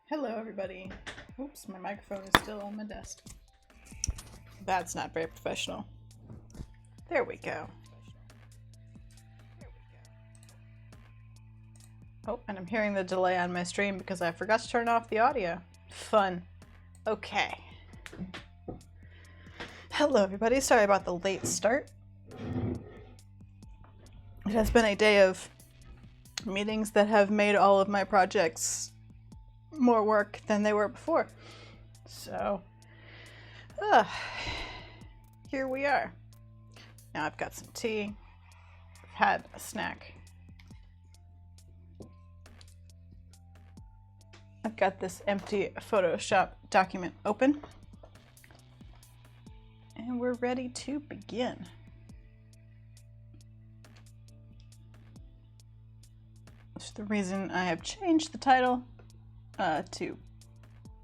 Hello, everybody. Oops, my microphone is still on my desk. That's not very professional. There we go. Oh, and I'm hearing the delay on my stream because I forgot to turn off the audio. Fun. Okay. Hello, everybody. Sorry about the late start. It has been a day of meetings that have made all of my projects more work than they were before. So, here we are. Now I've got some tea. I've had a snack. I've got this empty Photoshop document open. And we're ready to begin. That's the reason I have changed the title to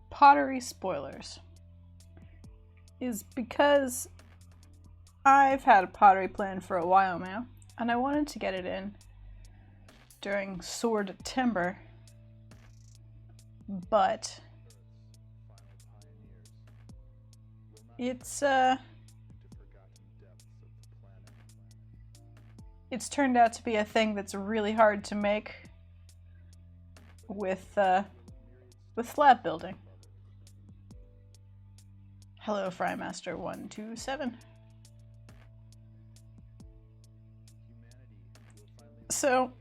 Pottery Spoilers. Is because I've had a pottery plan for a while now, and I wanted to get it in during Sword Timber, but it's turned out to be a thing that's really hard to make with slab building. Hello, Frymaster 127. So,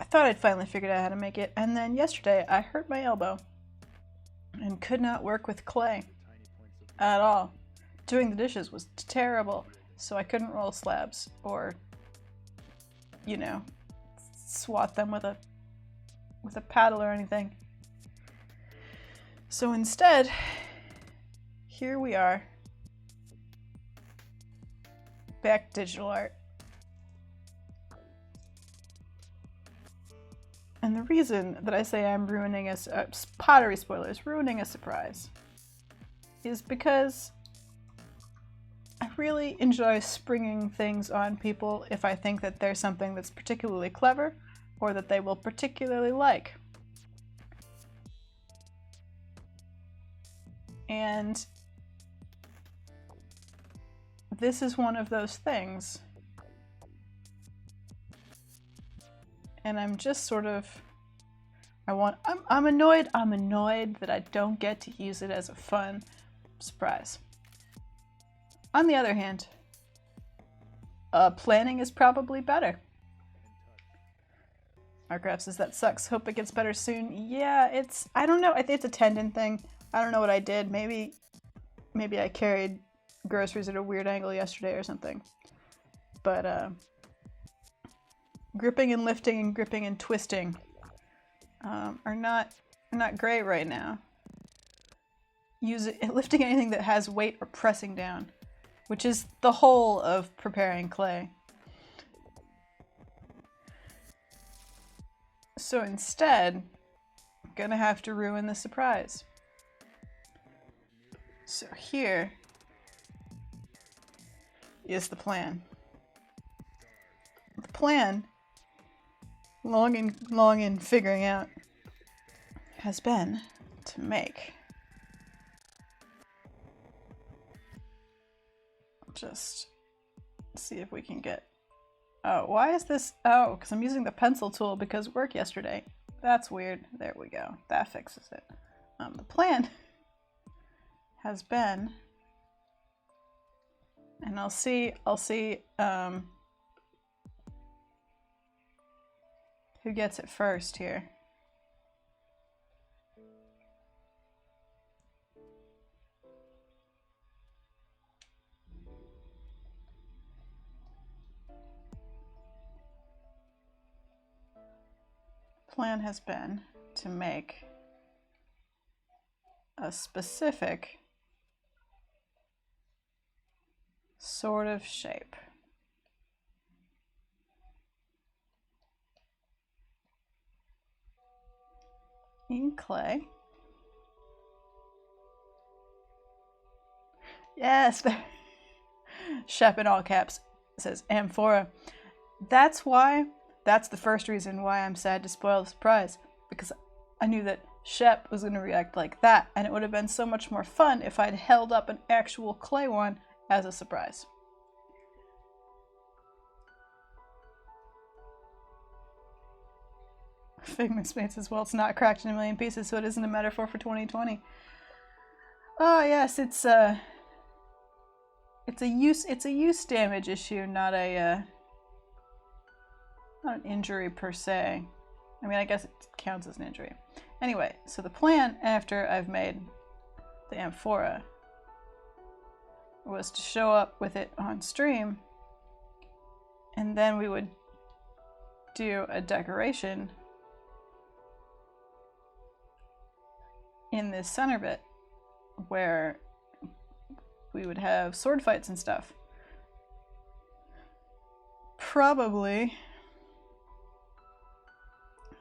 I thought I'd finally figured out how to make it, and then yesterday I hurt my elbow and could not work with clay at all. Doing the dishes was terrible, so I couldn't roll slabs or, you know, swat them with a paddle or anything. So instead, here we are, back digital art. And the reason that I say I'm ruining pottery spoilers, ruining a surprise, is because I really enjoy springing things on people if I think that there's something that's particularly clever or that they will particularly like. And this is one of those things. And I'm just sort of, I'm annoyed that I don't get to use it as a fun surprise. On the other hand, planning is probably better. Markgraf says that sucks. Hope it gets better soon. Yeah, I don't know. I think it's a tendon thing. I don't know what I did. Maybe I carried groceries at a weird angle yesterday or something. But gripping and lifting and gripping and twisting are not great right now. Lifting anything that has weight or pressing down, which is the whole of preparing clay. So instead, I'm gonna have to ruin the surprise. So here is the plan. The plan, long in figuring out, has been to make just see if we can get. Oh, why is this? Oh, because I'm using the pencil tool because work yesterday. That's weird. There we go. That fixes it. The plan has been, and I'll see who gets it first here. Plan has been to make a specific sort of shape. In clay. Yes! Shep in all caps says Amphora. That's why That's the first reason why I'm sad to spoil the surprise, because I knew that Shept was going to react like that, and it would have been so much more fun if I'd held up an actual clay one as a surprise. Figment Space as well. It's not cracked in a million pieces, so it isn't a metaphor for 2020. Oh yes, it's a use damage issue, not an injury per se. I mean, I guess it counts as an injury. Anyway, so the plan after I've made the Amphora was to show up with it on stream, and then we would do a decoration in this center bit where we would have sword fights and stuff. Probably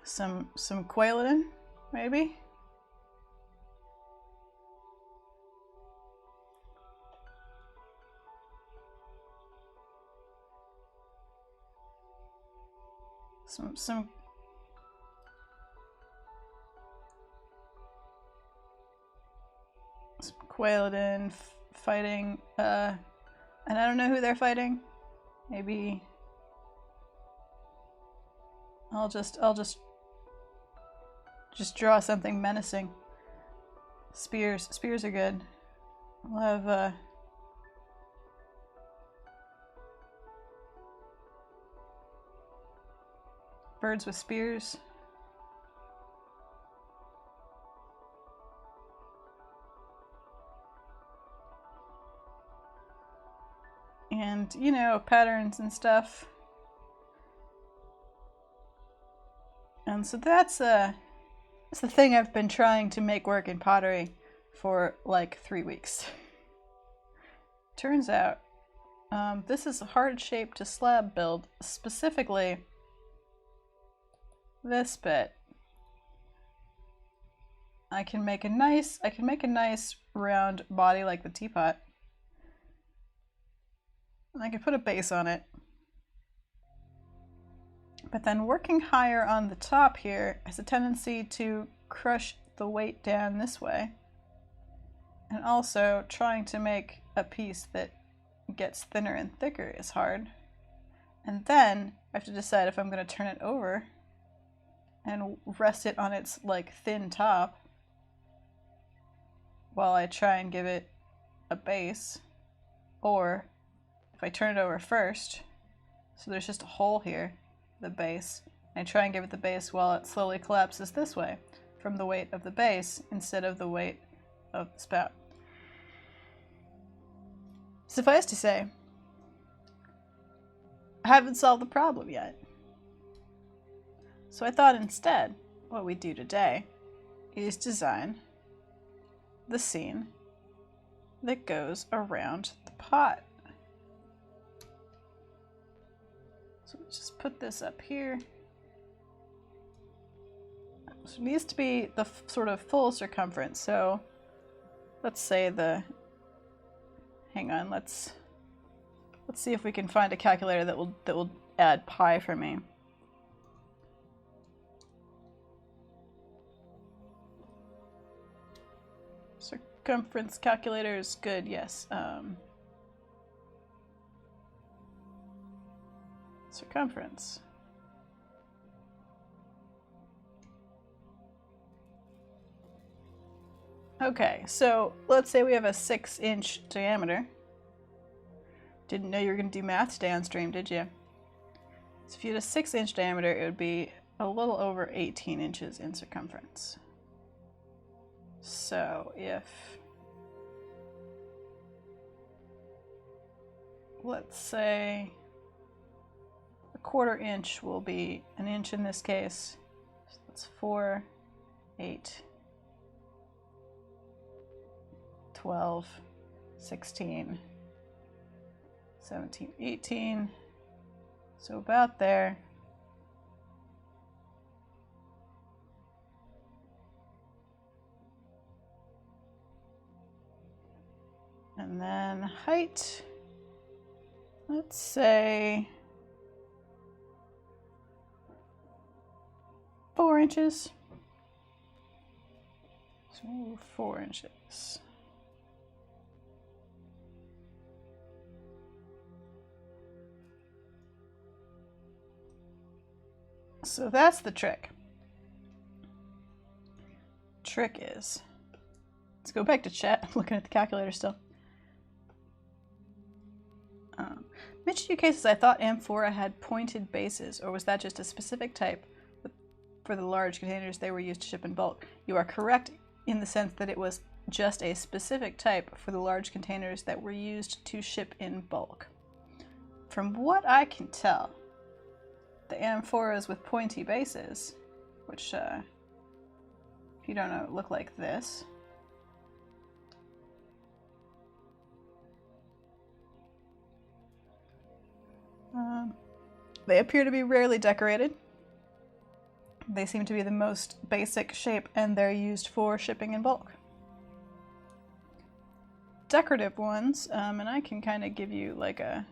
some Quailin, maybe? Some Quailin fighting, and I don't know who they're fighting. Maybe I'll just draw something menacing. Spears are good. We'll have birds with spears. And, you know, patterns and stuff. And so that's the thing I've been trying to make work in pottery for like 3 weeks. Turns out, this is a hard shape to slab build, specifically this bit. I can make a nice round body like the teapot. And I can put a base on it. But then working higher on the top here has a tendency to crush the weight down this way. And also trying to make a piece that gets thinner and thicker is hard. And then I have to decide if I'm going to turn it over and rest it on its like thin top while I try and give it a base, or if I turn it over first, so there's just a hole here, the base, and I try and give it the base while it slowly collapses this way from the weight of the base instead of the weight of the spout. Suffice to say, I haven't solved the problem yet. So I thought instead what we do today is design the scene that goes around the pot. So let's just put this up here. So it needs to be the sort of full circumference. So let's say hang on, let's see if we can find a calculator that will add pi for me. Circumference calculator is good, yes. Circumference. Okay, so let's say we have a 6-inch diameter. Didn't know you were going to do math today on stream, did you? So if you had a 6-inch diameter, it would be a little over 18 inches in circumference. So if, let's say, a 1/4 inch will be an inch in this case. So that's 4, 8, 12, 16, 17, 18. So about there. And then height, let's say 4 inches. So 4 inches. So that's the trick. Trick is, let's go back to chat. I'm looking at the calculator still. Which cases I thought Amphora had pointed bases, or was that just a specific type for the large containers they were used to ship in bulk? You are correct in the sense that it was just a specific type for the large containers that were used to ship in bulk. From what I can tell, the amphoras with pointy bases, which, if you don't know, look like this. They appear to be rarely decorated. They seem to be the most basic shape, and they're used for shipping in bulk. Decorative ones, and I can kind of give you like a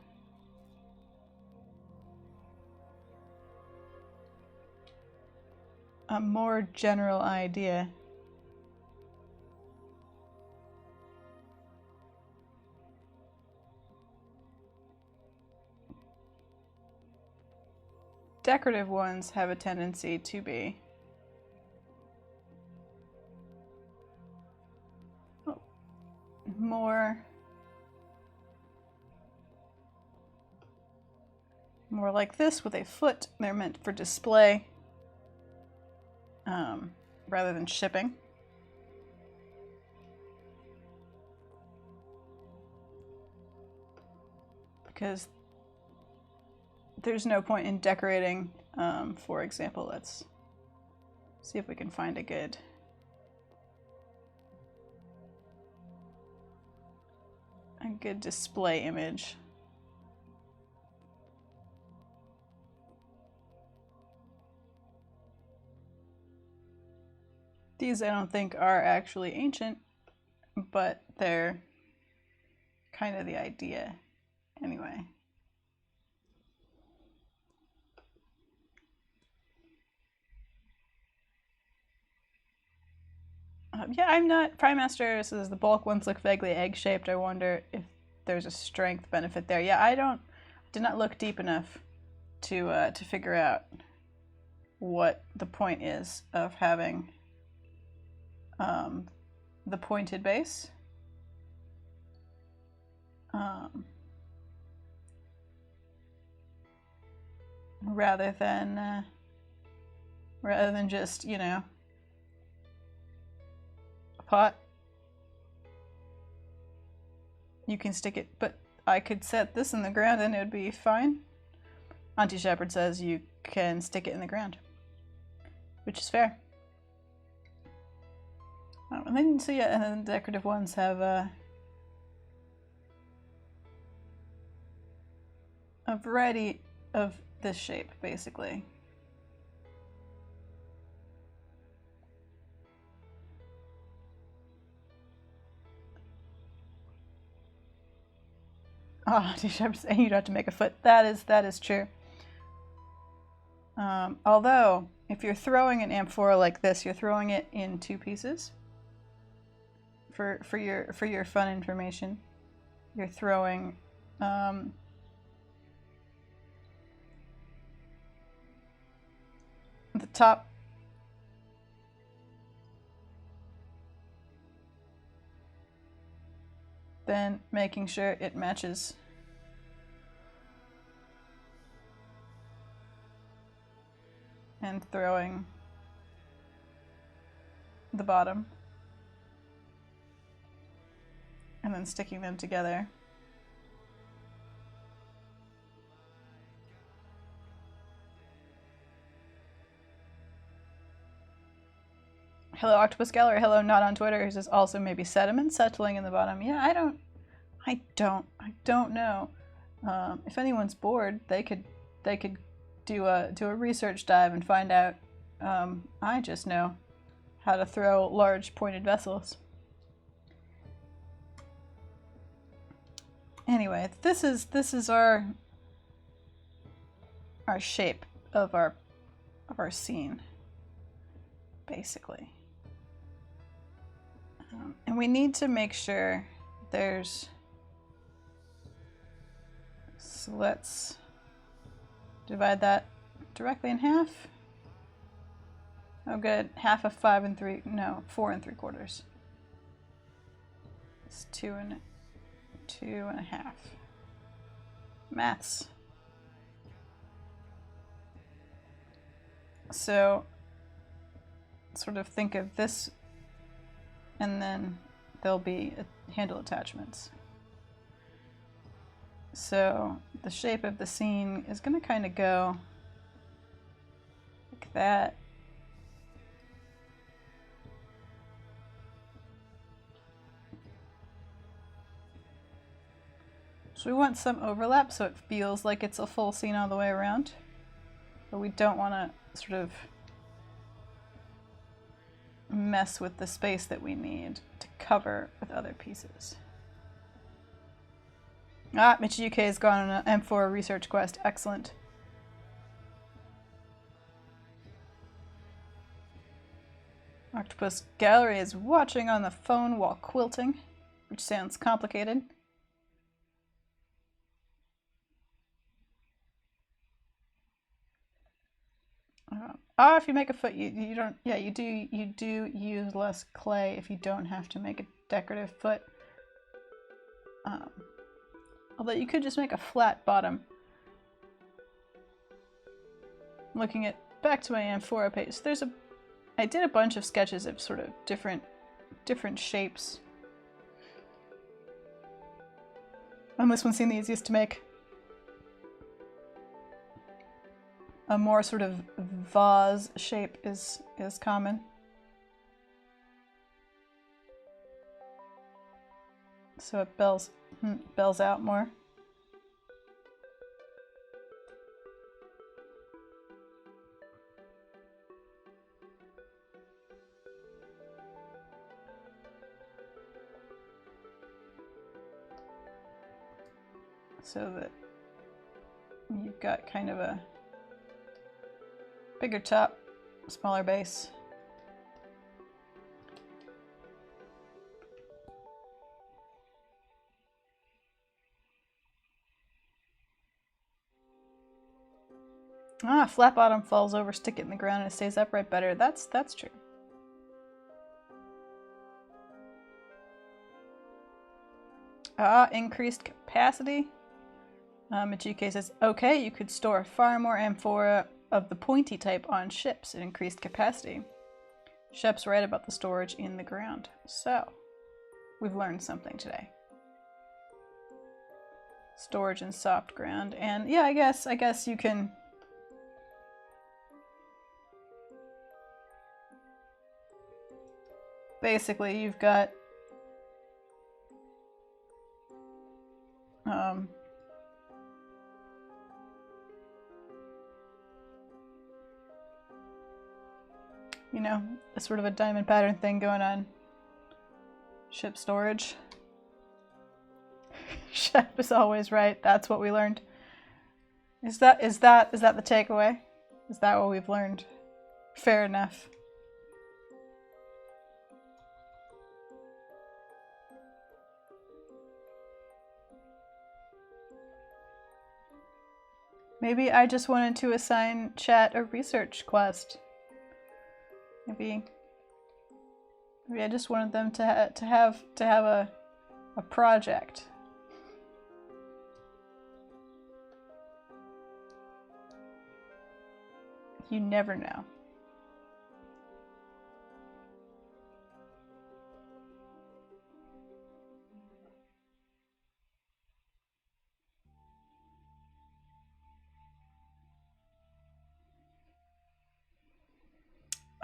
more general idea. Decorative ones have a tendency to be more like this with a foot. They're meant for display rather than shipping. Because there's no point in decorating, for example, let's see if we can find a good display image. These I don't think are actually ancient, but they're kind of the idea anyway. Yeah, I'm not. Prime Master says the bulk ones look vaguely egg-shaped. I wonder if there's a strength benefit there. Yeah, did not look deep enough to figure out what the point is of having the pointed base. Rather than just, you know, a pot. You can stick it, but I could set this in the ground and it would be fine. Auntie Shepherd says you can stick it in the ground, which is fair. And then, so yeah, and then the decorative ones have a variety of this shape, basically. Oh, T-shirts, and you'd have to make a foot. That is true. Although, if you're throwing an amphora like this, you're throwing it in 2 pieces. For your fun information, you're throwing the top. Then making sure it matches and throwing the bottom and then sticking them together. Hello Octopus Gallery, hello Not on Twitter, who says also maybe sediment settling in the bottom. Yeah, I don't know. If anyone's bored, they could do a research dive and find out. I just know how to throw large pointed vessels. Anyway, this is our shape of our scene. basically. And we need to make sure there's... So let's divide that directly in half. Oh good, half of 4 3/4. It's 2 and a half. Maths. So sort of think of this, and then there'll be handle attachments. So the shape of the scene is going to kind of go like that. So we want some overlap so it feels like it's a full scene all the way around. But we don't want to sort of mess with the space that we need to cover with other pieces. Ah, Michiyuki has gone on an Amphora research quest. Excellent. Octopus Gallery is watching on the phone while quilting, which sounds complicated. If you make a foot, you don't. Yeah, you do use less clay if you don't have to make a decorative foot. Although you could just make a flat bottom. Looking at back to my Amphora page, I did a bunch of sketches of sort of different shapes. And this one seemed the easiest to make. A more sort of vase shape is common. So it bells out more. So that you've got kind of a bigger top, smaller base. Flat bottom falls over, stick it in the ground and it stays upright better. That's true. Increased capacity. Michiyuki says, okay, you could store far more Amphora of the pointy type on ships at increased capacity. Shep's right about the storage in the ground. So, we've learned something today. Storage in soft ground, and yeah, I guess you can. Basically, you've got you know, a sort of a diamond pattern thing going on. Ship storage. Shep is always right. That's what we learned. Is that the takeaway? Is that what we've learned? Fair enough. Maybe I just wanted to assign chat a research quest. Maybe I just wanted them to have a project. You never know.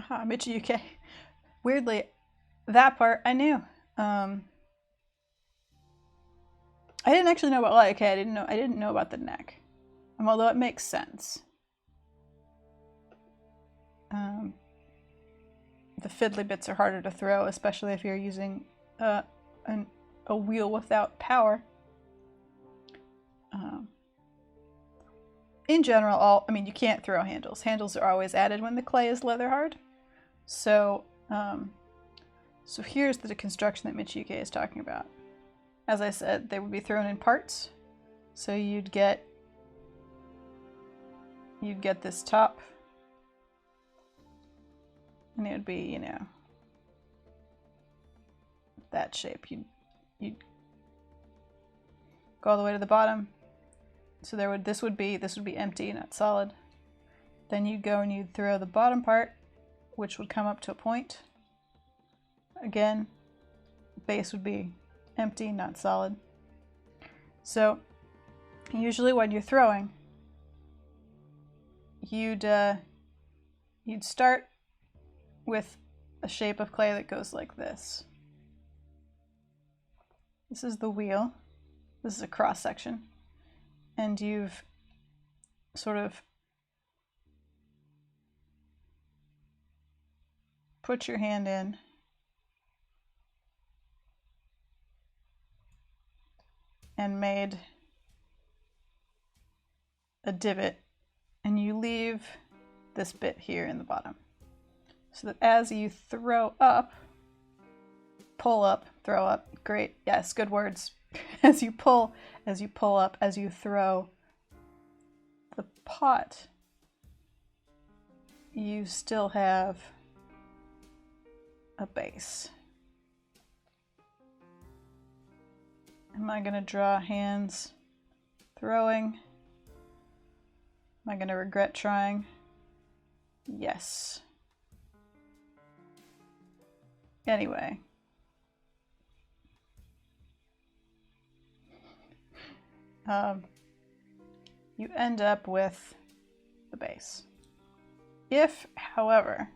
Michiyuki. Weirdly, that part I knew. I didn't actually know about I didn't know about the neck. Although it makes sense. The fiddly bits are harder to throw, especially if you're using a wheel without power. In general, you can't throw handles. Handles are always added when the clay is leather hard. So, so here's the construction that Michike is talking about. As I said, they would be thrown in parts. So you'd get this top, and it would be, you know, that shape. You'd go all the way to the bottom. So this would be empty, not solid. Then you'd go and you'd throw the bottom part, which would come up to a point. Again, base would be empty, not solid. So usually when you're throwing, you'd start with a shape of clay that goes like this. This is the wheel. This is a cross section. And you've sort of put your hand in and made a divot, and you leave this bit here in the bottom. So that as you throw up, pull up, throw up, great, yes, good words. As you pull up, as you throw the pot, you still have a base. Am I going to draw hands throwing? Am I going to regret trying? Yes. Anyway. You end up with the base. If, however,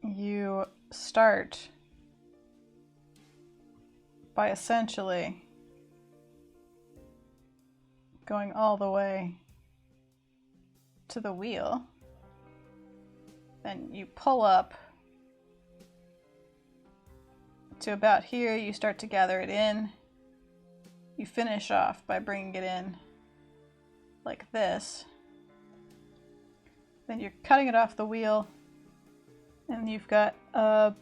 you start by essentially going all the way to the wheel, then you pull up to about here, you start to gather it in. You finish off by bringing it in like this. Then you're cutting it off the wheel, and you've got a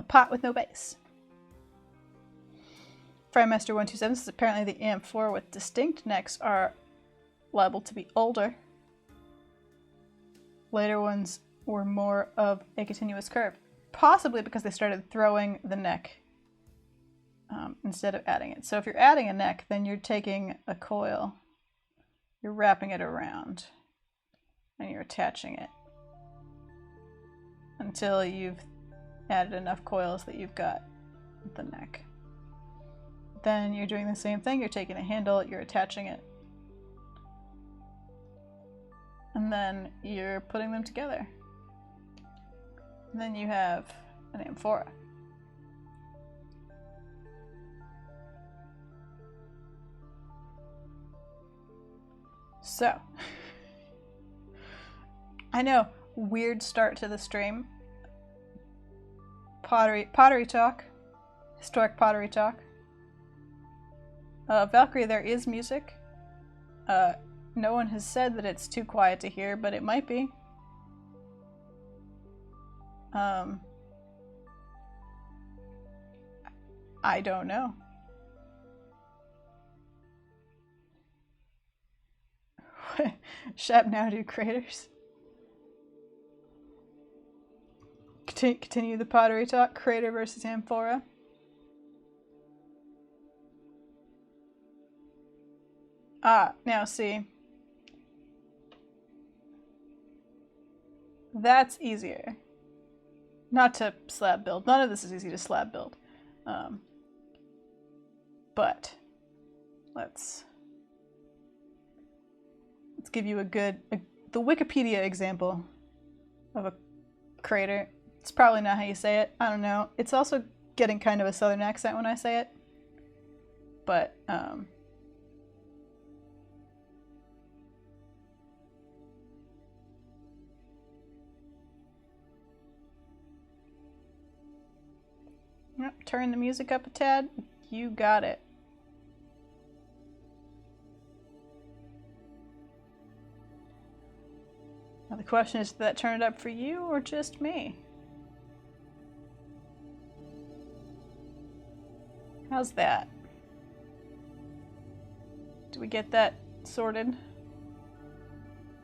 pot with no base. Frymaster 127 says apparently the Amphora with distinct necks are liable to be older. Later ones were more of a continuous curve. Possibly because they started throwing the neck instead of adding it. So if you're adding a neck, then you're taking a coil, you're wrapping it around, and you're attaching it until you've added enough coils that you've got the neck. Then you're doing the same thing, you're taking a handle, you're attaching it, and then you're putting them together. And then you have an Amphora. So, I know, weird start to the stream. Pottery talk, historic pottery talk. Valkyrie, there is music. No one has said that it's too quiet to hear, but it might be. I don't know. Shep now do craters. Continue the pottery talk. Crater versus Amphora. Now see. That's easier. Not to slab build. None of this is easy to slab build. But let's give you the Wikipedia example of a crater. It's probably not how you say it. I don't know. It's also getting kind of a southern accent when I say it. But yep, turn the music up a tad. You got it. Now the question is, did that turn it up for you or just me? How's that? Do we get that sorted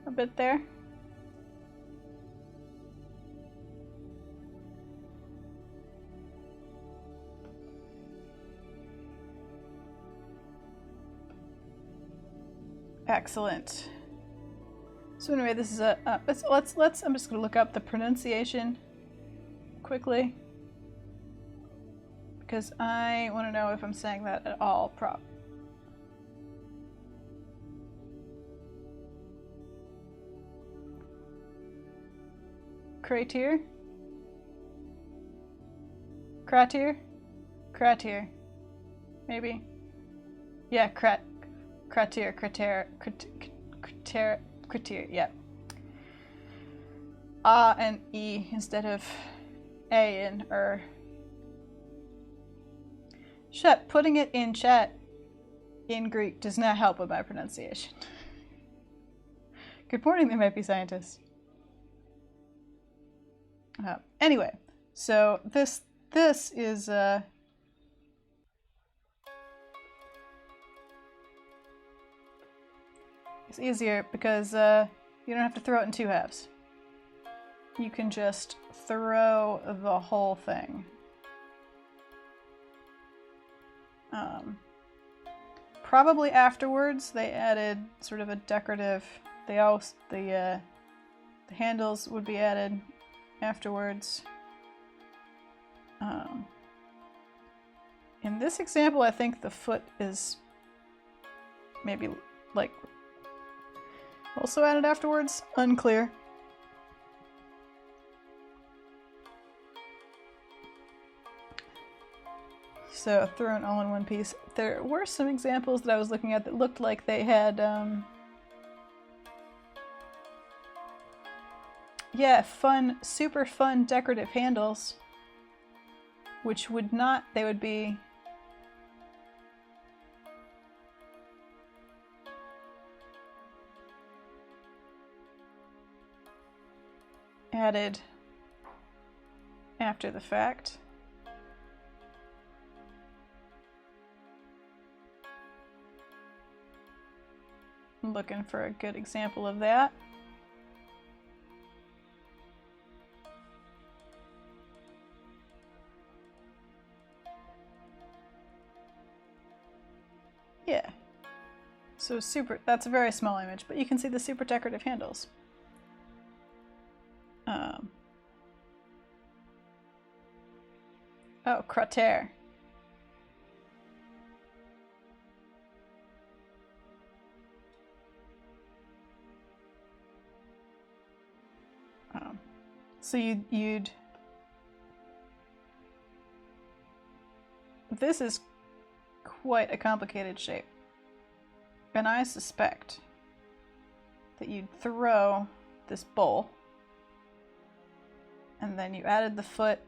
a bit there? Excellent. So anyway, this is a let's I'm just gonna look up the pronunciation quickly because I want to know if I'm saying that at all prop. Kratir? Kratir? Kratir. Maybe. Yeah, Kratir, yeah. And E instead of A and Shut, putting it in chat in Greek does not help with my pronunciation. Good morning, they might be scientists. Anyway, so this is it's easier because you don't have to throw it in two halves. You can just throw the whole thing. Probably afterwards they added sort of a decorative. The handles would be added afterwards. In this example, I think the foot is maybe like also added afterwards. Unclear. So thrown all in one piece. There were some examples that I was looking at that looked like they had yeah, super fun decorative handles, which would not, they would be added after the fact. I'm looking for a good example of that. Yeah. So that's a very small image, but you can see the super decorative handles. Oh, crater. So you'd this is quite a complicated shape, and I suspect that you'd throw this bowl and then you added the foot,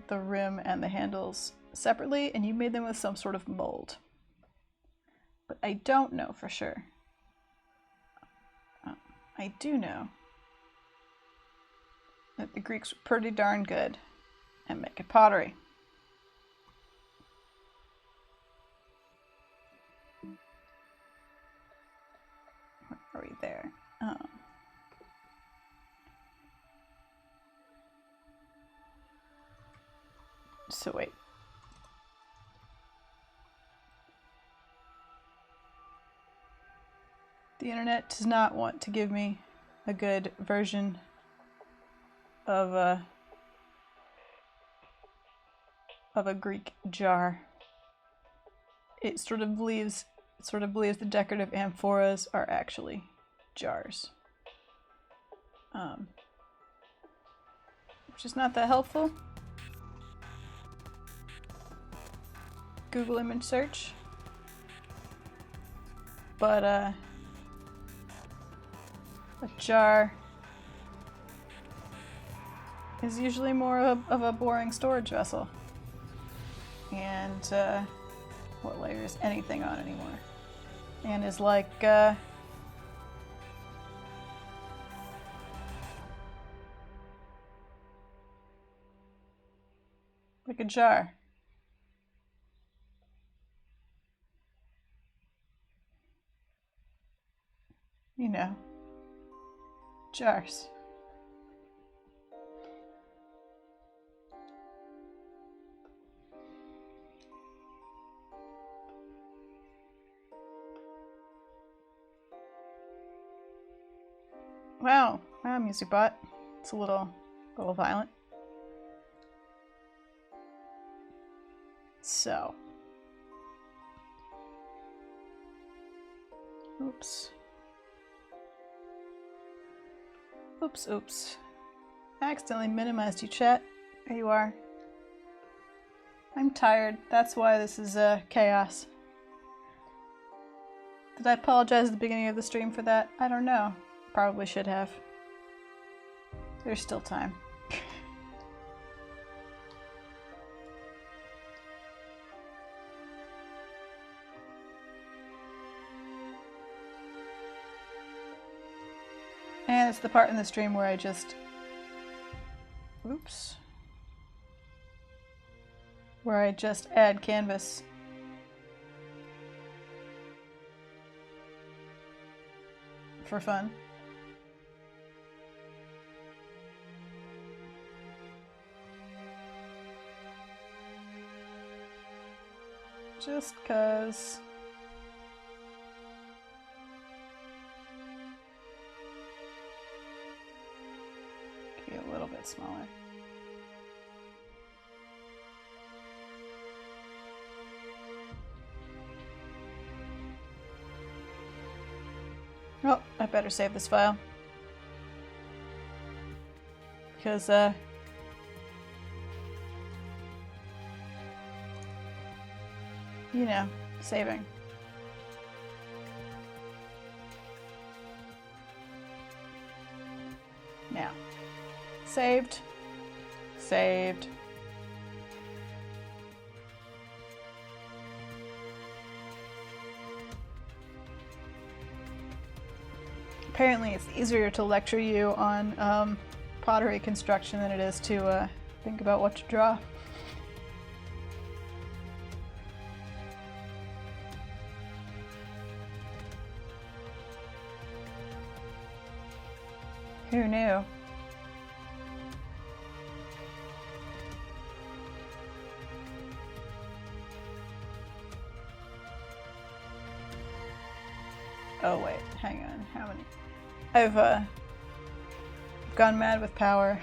the rim, and the handles separately, and you made them with some sort of mold, but I don't know for sure. I do know that the Greeks were pretty darn good at making pottery. Where are we there? So wait. The internet does not want to give me a good version of a Greek jar. It sort of believes the decorative amphoras are actually jars, which is not that helpful. Google image search, but a jar is usually more of a boring storage vessel, and what layers anything on anymore, and is like Like a jar. You know, jars. Wow, wow, music bot. It's a little violent. So. Oops. Oops, oops. I accidentally minimized you, chat. There you are. I'm tired. That's why this is chaos. Did I apologize at the beginning of the stream for that? I don't know. Probably should have. There's still time. And it's the part in the stream where I just... Oops. Where I just add canvas. For fun. Just 'cause. Okay, a little bit smaller. Oh, I better save this file. Because, you know, saving. Now, saved, saved. Apparently it's easier to lecture you on pottery construction than it is to think about what to draw. Who knew? Oh wait, hang on, how many? I've gone mad with power.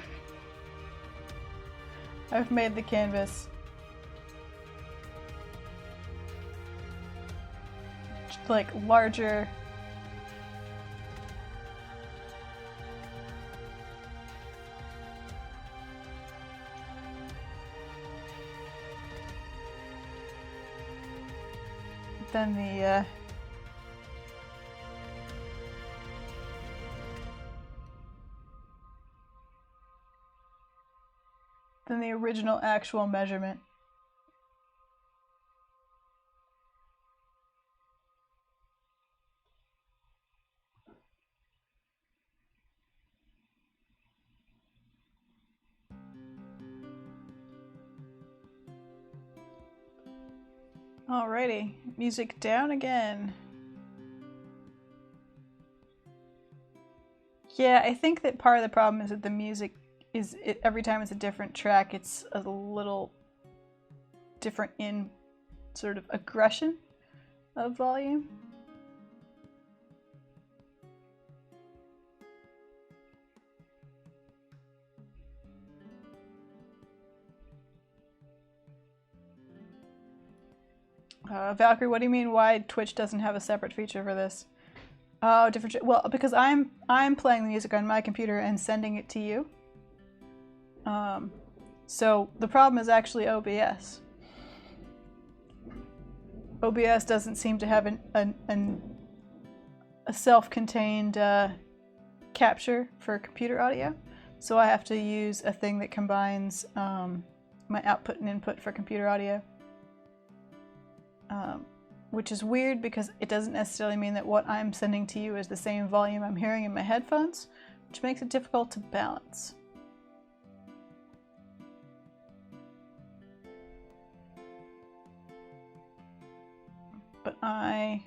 I've made the canvas like larger. Than the original actual measurement. Alrighty, music down again. Yeah, I think that part of the problem is that the music is, every time it's a different track, it's a little different in sort of aggression of volume. Valkyrie, what do you mean why Twitch doesn't have a separate feature for this? Oh, different. Well, because I'm playing the music on my computer and sending it to you. So the problem is actually OBS. OBS doesn't seem to have a self-contained capture for computer audio, so I have to use a thing that combines my output and input for computer audio. Which is weird because it doesn't necessarily mean that what I'm sending to you is the same volume I'm hearing in my headphones, which makes it difficult to balance. but I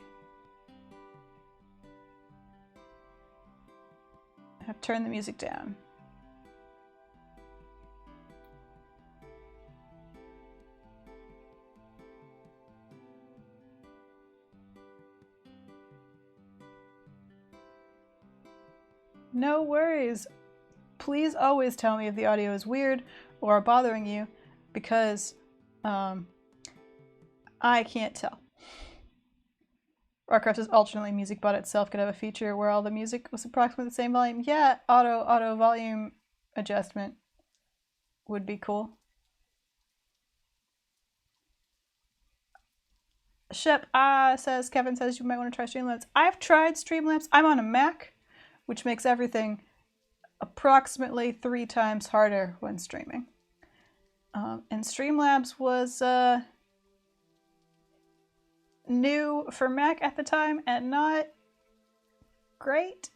have turned the music down. No worries. Please always tell me if the audio is weird or bothering you, because I can't tell. Warcraft's alternately music bot itself could have a feature where all the music was approximately the same volume. Yeah, auto volume adjustment would be cool. Shep says, Kevin says you might want to try Streamlabs. I've tried Streamlabs. I'm on a Mac, which makes everything approximately 3 times harder when streaming. And Streamlabs was new for Mac at the time and not great.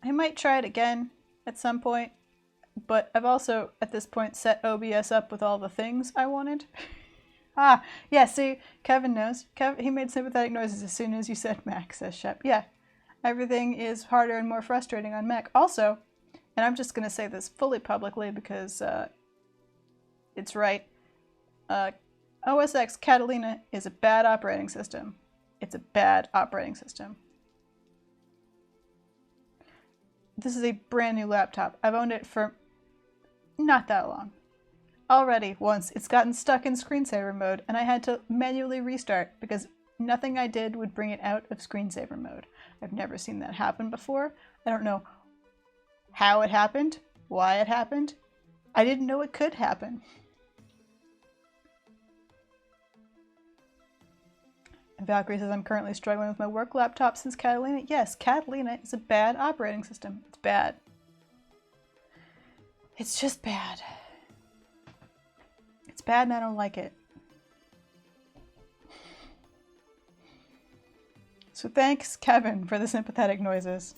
I might try it again at some point, but I've also at this point set OBS up with all the things I wanted. Yeah, see, Kevin knows. He made sympathetic noises as soon as you said Mac, says Shep. Yeah, everything is harder and more frustrating on Mac. Also, and I'm just going to say this fully publicly because it's right, OS X Catalina is a bad operating system. It's a bad operating system. This is a brand new laptop. I've owned it for not that long. Already, once, it's gotten stuck in screensaver mode, and I had to manually restart because nothing I did would bring it out of screensaver mode. I've never seen that happen before. I don't know how it happened, why it happened. I didn't know it could happen. And Valkyrie says, I'm currently struggling with my work laptop since Catalina. Yes, Catalina is a bad operating system. It's bad. It's just bad. It's bad and I don't like it. So thanks, Kevin, for the sympathetic noises.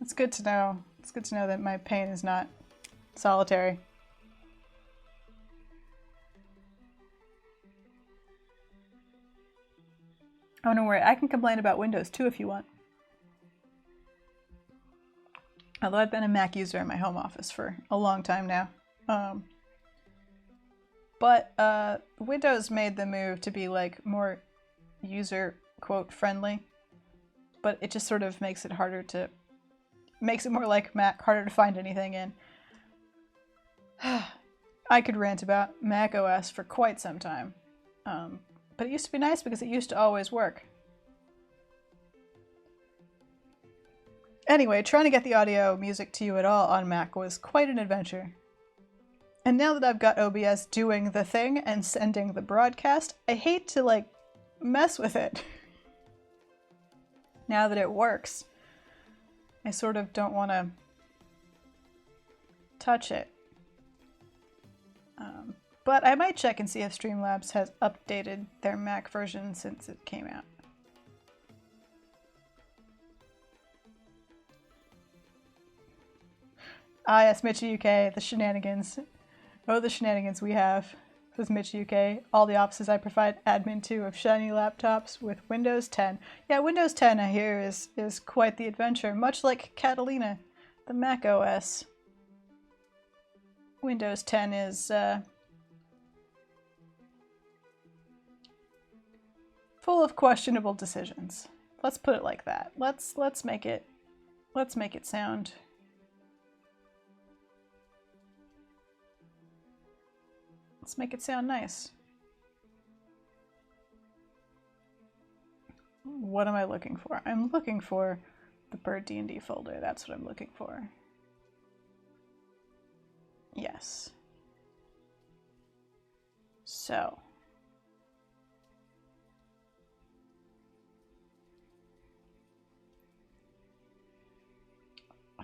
It's good to know. It's good to know that my pain is not solitary. Oh, no worry. I can complain about Windows too if you want. Although I've been a Mac user in my home office for a long time now. But Windows made the move to be like more user quote friendly, but it just sort of makes it harder to, makes it more like Mac, harder to find anything in. I could rant about Mac OS for quite some time, but it used to be nice because it used to always work. Anyway, trying to get the audio music to you at all on Mac was quite an adventure. And now that I've got OBS doing the thing and sending the broadcast, I hate to, like, mess with it. Now that it works, I sort of don't want to touch it. But I might check and see if Streamlabs has updated their Mac version since it came out. Ah yes, Mitchie UK, the shenanigans. Oh, the shenanigans we have, says Mitchie UK. All the offices I provide admin to of shiny laptops with Windows 10. Yeah, Windows 10 I hear is quite the adventure, much like Catalina, the Mac OS. Windows 10 is full of questionable decisions. Let's put it like that. Let's make it sound. Let's make it sound nice. What am I looking for? I'm looking for the Bird D&D folder. That's what I'm looking for. Yes. So.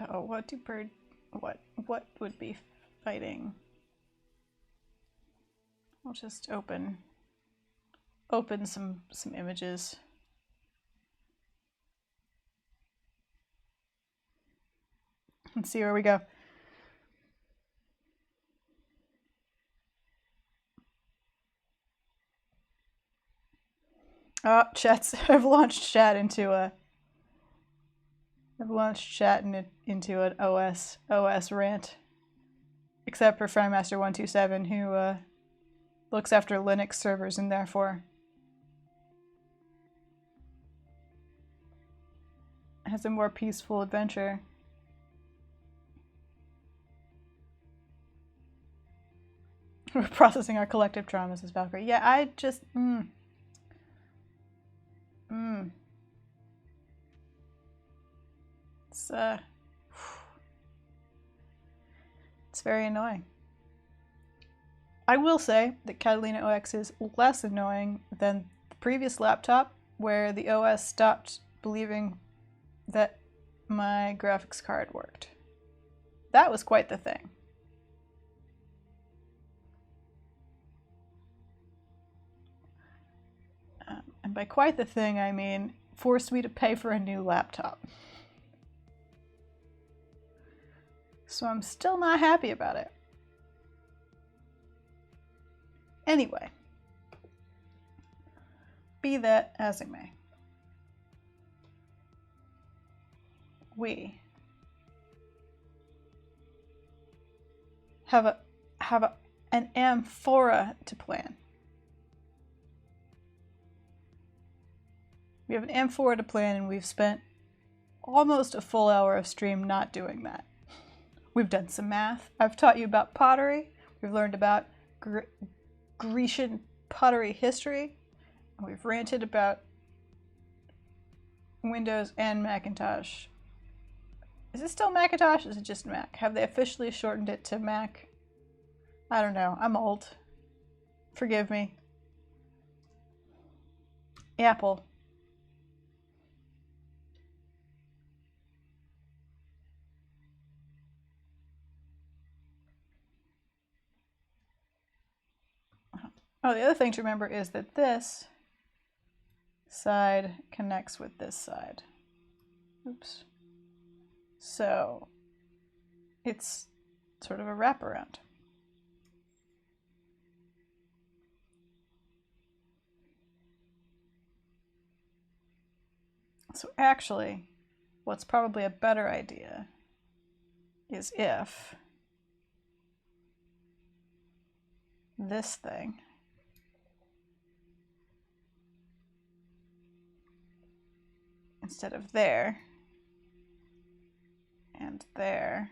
Oh, what do bird... What would be fighting? I'll just open some images. Let's see where we go. Oh, I've launched chat into an OS rant. Except for FriMaster127, who looks after Linux servers and therefore has a more peaceful adventure. We're processing our collective traumas as Valkyrie. Yeah, I just it's very annoying. I will say that Catalina OX is less annoying than the previous laptop, where the OS stopped believing that my graphics card worked. That was quite the thing. And by quite the thing, I mean forced me to pay for a new laptop. So I'm still not happy about it. Anyway, be that as it may, we have an Amphora to plan. We have an Amphora to plan, and we've spent almost a full hour of stream not doing that. We've done some math. I've taught you about pottery. We've learned about Grecian pottery history. And we've ranted about Windows and Macintosh. Is it still Macintosh? Is it just Mac? Have they officially shortened it to Mac? I don't know. I'm old. Forgive me. Apple. Oh, the other thing to remember is that this side connects with this side. Oops. So it's sort of a wraparound. So actually, what's probably a better idea is if this thing instead of there and there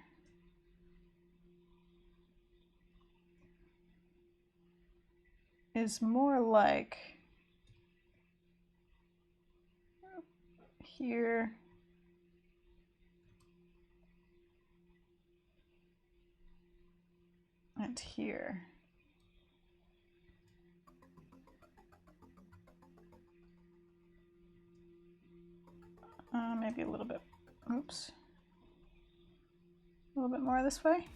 is more like here and here. Maybe a little bit, oops, a little bit more this way.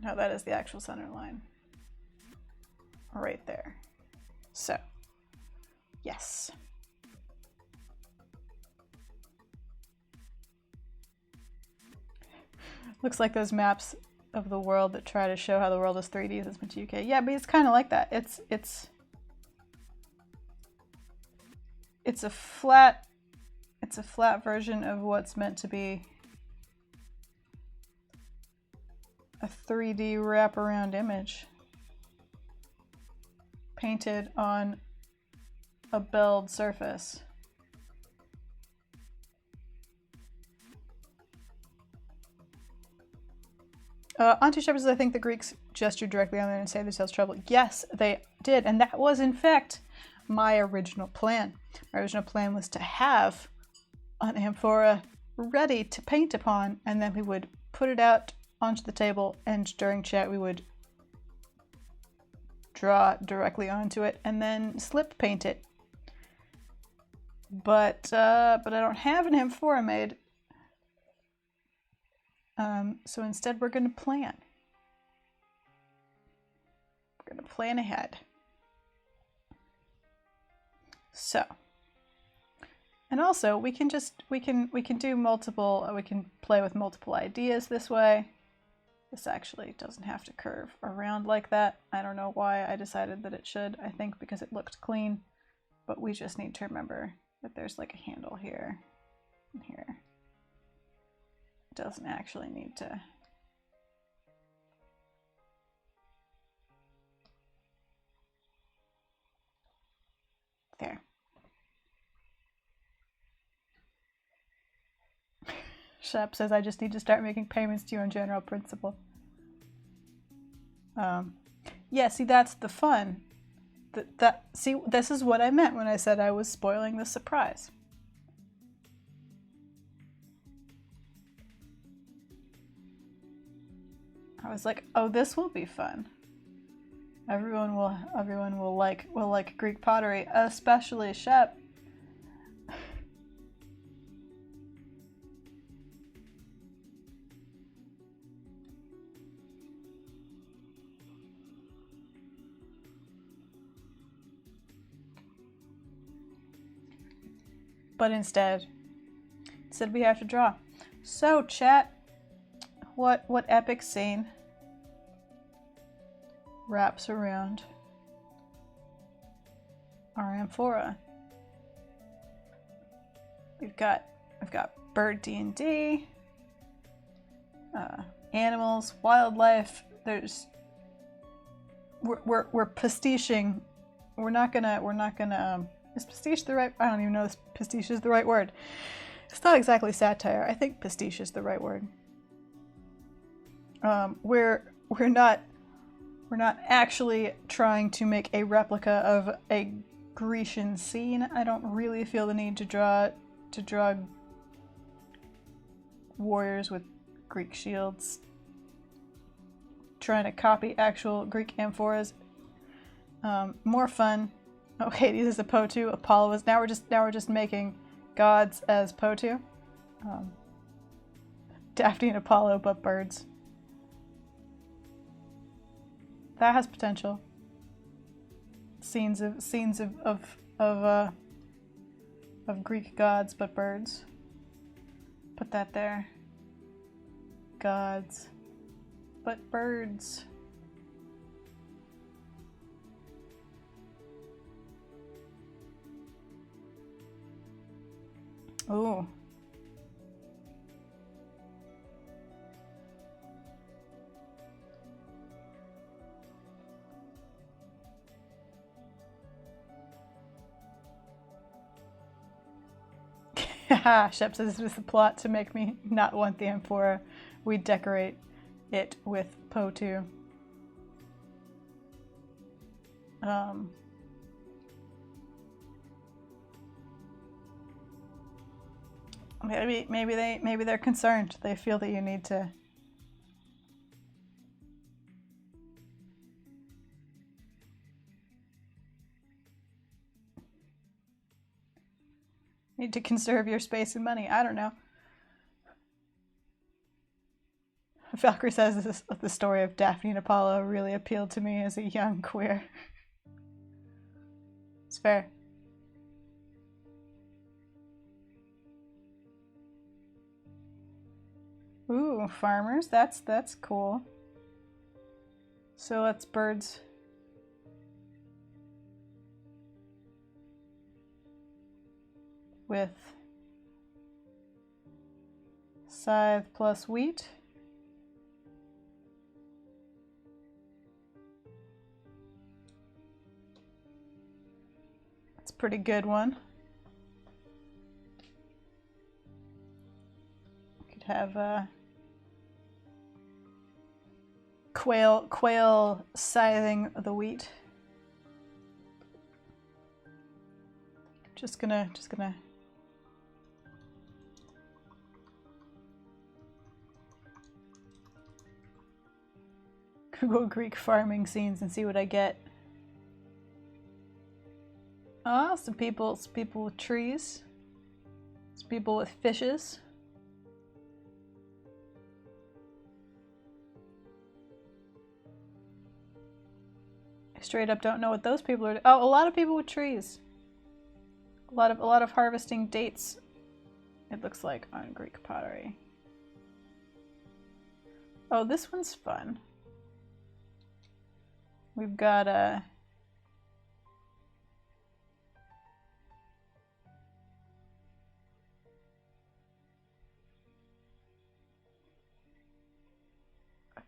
Now that is the actual center line. Right there. So, yes. Looks like those maps of the world that try to show how the world is 3D since it's UK. Yeah, but it's kind of like that. It's a flat version of what's meant to be a 3D wraparound image painted on a build surface. Auntie Shepard says, I think the Greeks gestured directly on there and saved themselves trouble. Yes, they did. And that was, in fact, my original plan. My original plan was to have an amphora ready to paint upon, and then we would put it out onto the table, and during chat we would draw directly onto it and then slip paint it. But I don't have an amphora made. So instead we're going to plan. We're going to plan ahead. So, and also we can do multiple, we can play with multiple ideas this way. This actually doesn't have to curve around like that. I don't know why I decided that it should. I think because it looked clean, but we just need to remember that there's like a handle here and here. It doesn't actually need to. There. Shep says I just need to start making payments to you on general principle. Yeah, see, that's the fun. See, this is what I meant when I said I was spoiling the surprise. I was like, oh, this will be fun. Everyone will like Greek pottery, especially Shep. But instead we have to draw. So chat, what epic scene wraps around our amphora? We've got bird D&D, animals, wildlife. We're pastiching. We're not gonna. Is pastiche the right? I don't even know if pastiche is the right word. It's not exactly satire. I think pastiche is the right word. We're not actually trying to make a replica of a Grecian scene. I don't really feel the need to draw warriors with Greek shields. Trying to copy actual Greek amphoras. More fun. Oh, Hades is a Potu. Apollo is. Now we're just making gods as Potu. Daphne and Apollo, but birds. That has potential. Scenes of Greek gods, but birds. Put that there. Gods, but birds. Ooh. Haha, Shep says this was the plot to make me not want the amphora. We decorate it with Potu. Maybe they're concerned. They feel that you need to conserve your space and money. I don't know. Valkyrie says the story of Daphne and Apollo really appealed to me as a young queer. It's fair. Ooh, farmers. That's cool. So that's birds. With scythe plus wheat. That's a pretty good one. Could have quail scything the wheat. Just gonna Google Greek farming scenes and see what I get. Oh, some people with trees. Some people with fishes. I straight up don't know what those people are doing. Oh, a lot of people with trees. A lot of harvesting dates, it looks like, on Greek pottery. Oh, this one's fun. We've got a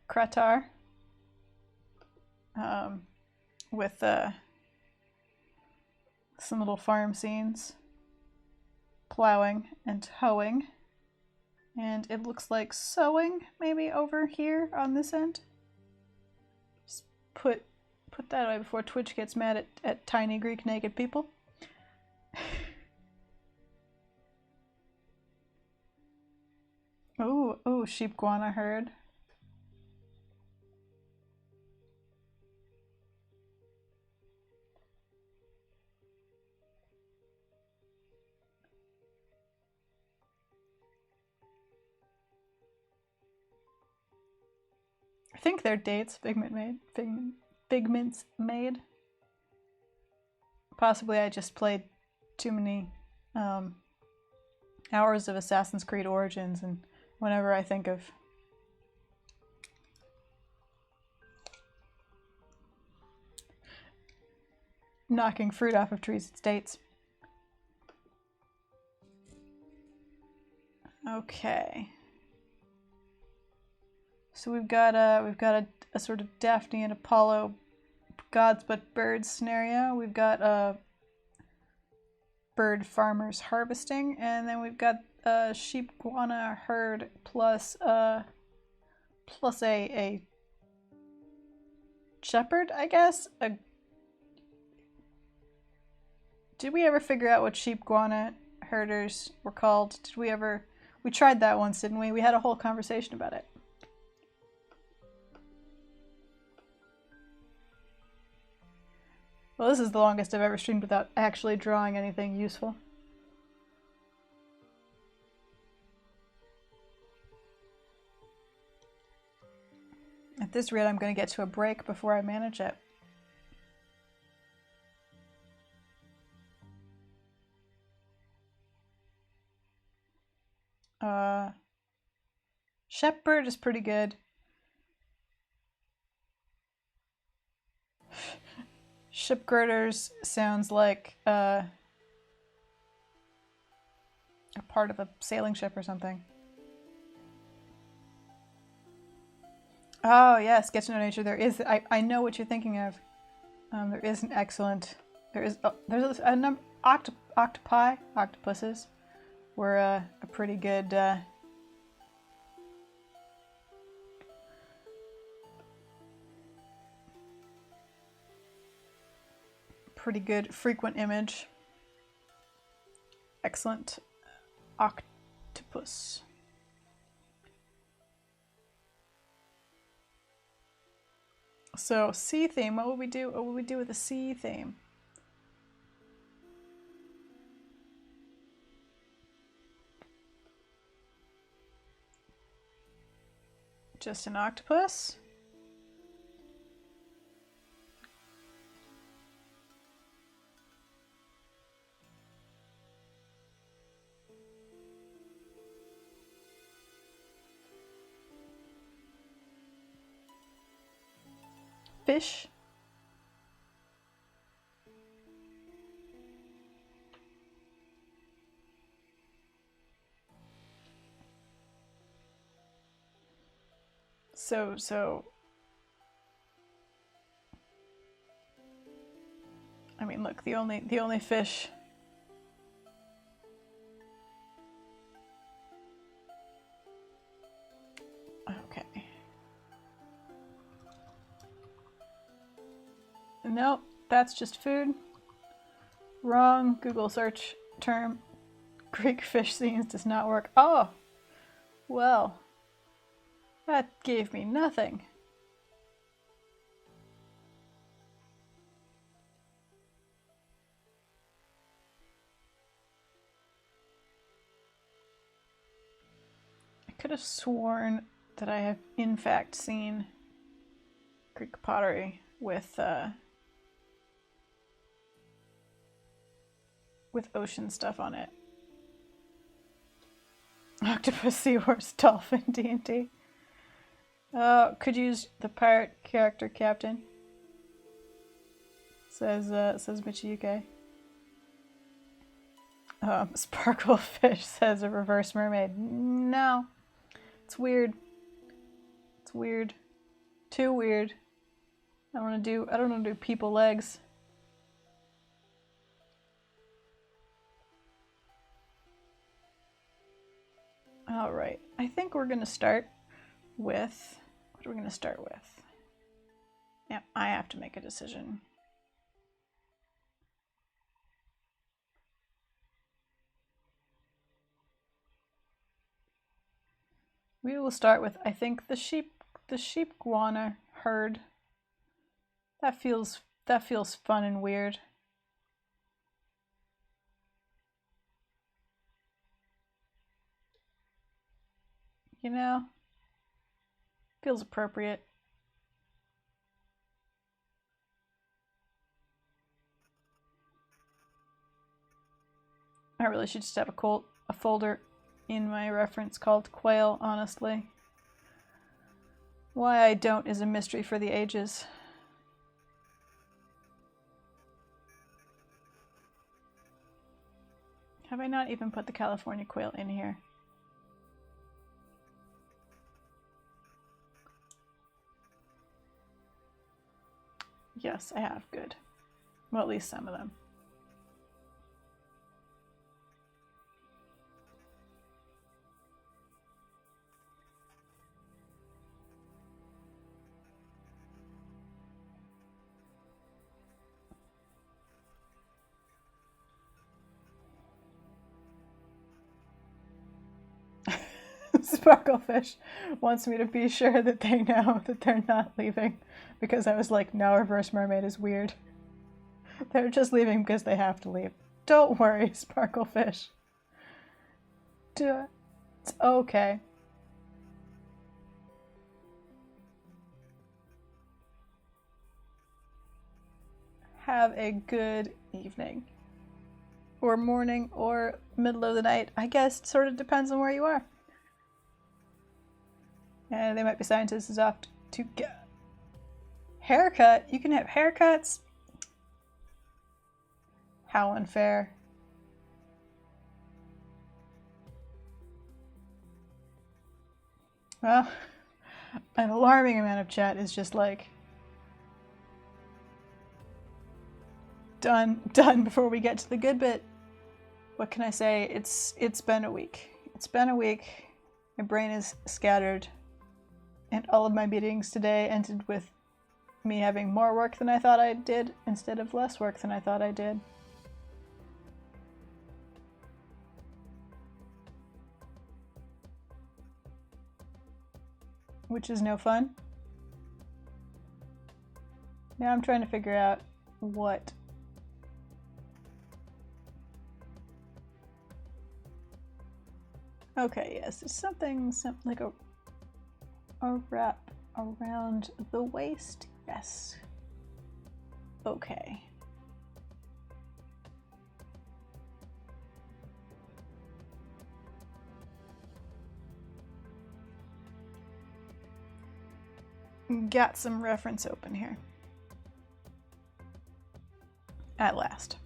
Kretar with some little farm scenes, plowing and hoeing, and it looks like sewing maybe over here on this end. Just put that away before Twitch gets mad at tiny Greek naked people. Ooh, Sheepguana herd. I think they're dates Figment's made. Possibly I just played too many hours of Assassin's Creed Origins, and whenever I think of knocking fruit off of trees, it's dates. Okay. So we've got a sort of Daphne and Apollo gods but birds scenario. We've got a bird farmers harvesting, and then we've got a Sheepguana herd plus a shepherd, I guess. Did we ever figure out what Sheepguana herders were called? We tried that once, didn't we? We had a whole conversation about it. Well, this is the longest I've ever streamed without actually drawing anything useful. At this rate, I'm going to get to a break before I manage it. Shepherd is pretty good. Shipgirders sounds like a part of a sailing ship or something. Oh yes, get to know nature. There is. I know what you're thinking of. There is an excellent. There's a number. Octopuses were a pretty good. Pretty good frequent image. Excellent octopus. So sea theme. What would we do? What would we do with a sea theme? Just an octopus? Fish? So I mean, look, the only fish okay. Nope, that's just food. Wrong Google search term. Greek fish scenes does not work. Oh, well, that gave me nothing. I could have sworn that I have in fact seen Greek pottery with ocean stuff on it. Octopus, seahorse, dolphin, D&D. Could use the pirate character captain. Says Michiyuke. Sparklefish says a reverse mermaid. No. It's weird. It's weird. Too weird. I don't wanna do people legs. Alright. I think we're gonna start with, what are we gonna start with? Yeah, I have to make a decision. We will start with, I think, the Sheepguana herd. That feels fun and weird. You know? Feels appropriate. I really should just have a folder in my reference called Quail, honestly. Why I don't is a mystery for the ages. Have I not even put the California quail in here? Yes, I have. Good. Well, at least some of them. Sparklefish wants me to be sure that they know that they're not leaving, because I was like, no, reverse mermaid is weird. They're just leaving because they have to leave. Don't worry, Sparklefish. It's okay. Have a good evening. Or morning, or middle of the night. I guess it sort of depends on where you are. And they might be scientists is off to get haircut. You can have haircuts. How unfair. Well, an alarming amount of chat is just like done before we get to the good bit. What can I say? It's been a week. It's been a week. My brain is scattered. And all of my meetings today ended with me having more work than I thought I did instead of less work than I thought I did. Which is no fun. Now I'm trying to figure out what. Okay, yes, it's something like a wrap around the waist. Yes. Okay. Got some reference open here. At last.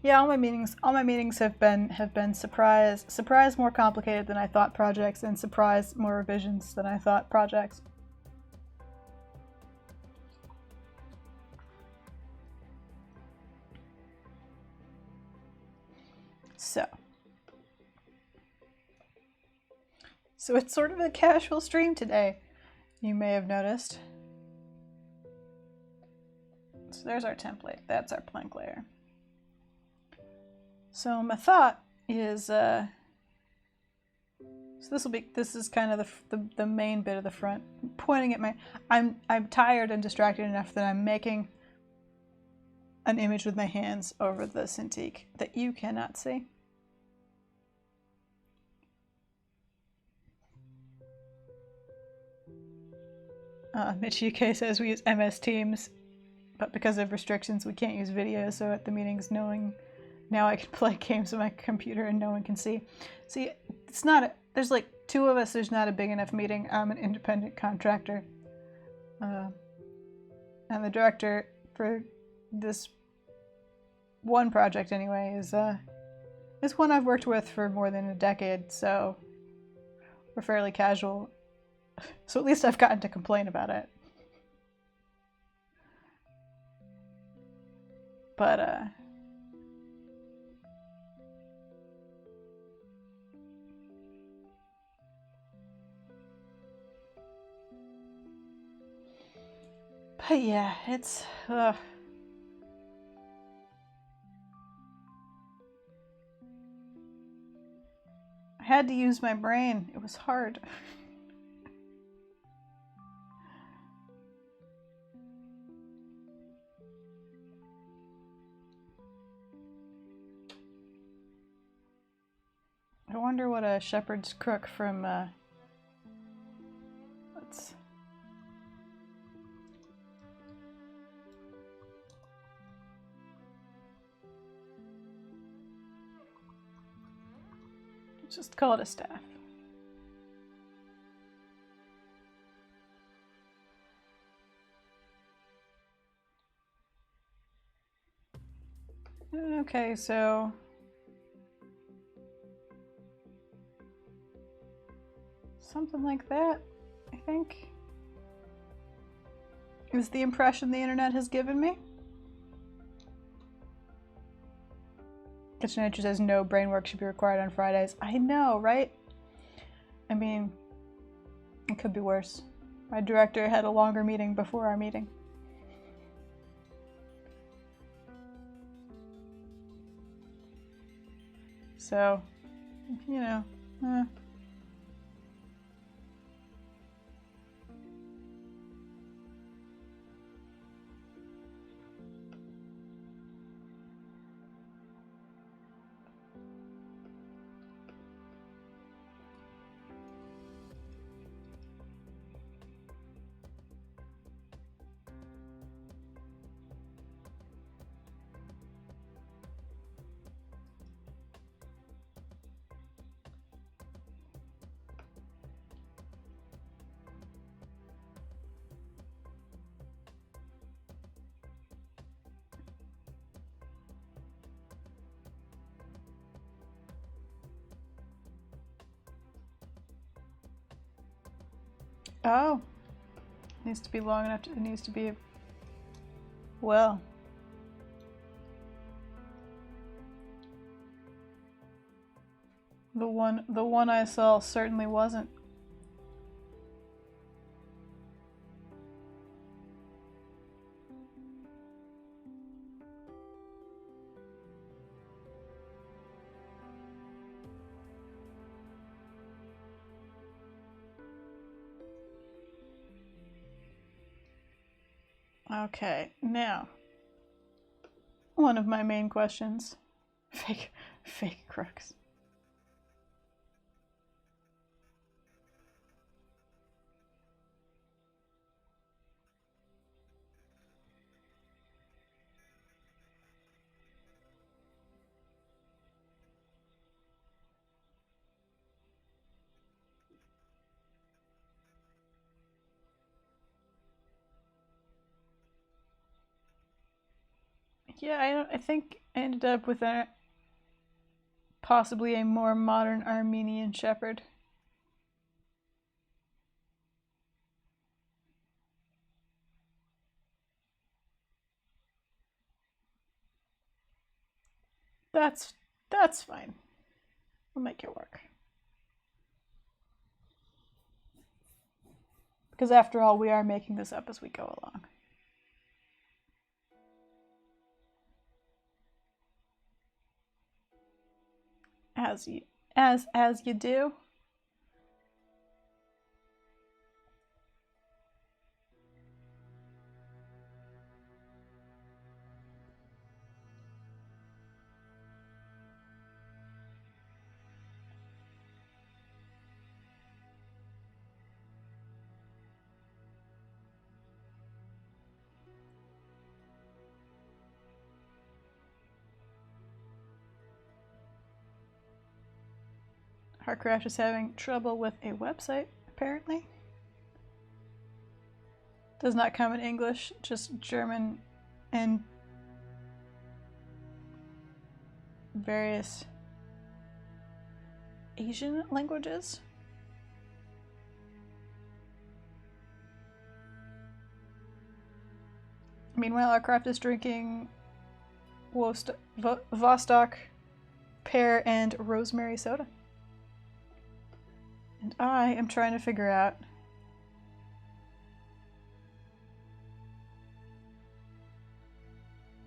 Yeah, all my meetings have been surprise more complicated than I thought projects, and surprise more revisions than I thought projects. So it's sort of a casual stream today, you may have noticed. So there's our template. That's our plank layer. So my thought is, so this is kind of the main bit of the front. I'm pointing at I'm tired and distracted enough that I'm making an image with my hands over the Cintiq that you cannot see. Mitch UK says we use MS Teams, but because of restrictions we can't use video, so at the meetings no Now I can play games on my computer and no one can see. See, it's not, there's like two of us, there's not a big enough meeting. I'm an independent contractor. And the director for this one project anyway is one I've worked with for more than a decade, so we're fairly casual. So at least I've gotten to complain about it. But yeah, it's I had to use my brain. It was hard. I wonder what a shepherd's crook from let's just call it a staff. Okay, so something like that, I think, is the impression the internet has given me. Kitchen Nature says no brain work should be required on Fridays. I know, right? I mean, it could be worse. My director had a longer meeting before our meeting. So, you know, oh, it needs to be long enough to, it needs to be, well, the one I saw certainly wasn't. Okay, now, one of my main questions. Fake crooks. Yeah, I think I ended up with possibly a more modern Armenian shepherd. That's fine. We'll make it work. Because after all, we are making this up as we go along. As you do. Our craft is having trouble with a website, apparently. Does not come in English, just German and various Asian languages. Meanwhile, our craft is drinking Vostok pear and rosemary soda. And I am trying to figure out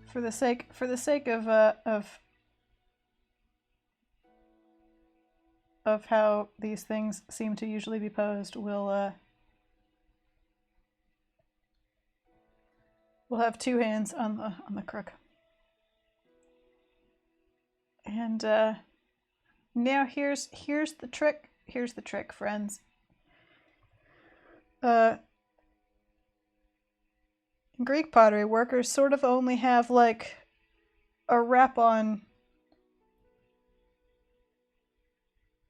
for the sake of how these things seem to usually be posed, we'll have two hands on the crook. And now here's the trick. Here's the trick, friends. In Greek pottery, workers sort of only have like a wrap on,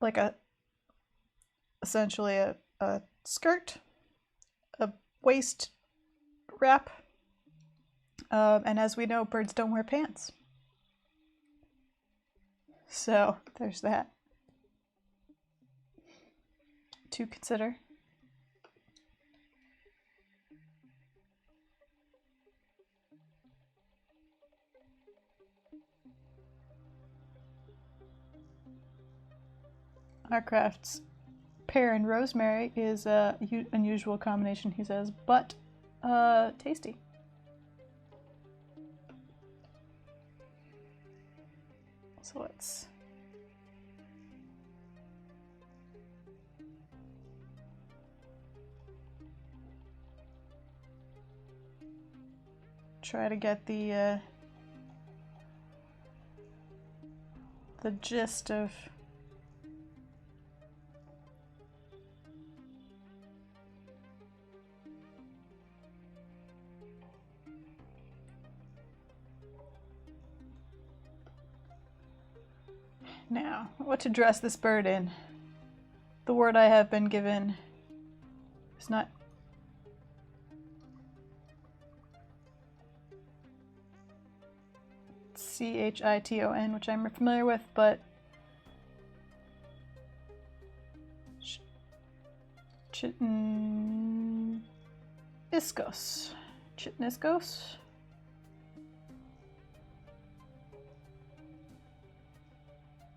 like essentially a skirt, a waist wrap, and as we know, birds don't wear pants. So there's that to consider. Our craft's pear and rosemary is a unusual combination, he says, but tasty. So let's try to get the gist of now what to dress this bird in. The word I have been given is not Chiton, which I'm familiar with, but Chitniskos.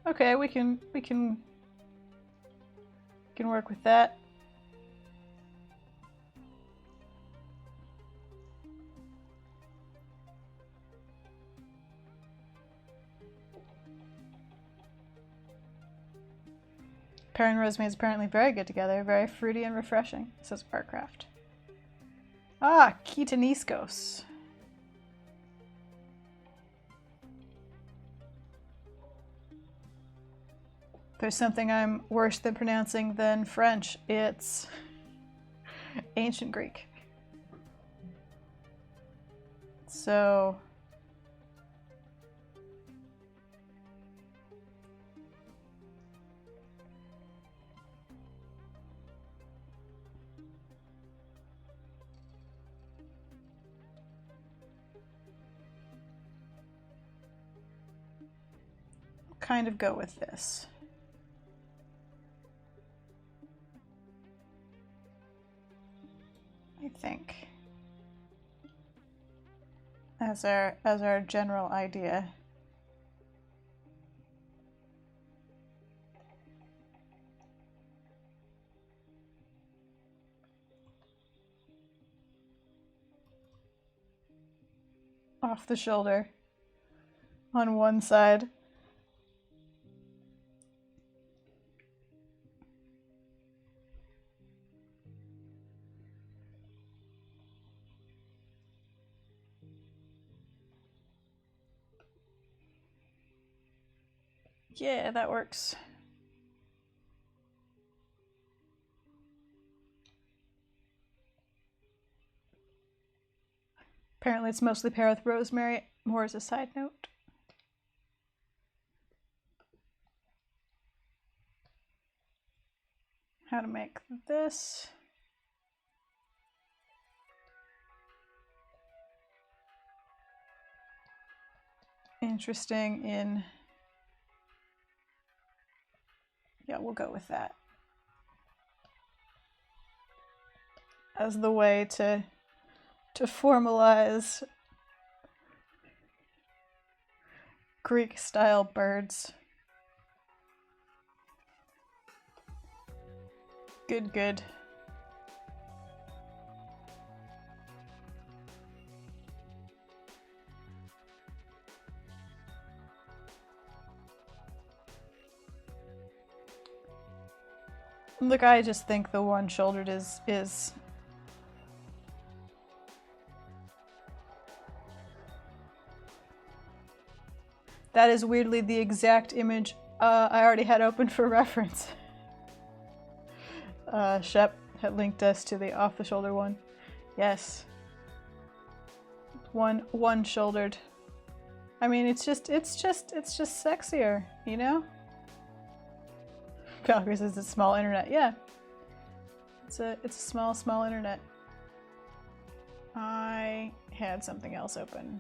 Okay, we can work with that. Pear and rosemary is apparently very good together, very fruity and refreshing, says Artcraft. Ah, Kitaniskos. There's something I'm worse than pronouncing than French. It's ancient Greek. So kind of go with this. I think as our general idea. Off the shoulder on one side. Yeah, that works. Apparently it's mostly pear with rosemary, more as a side note. how to make this. Interesting in, yeah, we'll go with that as the way to formalize Greek style birds. Good, good. Look, I just think the one-shouldered is that is weirdly the exact image I already had open for reference. Shept had linked us to the off-the-shoulder one. Yes. One-shouldered. I mean, it's just sexier, you know? Valkyrie says it's a small internet. Yeah. It's a small internet. I had something else open.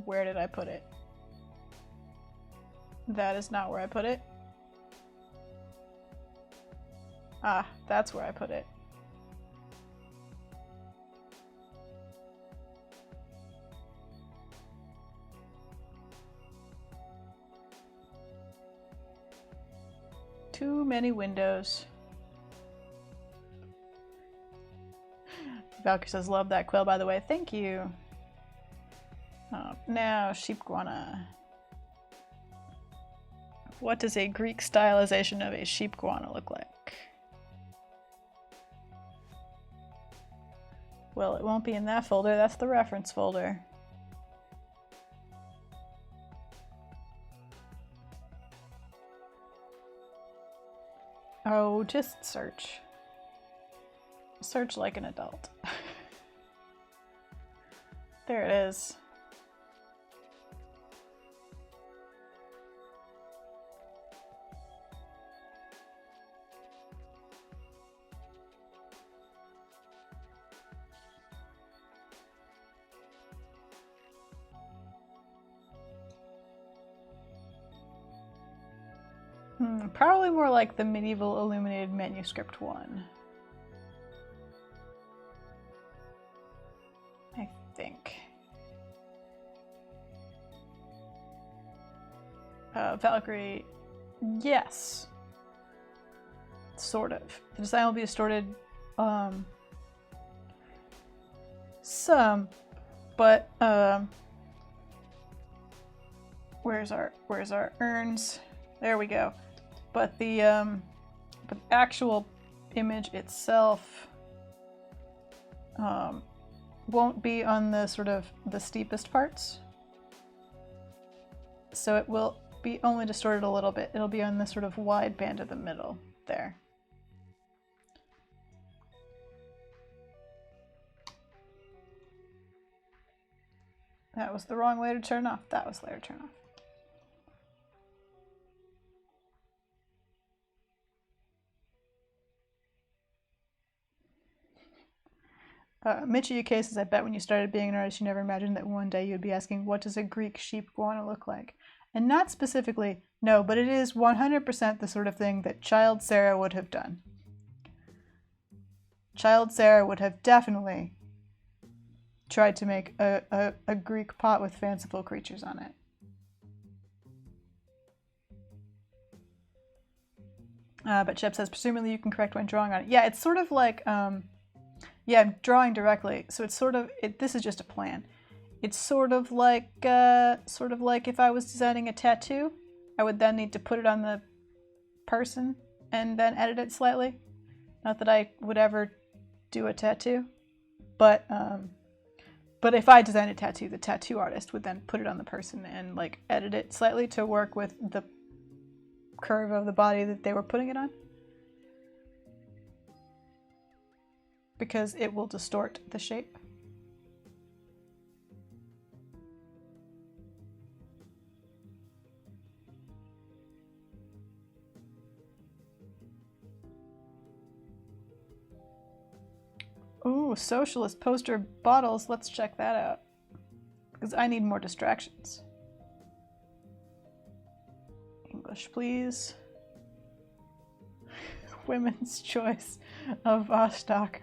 Where did I put it? That is not where I put it. Ah, that's where I put it. Too many windows. Valkyrie says, love that quill, by the way. Thank you. Now, Sheepguana. What does a Greek stylization of a Sheepguana look like? Well, it won't be in that folder. That's the reference folder. Oh, just search. Search like an adult. There it is. Probably more like the medieval illuminated manuscript one. I think. Valkyrie, yes. Sort of. The design will be distorted some, but where's our urns? There we go. But the actual image itself won't be on the sort of the steepest parts. So it will be only distorted a little bit. It'll be on the sort of wide band of the middle there. That was the wrong way to turn off. That was the way to turn off. Mitchie UK says, I bet when you started being an artist, you never imagined that one day you'd be asking, what does a Greek Sheepguana look like? And not specifically, no, but it is 100% the sort of thing that Child Sarah would have done. Child Sarah would have definitely tried to make a Greek pot with fanciful creatures on it. But Shep says, presumably you can correct when drawing on it. Yeah, it's sort of like... yeah, I'm drawing directly, so it's sort of, this is just a plan. It's sort of like if I was designing a tattoo, I would then need to put it on the person and then edit it slightly. Not that I would ever do a tattoo, but if I designed a tattoo, the tattoo artist would then put it on the person and like edit it slightly to work with the curve of the body that they were putting it on. Because it will distort the shape. Ooh, socialist poster bottles. Let's check that out. Because I need more distractions. English, please. Women's choice of Vostok.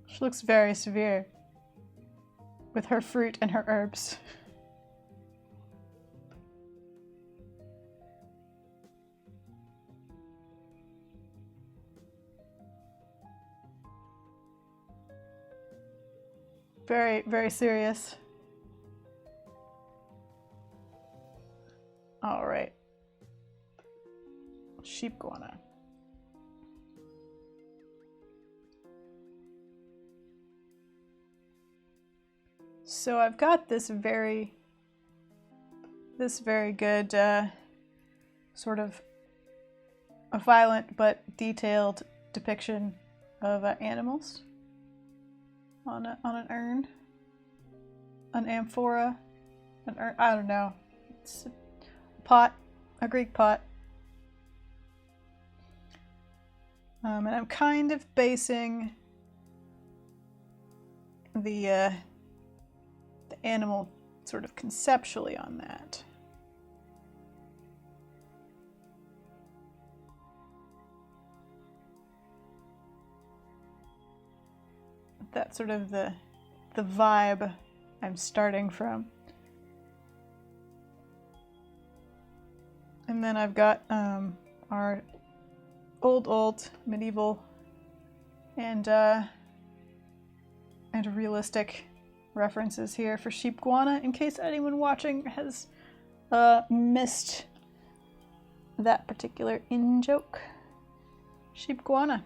She looks very severe with her fruit and her herbs. Very, very serious. All right. Sheepguana. So I've got this very good sort of a violent but detailed depiction of animals on an urn, an amphora, an urn. I don't know. It's a pot, a Greek pot. And I'm kind of basing the animal sort of conceptually on that. That's sort of the vibe I'm starting from. And then I've got our old medieval and realistic references here for Sheepguana, in case anyone watching has missed that particular in-joke. Sheepguana.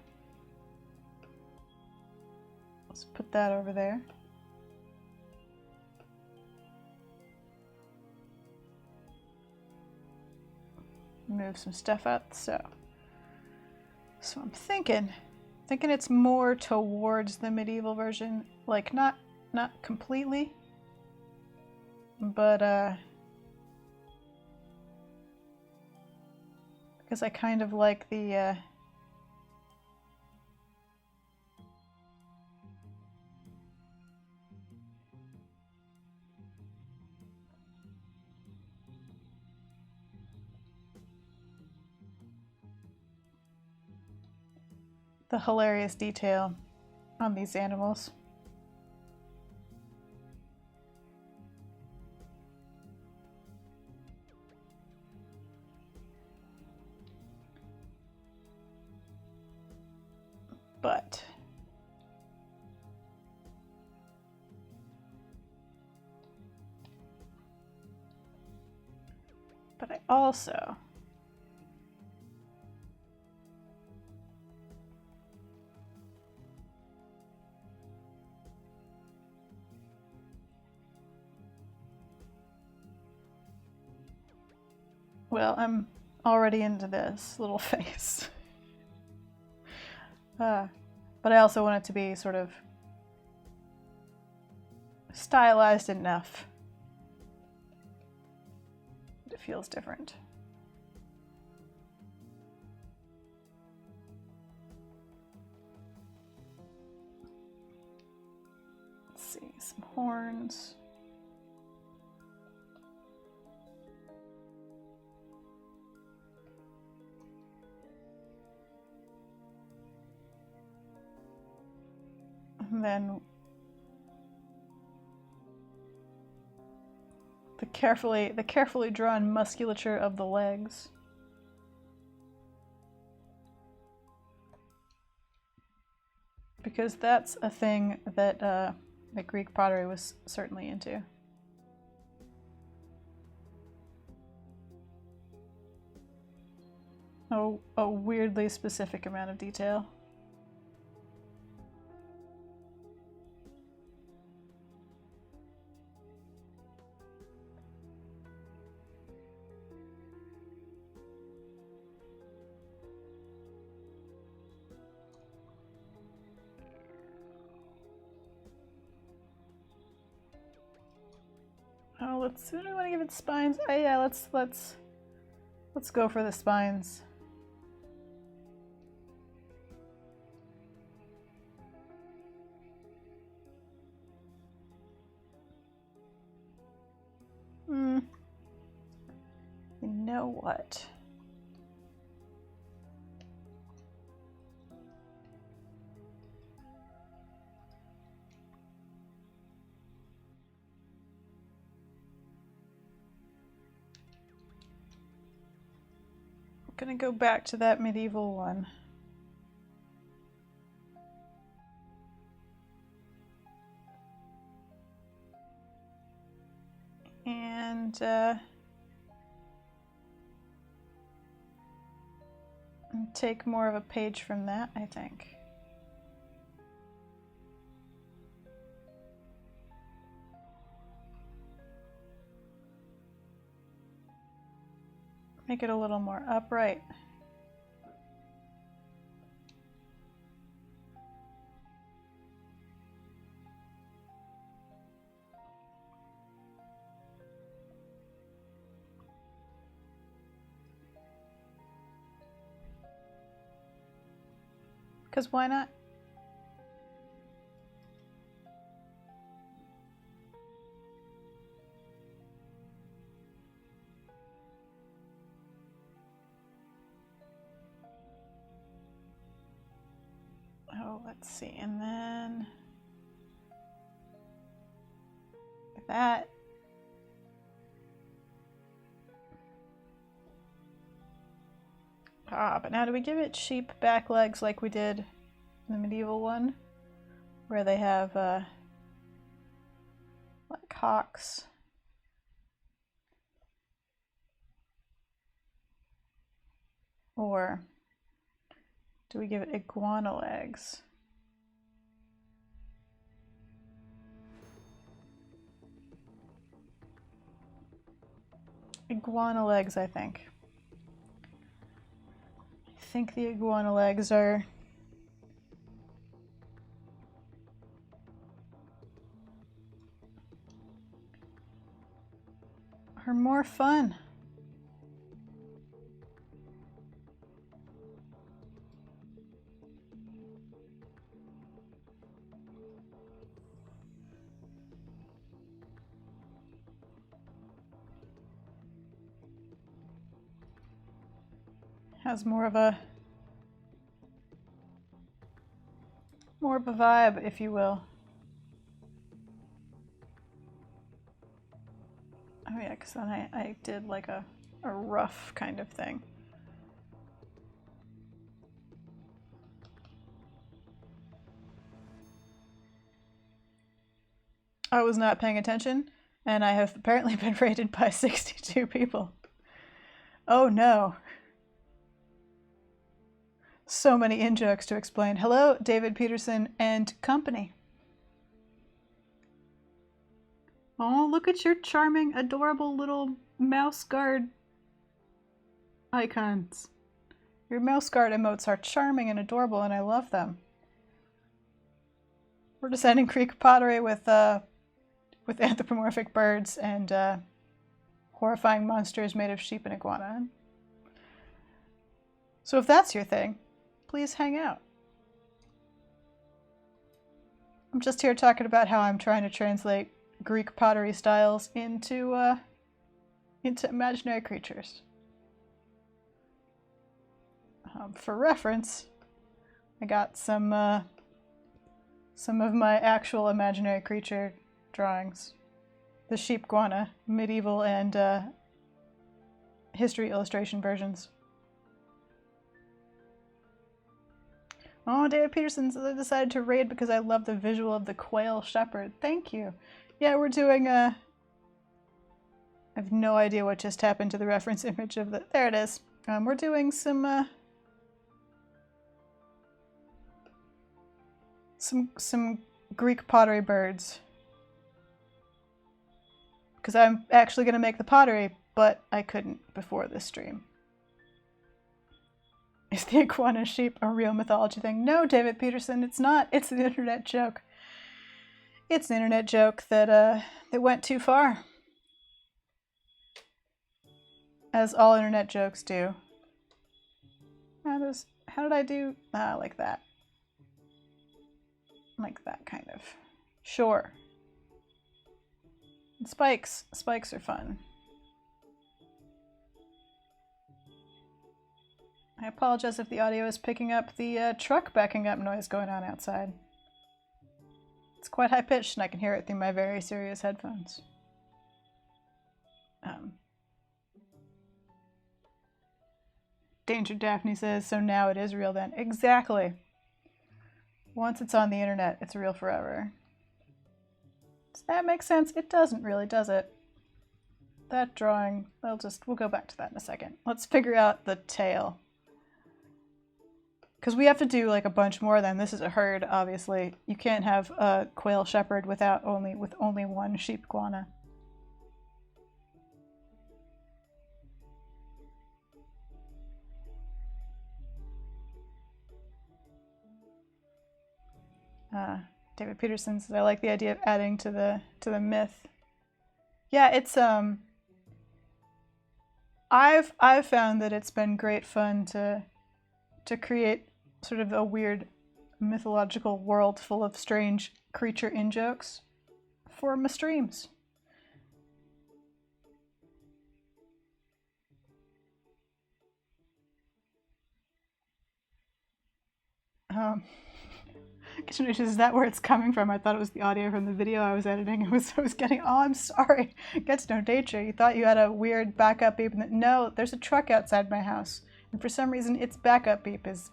Let's put that over there. Move some stuff out, so I'm thinking it's more towards the medieval version, like not completely, but because I kind of like the hilarious detail on these animals. But I also well, I'm already into this little face. But I also want it to be sort of stylized enough. It feels different. Let's see, some horns. And then the carefully drawn musculature of the legs. Because that's a thing that Greek pottery was certainly into. A weirdly specific amount of detail. let's. Do we want to give it spines? Oh, yeah, let's go for the spines. You know what? I'm gonna go back to that medieval one. And take more of a page from that, I think. Make it a little more upright. Because why not? Oh, let's see. And then that. But now do we give it sheep back legs like we did in the medieval one? Where they have, like hawks. Or do we give it iguana legs? Iguana legs, I think. I think the iguana legs are more fun. Has more of a vibe, if you will. Oh yeah, because then I did like a rough kind of thing. I was not paying attention, and I have apparently been rated by 62 people. Oh no. So many in-jokes to explain. Hello, David Peterson and company. Oh, look at your charming, adorable little mouse guard icons. Your mouse guard emotes are charming and adorable, and I love them. We're designing Greek pottery with anthropomorphic birds and horrifying monsters made of sheep and iguana. So if that's your thing, please hang out. I'm just here talking about how I'm trying to translate Greek pottery styles into imaginary creatures. For reference, I got some of my actual imaginary creature drawings. The Sheepguana, medieval and history illustration versions. Oh, David Peterson decided to raid because I love the visual of the quail shepherd. Thank you. Yeah, we're doing I have no idea what just happened to the reference image of the... There it is. We're doing some Greek pottery birds. Because I'm actually going to make the pottery, but I couldn't before this stream. Is the iguana sheep a real mythology thing? No, David Peterson, it's not. It's an internet joke. It's an internet joke that went too far. As all internet jokes do. How did I do? Like that. Like that, kind of. Sure. And spikes. Spikes are fun. I apologize if the audio is picking up the truck backing up noise going on outside. It's quite high-pitched and I can hear it through my very serious headphones. Danger Daphne says, so now it is real then. Exactly. Once it's on the internet, it's real forever. Does that make sense? It doesn't really, does it? That drawing, we'll go back to that in a second. Let's figure out the tail. Because we have to do like a bunch more of them. This is a herd, obviously. You can't have a quail shepherd with only one sheepguana. David Peterson says, I like the idea of adding to the myth. Yeah, it's I've found that it's been great fun to create sort of a weird mythological world full of strange creature in-jokes for my streams. Is that where it's coming from? I thought it was the audio from the video I was editing. I was getting, oh, I'm sorry. Gets no nature. You thought you had a weird backup beep. No, there's a truck outside my house. And for some reason, its backup beep is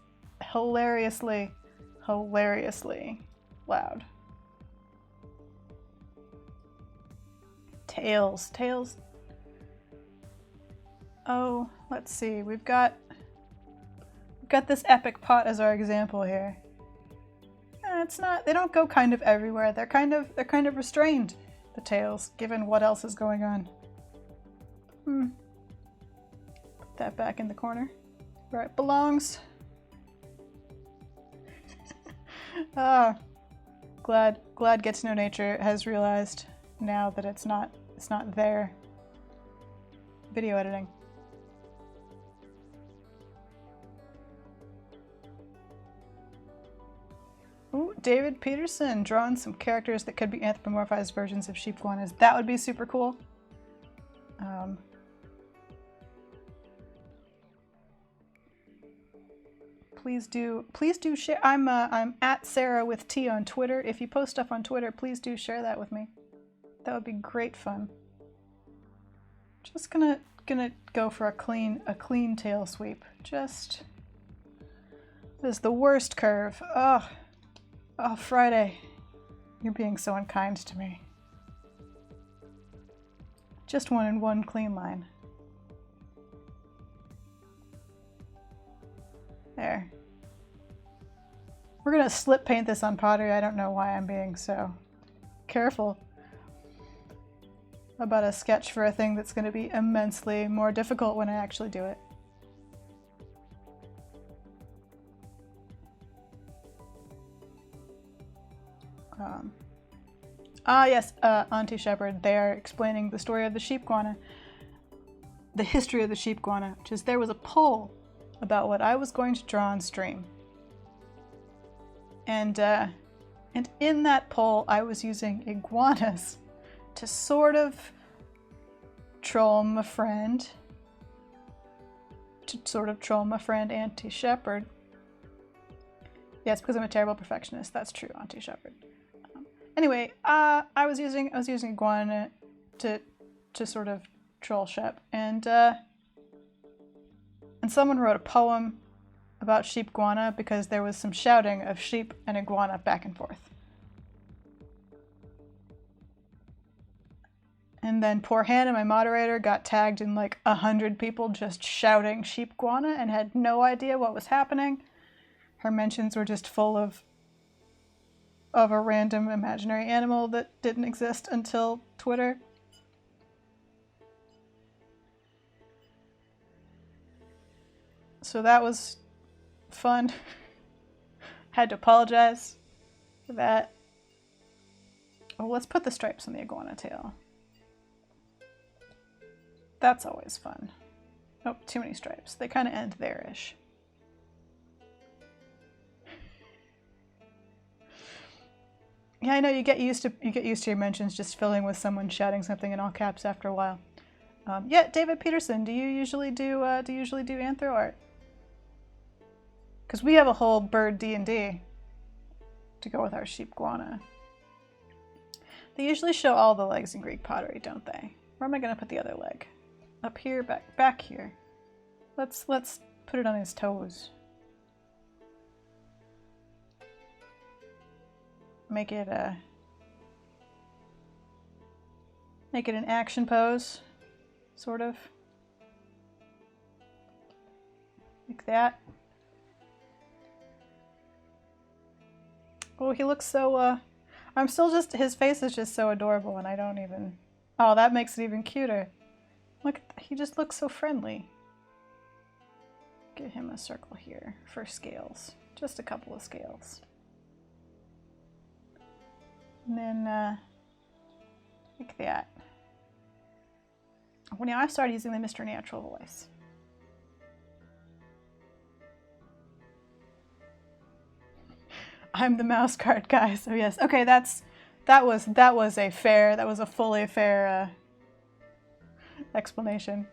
hilariously loud. Tails. Oh, let's see. We've got this epic pot as our example here. It's not. They don't go kind of everywhere. They're kind of restrained. The tails, given what else is going on. Put that back in the corner where it belongs. Glad Gets No Nature has realized now that it's not their video editing. Ooh, David Peterson drawing some characters that could be anthropomorphized versions of sheepguanas. That would be super cool. Please do share. I'm at Sarah with T on Twitter. If you post stuff on Twitter, please do share that with me. That would be great fun. Just gonna go for a clean tail sweep. Just this is the worst curve. Oh, Friday. You're being so unkind to me. Just one in one clean line. There. We're gonna slip paint this on pottery. I don't know why I'm being so careful about a sketch for a thing that's gonna be immensely more difficult when I actually do it. Yes, Auntie Shepherd, they're explaining the story of the sheepguana, the history of the sheepguana, which is there was a poll about what I was going to draw on stream. And in that poll, I was using iguanas to sort of troll my friend, Auntie Shepherd. Yes, because I'm a terrible perfectionist. That's true, Auntie Shepherd. Anyway, I was using iguana to sort of troll Shep, and someone wrote a poem about sheepguana because there was some shouting of sheep and iguana back and forth. And then poor Hannah, my moderator, got tagged in like 100 people just shouting sheepguana and had no idea what was happening. Her mentions were just full of a random imaginary animal that didn't exist until Twitter. So that was fun. Had to apologize for that. Oh, let's put the stripes on the iguana tail. That's always fun. Oh, too many stripes. They kind of end there-ish. Yeah, I know you get used to your mentions just filling with someone shouting something in all caps after a while. Yeah, David Peterson, do you usually do anthro art? Because we have a whole bird D&D to go with our Sheepguana. They usually show all the legs in Greek pottery, don't they? Where am I going to put the other leg? Up here, back here. Let's put it on his toes. Make it an action pose, sort of. Like that. Oh, he looks so, I'm still just, his face is just so adorable and I don't even, oh, that makes it even cuter. Look, he just looks so friendly. Get him a circle here for scales. Just a couple of scales. And then, like that. Well, now I've started using the Mr. Natural voice. I'm the mouse card guy, so yes. Okay, that was a fully fair explanation.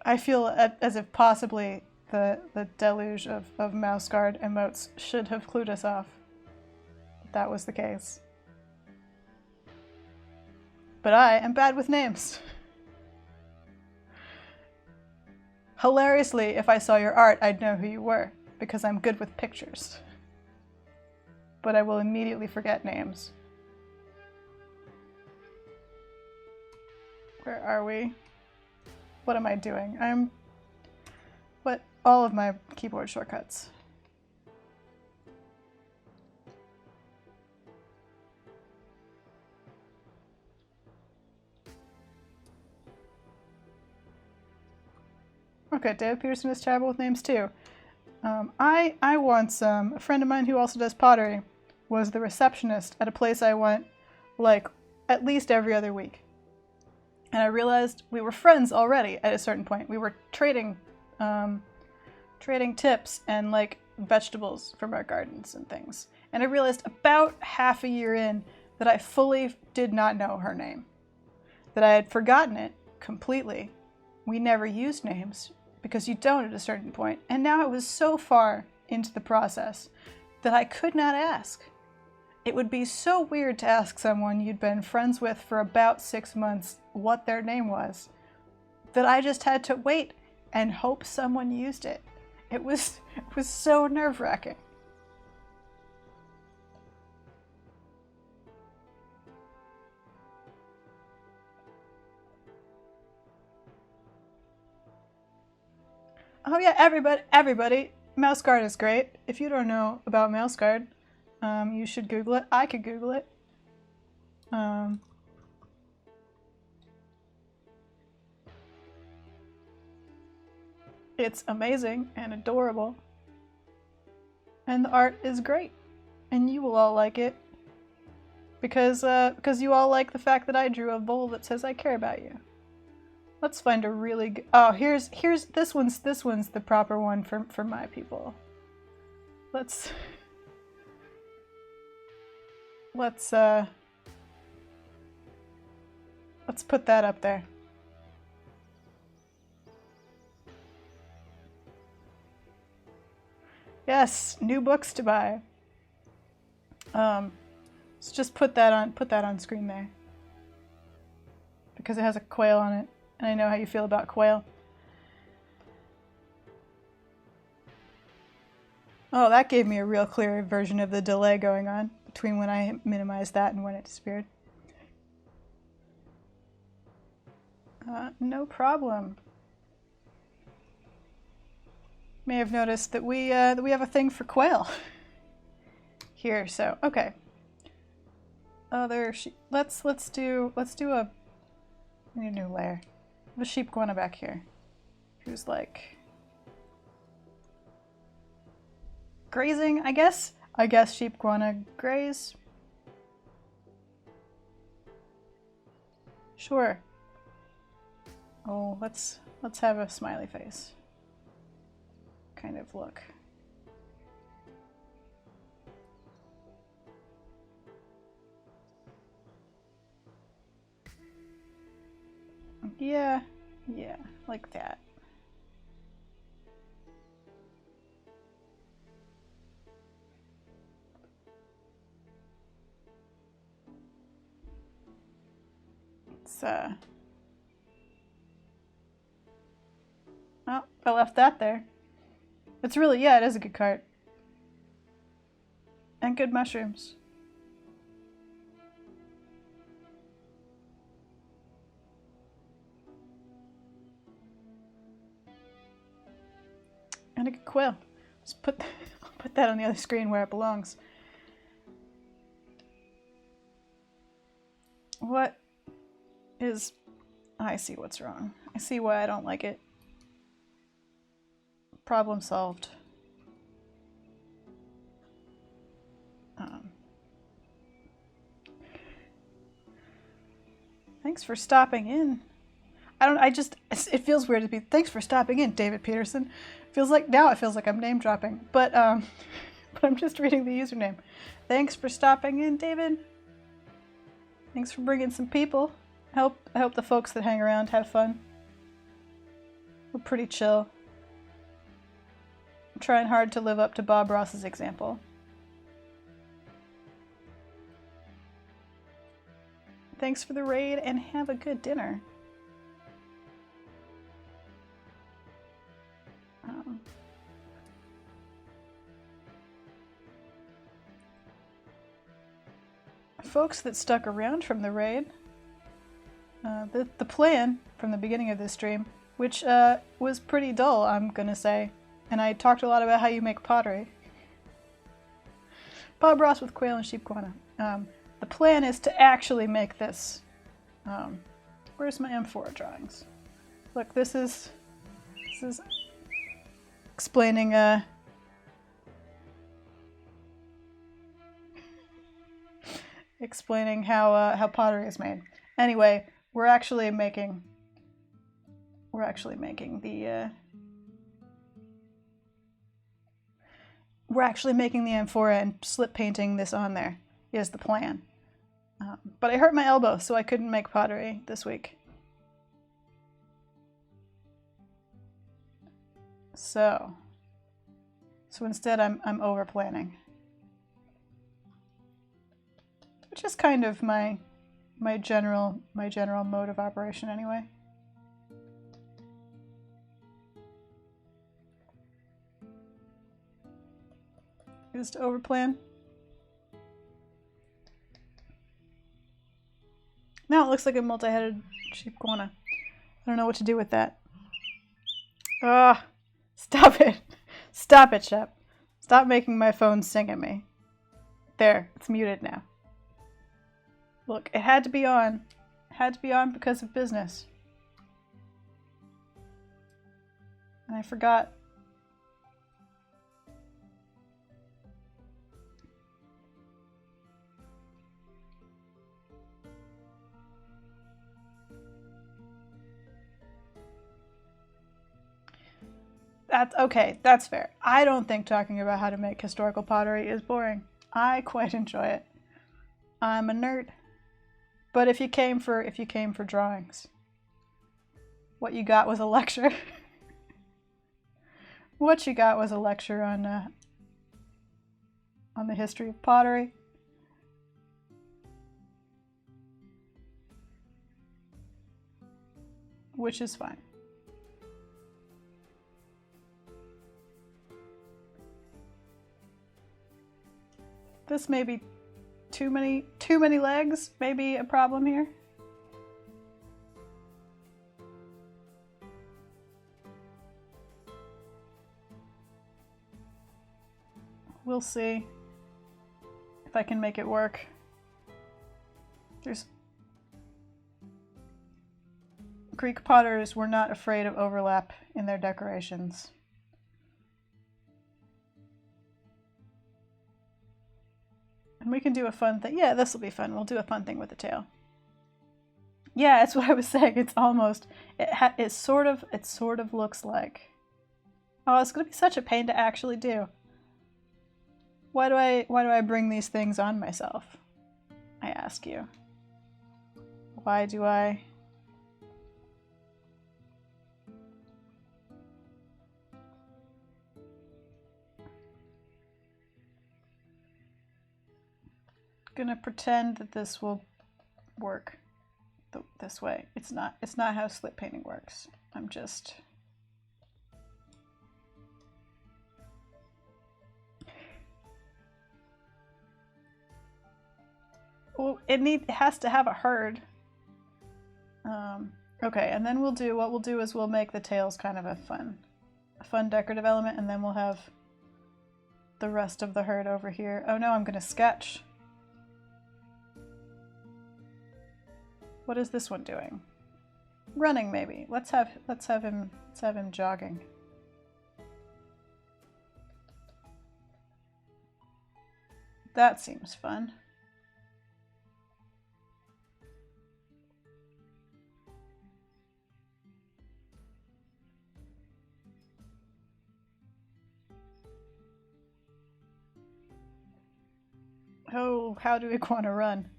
I feel as if possibly the deluge of mouse guard emotes should have clued us off. That was the case. But I am bad with names. Hilariously, if I saw your art, I'd know who you were, because I'm good with pictures. But I will immediately forget names. Where are we? What am I doing? All of my keyboard shortcuts. Okay, David Peterson is terrible with names too. I once, a friend of mine who also does pottery was the receptionist at a place I went like at least every other week. And I realized we were friends already at a certain point. We were trading tips and like vegetables from our gardens and things. And I realized about half a year in that I fully did not know her name. That I had forgotten it completely. We never used names because you don't at a certain point. And now I was so far into the process that I could not ask. It would be so weird to ask someone you'd been friends with for about 6 months what their name was, that I just had to wait and hope someone used it. It was so nerve-wracking. Oh yeah, everybody, mouse guard is great. If you don't know about mouse guard, you should Google it. I could Google it. It's amazing and adorable. And the art is great. And you will all like it. Because you all like the fact that I drew a bowl that says I care about you. Let's find a really good... Oh, here's this one's the proper one for my people. Let's put that up there. Yes, new books to buy. Let's just put that on screen there. Because it has a quail on it, and I know how you feel about quail. Oh, that gave me a real clear version of the delay going on between when I minimized that and when it disappeared. No problem. May have noticed that we have a thing for quail here. So okay. Let's do a. We need a new layer. The Sheepguana back here, who's like grazing. I guess Sheepguana graze. Sure. Oh, let's have a smiley face kind of look. Yeah, like that. It's oh, I left that there. It's really, yeah, it is a good cart. And good mushrooms. And a good quill. Just put that on the other screen where it belongs. What is... I see what's wrong. I see why I don't like it. Problem solved. Thanks for stopping in. It feels weird to be, thanks for stopping in, David Peterson. Now it feels like I'm name dropping, but I'm just reading the username. Thanks for stopping in, David. Thanks for bringing some people. I hope the folks that hang around have fun. We're pretty chill. I'm trying hard to live up to Bob Ross's example. Thanks for the raid and have a good dinner. Folks that stuck around from the raid, the plan from the beginning of this stream, which was pretty dull, I'm gonna say, and I talked a lot about how you make pottery. Bob Ross with quail and sheepguana. The plan is to actually make this. Where's my Amphora drawings? Look, this is explaining explaining how pottery is made. Anyway, we're actually making the amphora and slip painting this on there is the plan. But I hurt my elbow, so I couldn't make pottery this week. So instead I'm over planning. Which is kind of my general mode of operation anyway. Is to overplan. Now it looks like a multi-headed sheepguana. I don't know what to do with that. Ah, stop it. Stop it, Shep. Stop making my phone sing at me. There, it's muted now. Look, it had to be on. It had to be on because of business. And I forgot. That's okay, that's fair. I don't think talking about how to make historical pottery is boring. I quite enjoy it. I'm a nerd. But if you came for drawings, what you got was a lecture. What you got was a lecture on the history of pottery. Which is fine. This may be too many legs, maybe a problem here. We'll see if I can make it work. Greek potters were not afraid of overlap in their decorations. And we can do a fun thing. Yeah, this will be fun. We'll do a fun thing with the tail. Yeah, that's what I was saying. It's almost, it sort of looks like. Oh, it's gonna be such a pain to actually do. Why do I bring these things on myself? I ask you. Why do I? Gonna pretend that this will work this way. It's not how slip painting works. I'm just well, it has to have a herd. Okay, and then what we'll do is we'll make the tails kind of a fun decorative element, and then we'll have the rest of the herd over here. Oh no, I'm gonna sketch. What is this one doing? Running, maybe. Let's have him jogging. That seems fun. Oh, how do iguana run?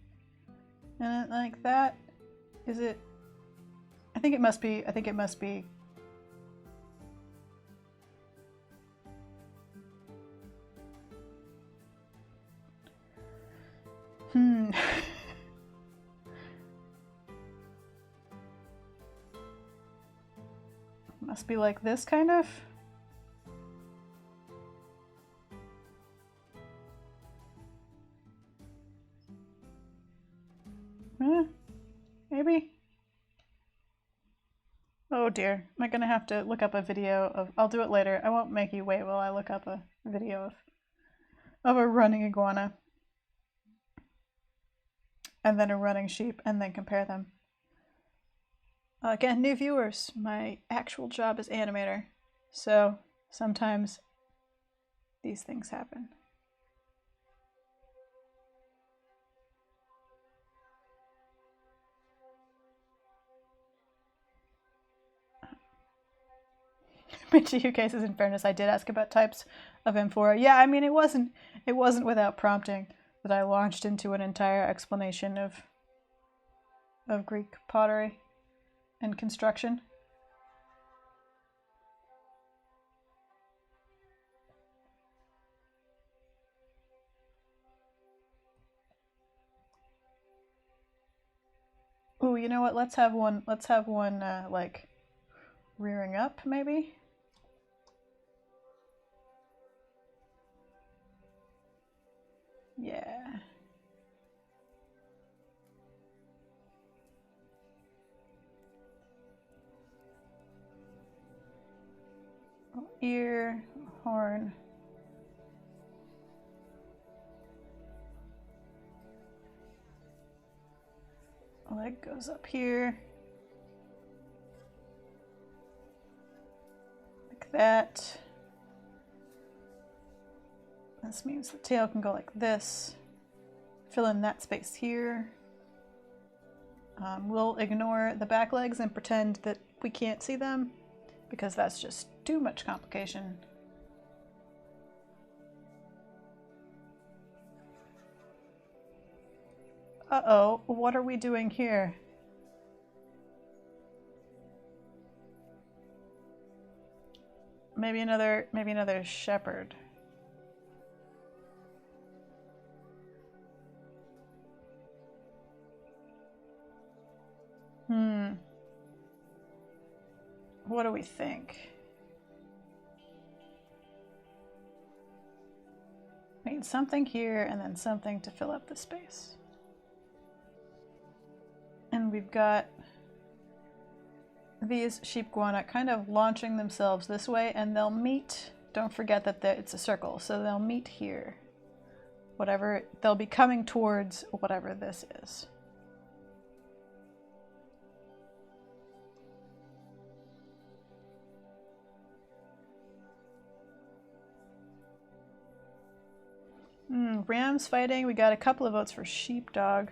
And like that? Is it? I think it must be. Must be like this, kind of? Maybe? Oh dear. Am I gonna have to look up a video of... I'll do it later. I won't make you wait while I look up a video of a running iguana. And then a running sheep, and then compare them. Again, new viewers, my actual job is animator, so sometimes these things happen. BGU cases, in fairness, I did ask about types of Amphora. Yeah, I mean, it wasn't without prompting that I launched into an entire explanation of Greek pottery and construction. Ooh, you know what? Let's have one like rearing up, maybe. Yeah. Ear, horn. Leg goes up here. Like that. This means the tail can go like this. Fill in that space here. We'll ignore the back legs and pretend that we can't see them, because that's just too much complication. Uh-oh, what are we doing here? Maybe another shepherd. What do we think? We need something here and then something to fill up the space. And we've got these sheepguana kind of launching themselves this way, and they'll meet. Don't forget that it's a circle, so they'll meet here. Whatever, they'll be coming towards whatever this is. Rams fighting. We got a couple of votes for sheepdog.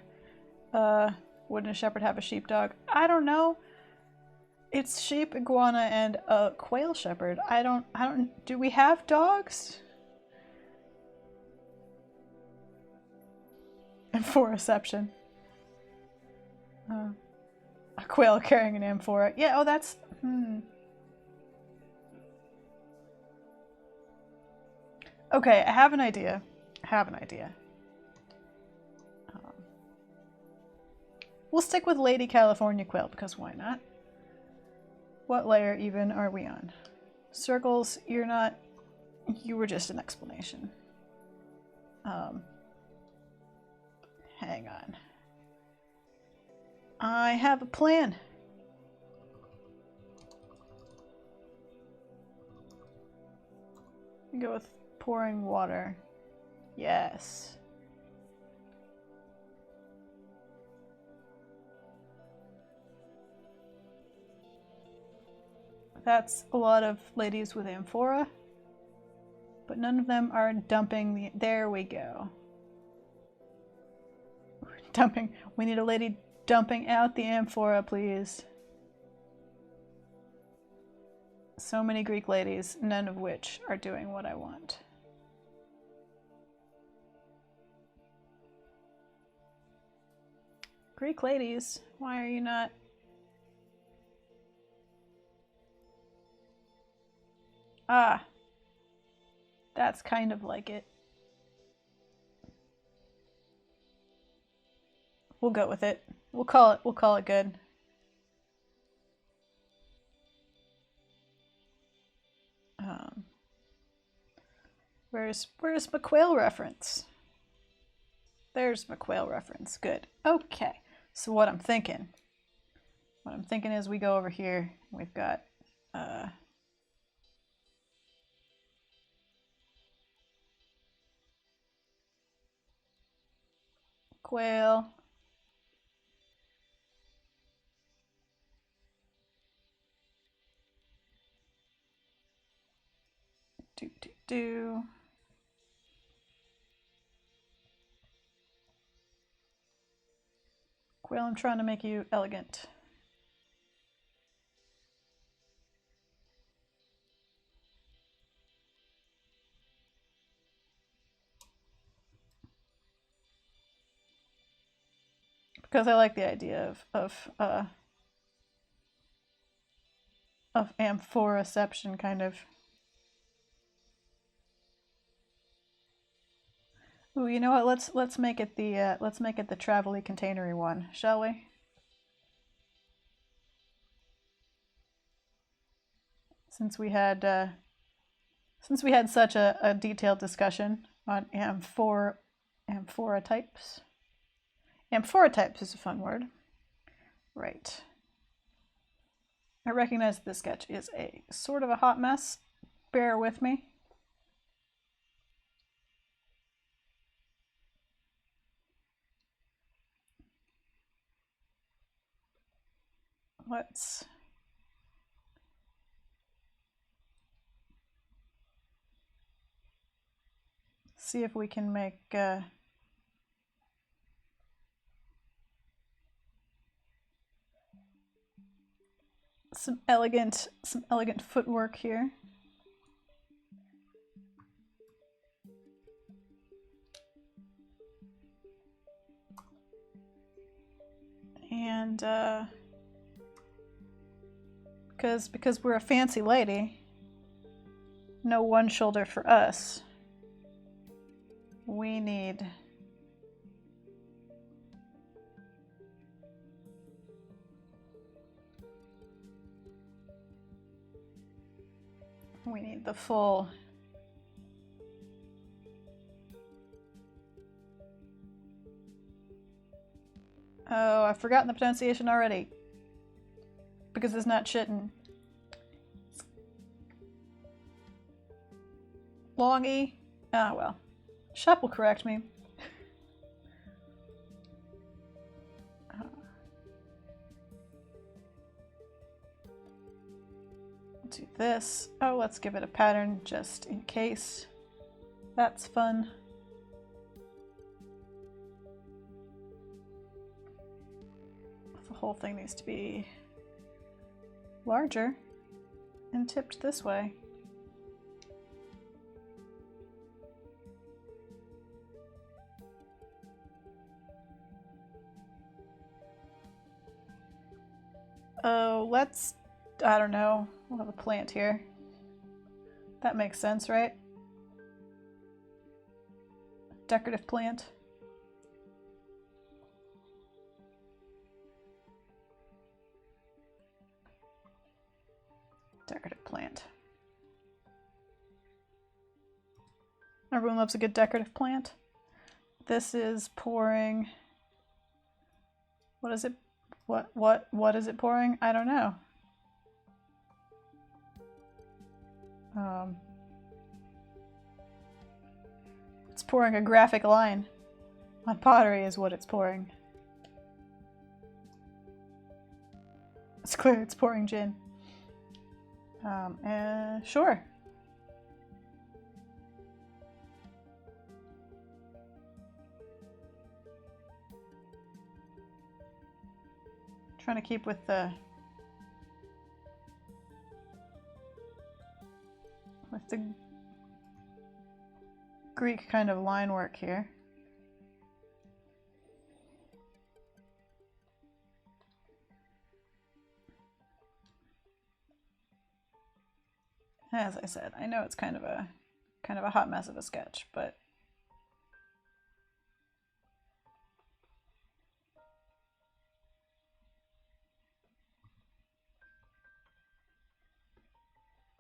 Wouldn't a shepherd have a sheepdog? I don't know. It's sheep, iguana, and a quail shepherd. Do we have dogs? Amphoraception. A quail carrying an amphora. Yeah, oh, that's... Okay, I have an idea. We'll stick with Lady California Quail, because why not? What layer even are we on? Circles, you're not... You were just an explanation. Hang on. I have a plan. Go with pouring water. Yes. That's a lot of ladies with amphora, but none of them are dumping the... There we go. Dumping. We need a lady dumping out the amphora, please. So many Greek ladies, none of which are doing what I want. Greek ladies, why are you not... Ah, that's kind of like it. We'll go with it. We'll call it good. Where's McQuail reference? There's McQuail reference. Good. Okay. So what I'm thinking is we go over here. We've got quail. Do. Quail, I'm trying to make you elegant. Because I like the idea of amphoraception, kind of. Ooh, you know what? Let's make it the travel-y containery one, shall we? Since we had such a detailed discussion on amphora types. Amphora types is a fun word. Right. I recognize this sketch is a sort of a hot mess. Bear with me. Let's see if we can make some elegant footwork here. And because we're a fancy lady, no one shoulder for us. We need the full Oh, I've forgotten the pronunciation already. Because it's not shittin'. Long E? Ah, well. Shep will correct me. Do this. Oh, let's give it a pattern just in case. That's fun. whole thing needs to be larger and tipped this way. Oh, let's, I don't know, we'll have a plant here. That makes sense, right? Decorative plant. Decorative plant. Everyone loves a good decorative plant. This is pouring. What is it? What is it pouring? I don't know. It's pouring a graphic line on pottery is what it's pouring. It's clear it's pouring gin. Sure. Trying to keep with the Greek kind of line work here. As I said, I know it's kind of a hot mess of a sketch, but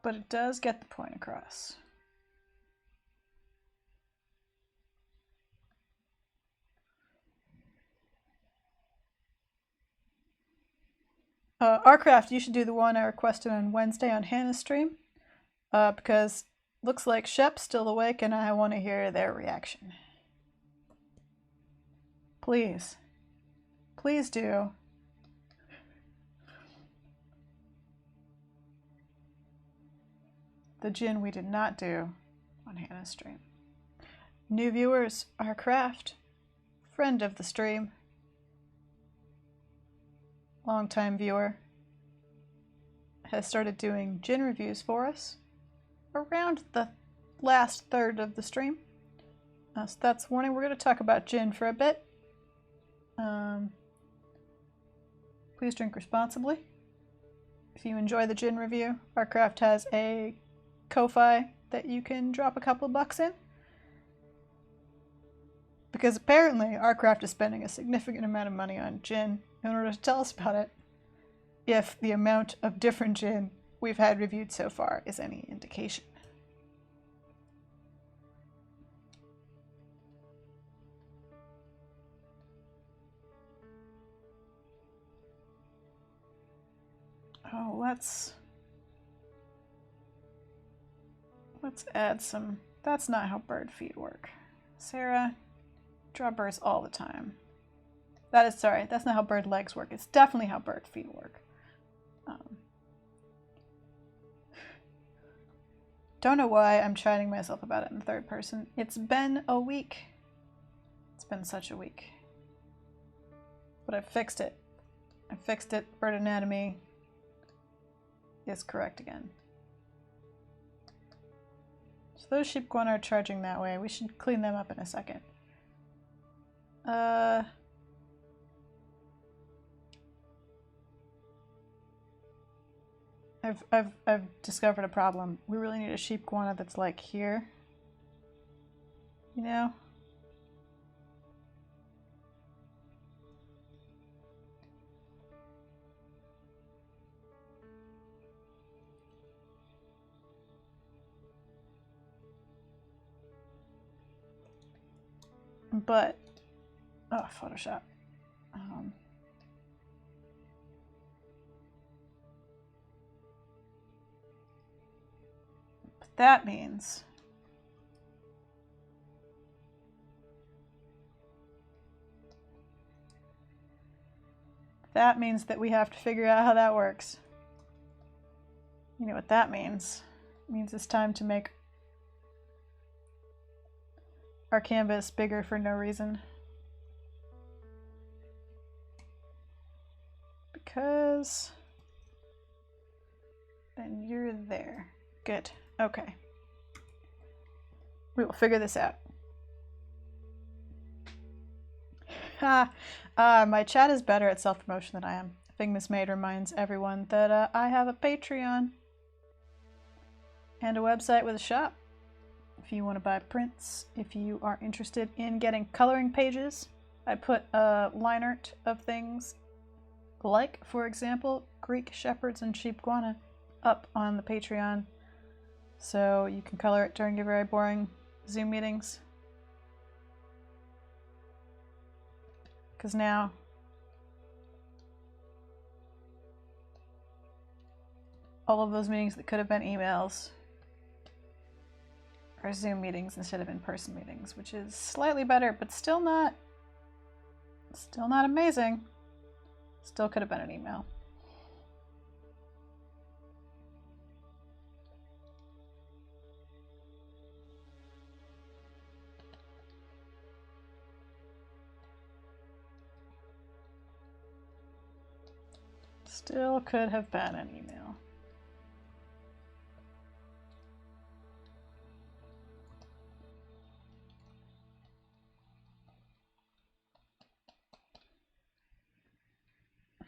it does get the point across. Arcraft, you should do the one I requested on Wednesday on Hannah's stream, because looks like Shep's still awake and I want to hear their reaction. Please. Please do. The gin we did not do on Hannah's stream. New viewers, Arcraft, friend of the stream, longtime viewer, has started doing gin reviews for us around the last third of the stream. So that's warning. We're going to talk about gin for a bit. Please drink responsibly. If you enjoy the gin review, Arcraft has a Ko-Fi that you can drop a couple of bucks in. Because apparently Arcraft is spending a significant amount of money on gin in order to tell us about it, if the amount of different gin we've had reviewed so far is any indication. Oh, let's add some. That's not how bird feet work. Sarah, draw birds all the time. That's not how bird legs work. It's definitely how bird feet work. Don't know why I'm chiding myself about it in the third person. It's been a week. It's been such a week. But I fixed it. I fixed it. Bird anatomy is correct again. So those Sheepguana are charging that way. We should clean them up in a second. I've discovered a problem. We really need a Sheepguana that's like here. You know? But, oh, Photoshop. But that means that we have to figure out how that works. You know what that means? It means it's time to make our canvas bigger for no reason. because then you're there. Good. Okay. We will figure this out. My chat is better at self-promotion than I am. Figmas Maid reminds everyone that I have a Patreon and a website with a shop. If you want to buy prints, if you are interested in getting coloring pages, I put a line art of things like, for example, Greek shepherds and Sheepguana up on the Patreon, so you can color it during your very boring Zoom meetings. Because now all of those meetings that could have been emails are Zoom meetings instead of in-person meetings, which is slightly better, but still not amazing. Still could have been an email. Still could have been an email.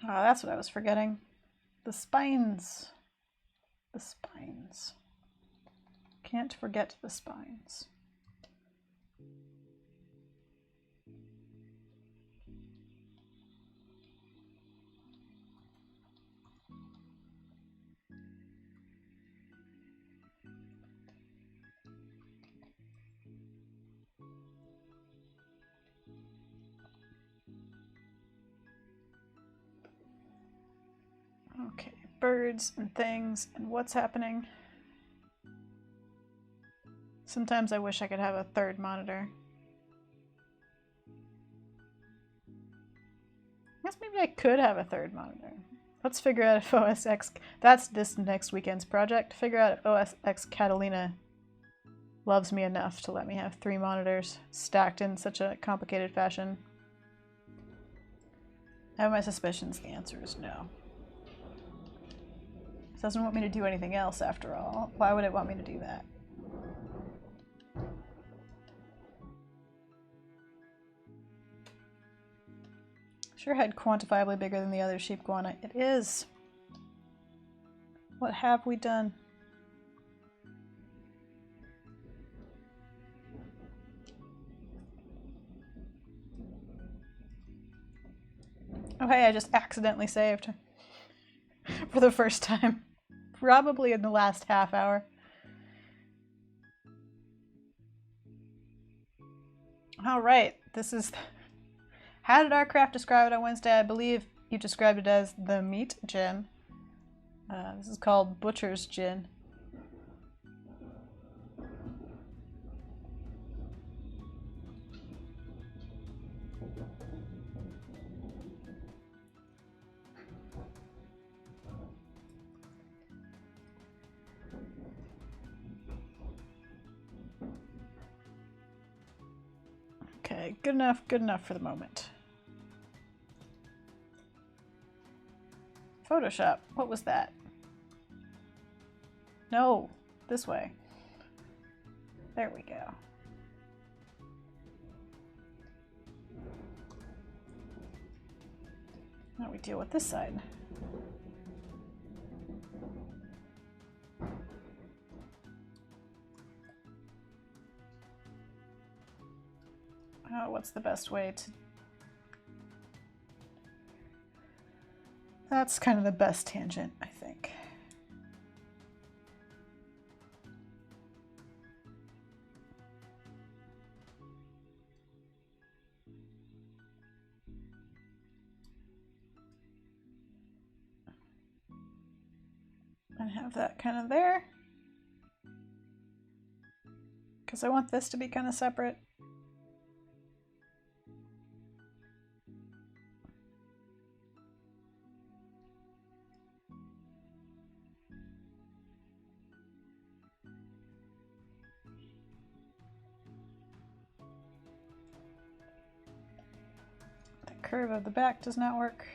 Oh, that's what I was forgetting. The spines. The spines. Can't forget the spines. Okay, birds and things and what's happening. Sometimes I wish I could have a third monitor. I guess maybe I could have a third monitor. Let's figure out if OS X... That's this next weekend's project. Figure out if OS X Catalina loves me enough to let me have 3 monitors stacked in such a complicated fashion. I have my suspicions. The answer is no. It doesn't want me to do anything else after all. Why would it want me to do that? Sure head quantifiably bigger than the other Sheepguana. It is. What have we done? Oh hey, I just accidentally saved. For the first time. Probably in the last half hour. Alright, this is... How did our craft describe it on Wednesday? I believe you described it as the meat gin. This is called Butcher's Gin. Okay, good enough for the moment. Photoshop, what was that? No, this way. There we go. Now we deal with this side. Oh, what's the best way to... That's kind of the best tangent, I think. And have that kind of there. Because I want this to be kind of separate. The curve of the back does not work.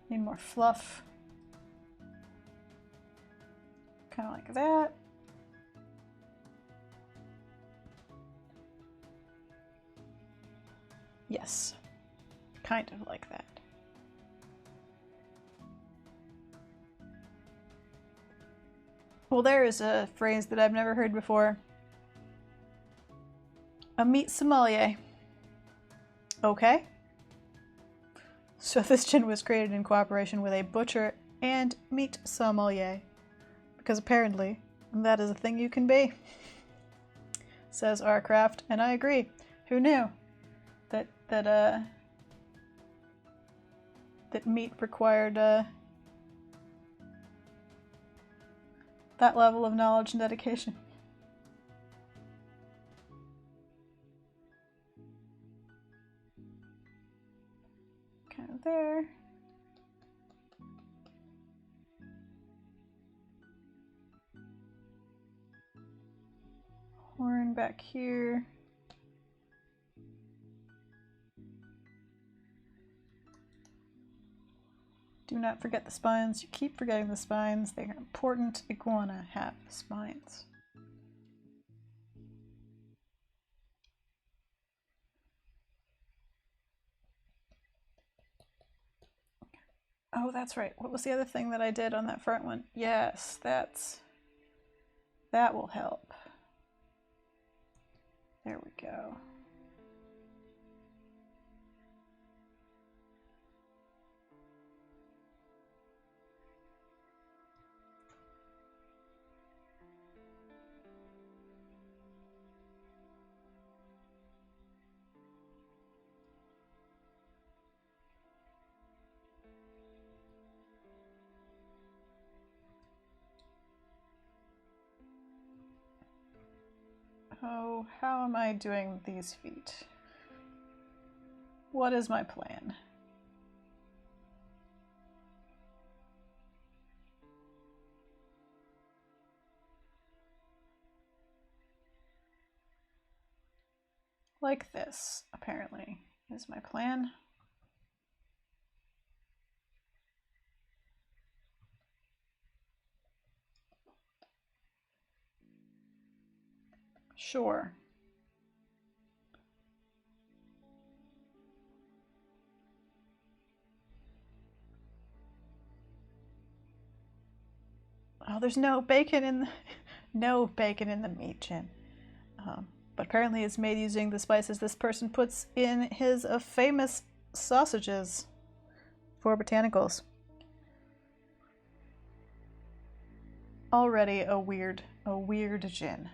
Need more fluff. Kind of like that. Yes, kind of like that. Well, there is a phrase that I've never heard before. A meat sommelier. Okay. So this gin was created in cooperation with a butcher and meat sommelier. Because apparently, that is a thing you can be. Says R. Craft, and I agree. Who knew that meat required that level of knowledge and dedication? Kind of there. Horn back here. Do not forget the spines. You keep forgetting the spines. They are important. Iguana have spines. Oh, that's right. What was the other thing that I did on that front one? Yes, that will help. There we go. Oh, how am I doing these feet? What is my plan? Like this, apparently, is my plan. Sure. Oh, there's no bacon in the no bacon in the meat gin. But apparently it's made using the spices this person puts in his famous sausages for botanicals. Already a weird gin.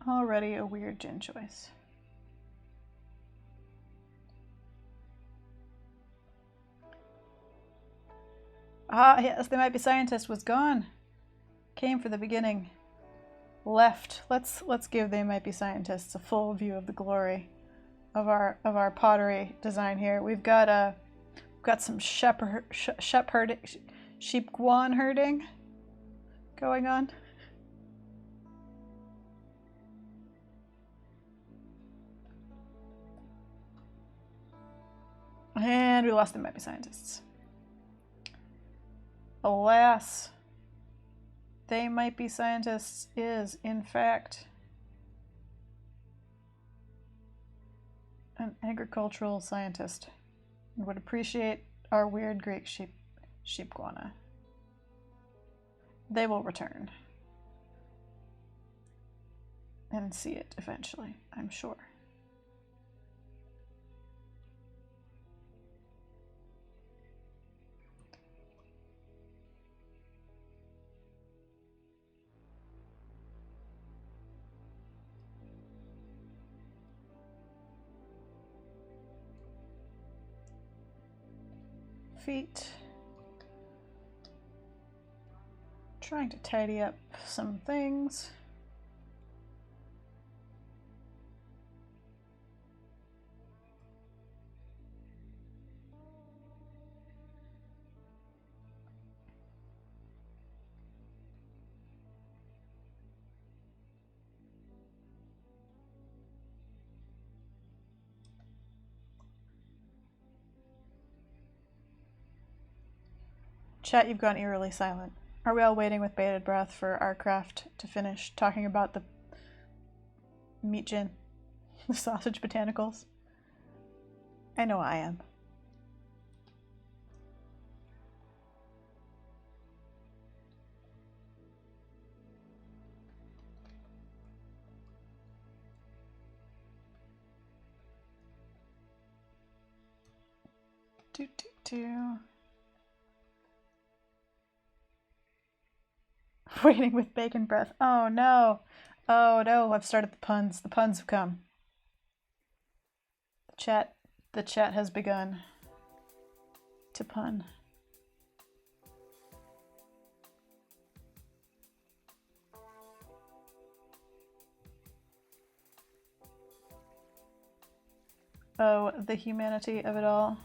Already a weird gin choice. Ah, yes, They Might Be Scientist was gone. Came for the beginning. Left. Let's give They Might Be Scientists a full view of the glory of our pottery design here. We've got some sheepguan herding going on. And we lost They Might Be Scientists. Alas, They Might Be Scientists is, in fact, an agricultural scientist and would appreciate our weird Greek sheepguana. They will return and see it eventually, I'm sure. Feet. Trying to tidy up some things. Chat, you've gone eerily silent. Are we all waiting with bated breath for our craft to finish talking about the meat gin? The sausage botanicals? I know I am. Waiting with bacon breath. Oh no. Oh no, I've started the puns. The puns have come. The chat has begun to pun. Oh, the humanity of it all.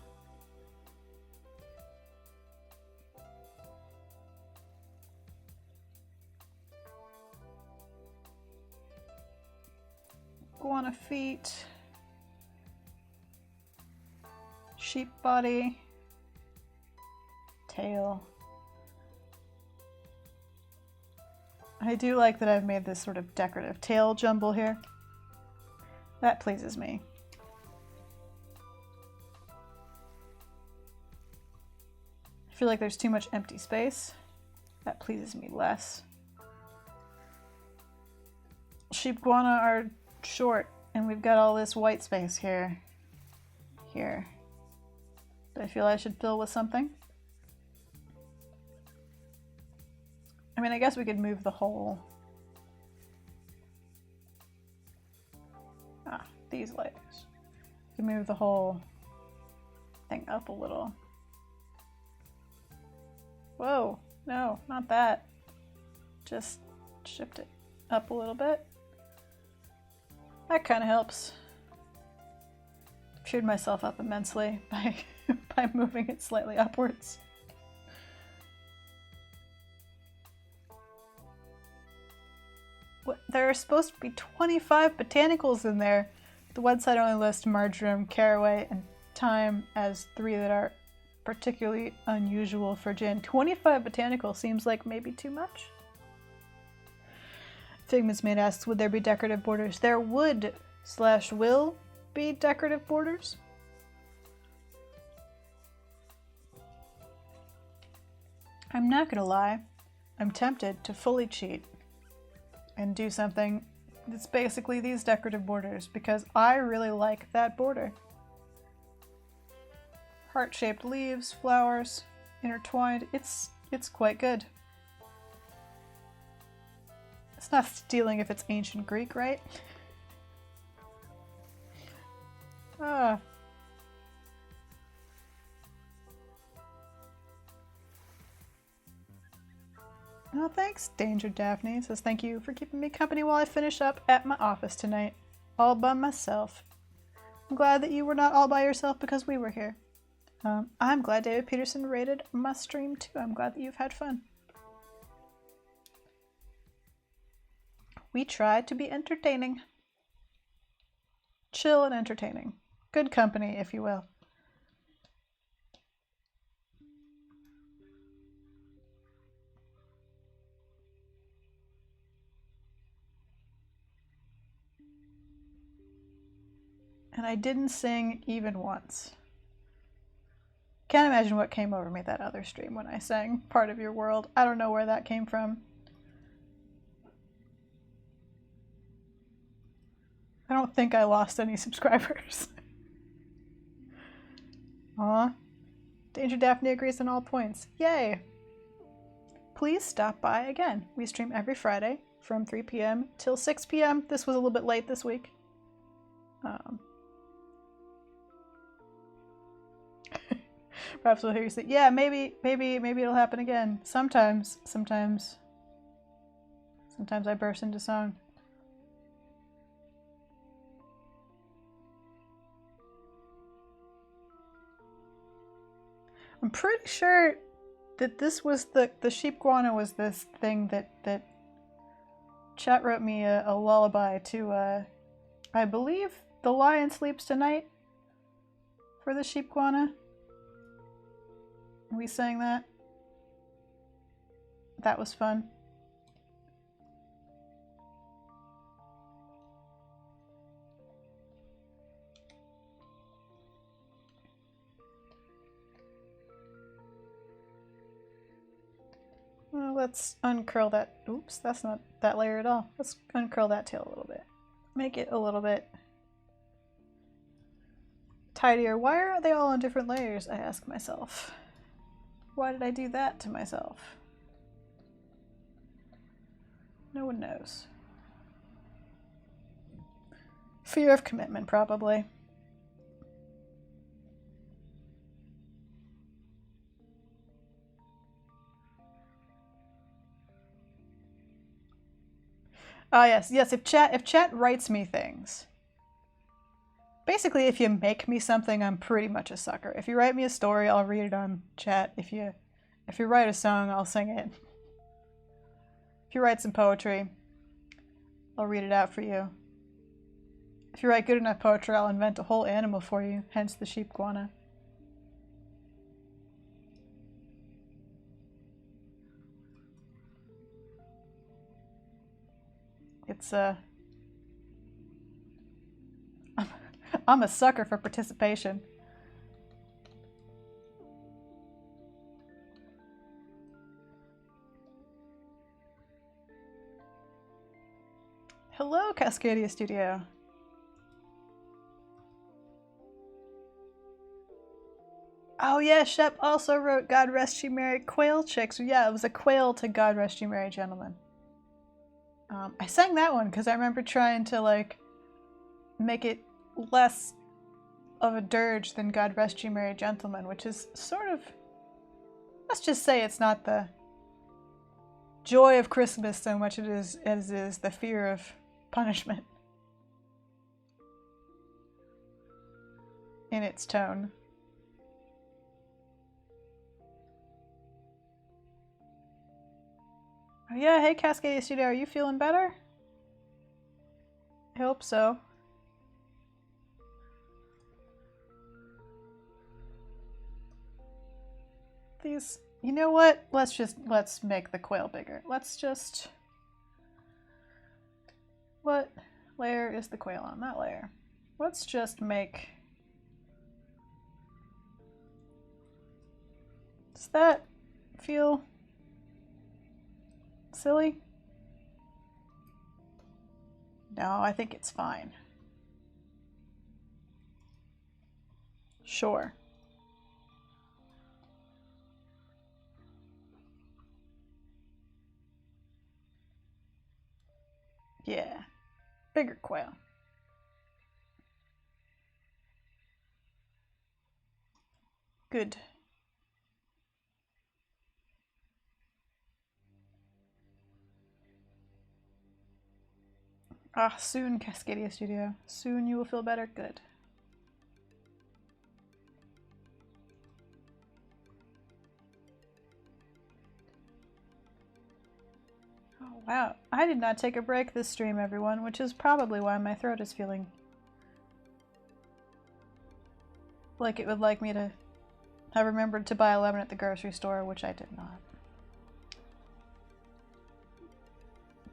Iguana feet, sheep body, tail. I do like that I've made this sort of decorative tail jumble here. That pleases me. I feel like there's too much empty space. That pleases me less. Sheepguana are short, and we've got all this white space here. Here. Do I feel I should fill with something? I mean, I guess we could move the whole... these layers. We could move the whole thing up a little. Whoa, no, not that. Just shift it up a little bit. That kind of helps. Cheered myself up immensely by by moving it slightly upwards. What, there are supposed to be 25 botanicals in there. The website only lists marjoram, caraway, and thyme as 3 that are particularly unusual for gin. 25 botanicals seems like maybe too much. Figment's Made asks, would there be decorative borders? There would/will be decorative borders. I'm not gonna lie, I'm tempted to fully cheat and do something that's basically these decorative borders because I really like that border. Heart-shaped leaves, flowers, intertwined. It's quite good. It's not stealing if it's ancient Greek, right? Ah. Oh, thanks, Danger Daphne. Says thank you for keeping me company while I finish up at my office tonight. All by myself. I'm glad that you were not all by yourself because we were here. I'm glad David Peterson rated my stream too. I'm glad that you've had fun. We try to be entertaining. Chill and entertaining. Good company, if you will. And I didn't sing even once. Can't imagine what came over me that other stream when I sang Part of Your World. I don't know where that came from. I don't think I lost any subscribers. Aw. Danger Daphne agrees on all points. Yay! Please stop by again. We stream every Friday from 3 p.m. till 6 p.m. This was a little bit late this week. Perhaps we'll hear you say, yeah, maybe it'll happen again. Sometimes I burst into song. I'm pretty sure that this was the Sheepguana was this thing that chat wrote me a lullaby to, I believe The Lion Sleeps Tonight for the Sheepguana. We sang that. That was fun. Well, let's uncurl that. Oops, that's not that layer at all. Let's uncurl that tail a little bit. Make it a little bit tidier. Why are they all on different layers, I ask myself. Why did I do that to myself? No one knows. Fear of commitment, probably. Oh yes, yes, if chat writes me things. Basically, if you make me something, I'm pretty much a sucker. If you write me a story, I'll read it on chat. If you write a song, I'll sing it. If you write some poetry, I'll read it out for you. If you write good enough poetry, I'll invent a whole animal for you, hence the sheepguana. It's I'm a sucker for participation. Hello, Cascadia Studio. Oh yeah, Shep also wrote God Rest You Merry Quail Chicks. Yeah, it was a quail to God Rest You Merry Gentlemen. I sang that one because I remember trying to like make it less of a dirge than God Rest You Merry Gentlemen, which is sort of, let's just say it's not the joy of Christmas so much as it is the fear of punishment in its tone. Oh yeah, hey Cascadia Studio, are you feeling better? I hope so. These, you know what? Let's make the quail bigger. What layer is the quail on? That layer. Let's just make, does that feel silly? No, I think it's fine. Sure. Yeah. Bigger quail. Good. Ah, soon, Cascadia Studio. Soon you will feel better. Good. Oh, wow. I did not take a break this stream, everyone, which is probably why my throat is feeling like it would like me to have remembered to buy a lemon at the grocery store, which I did not.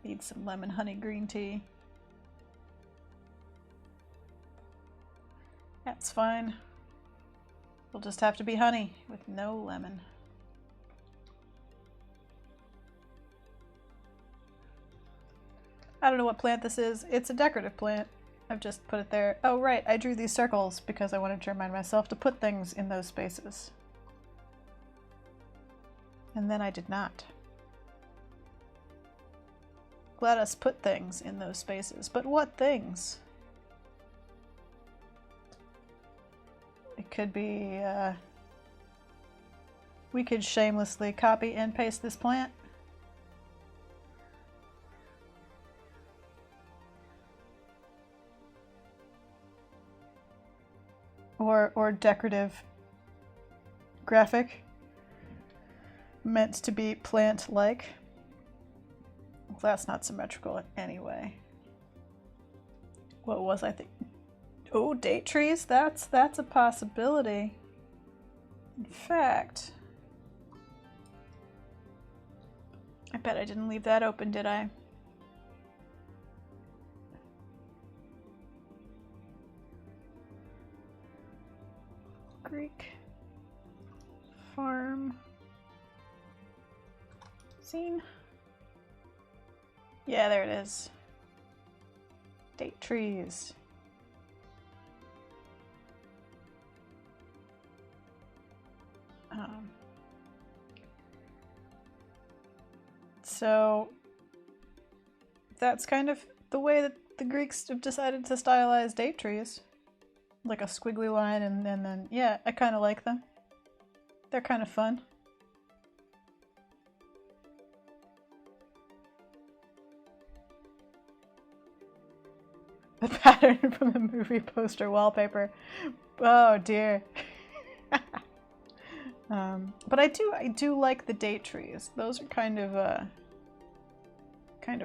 Need some lemon honey green tea. That's fine. It'll just have to be honey with no lemon. I don't know what plant this is. It's a decorative plant. I've just put it there. Oh right, I drew these circles because I wanted to remind myself to put things in those spaces. And then I did not. Let us put things in those spaces. But what things? It could be, we could shamelessly copy and paste this plant. Or decorative graphic meant to be plant-like. Well, that's not symmetrical anyway. What was I thinking? Oh, date trees? That's a possibility. In fact, I bet I didn't leave that open, did I? Greek farm scene. Yeah, there it is. Date trees. So that's kind of the way that the Greeks have decided to stylize date trees. Like a squiggly line and then, yeah, I kind of like them. They're kind of fun. The pattern from the movie poster wallpaper. Oh dear. But I do like the date trees. Those are kind of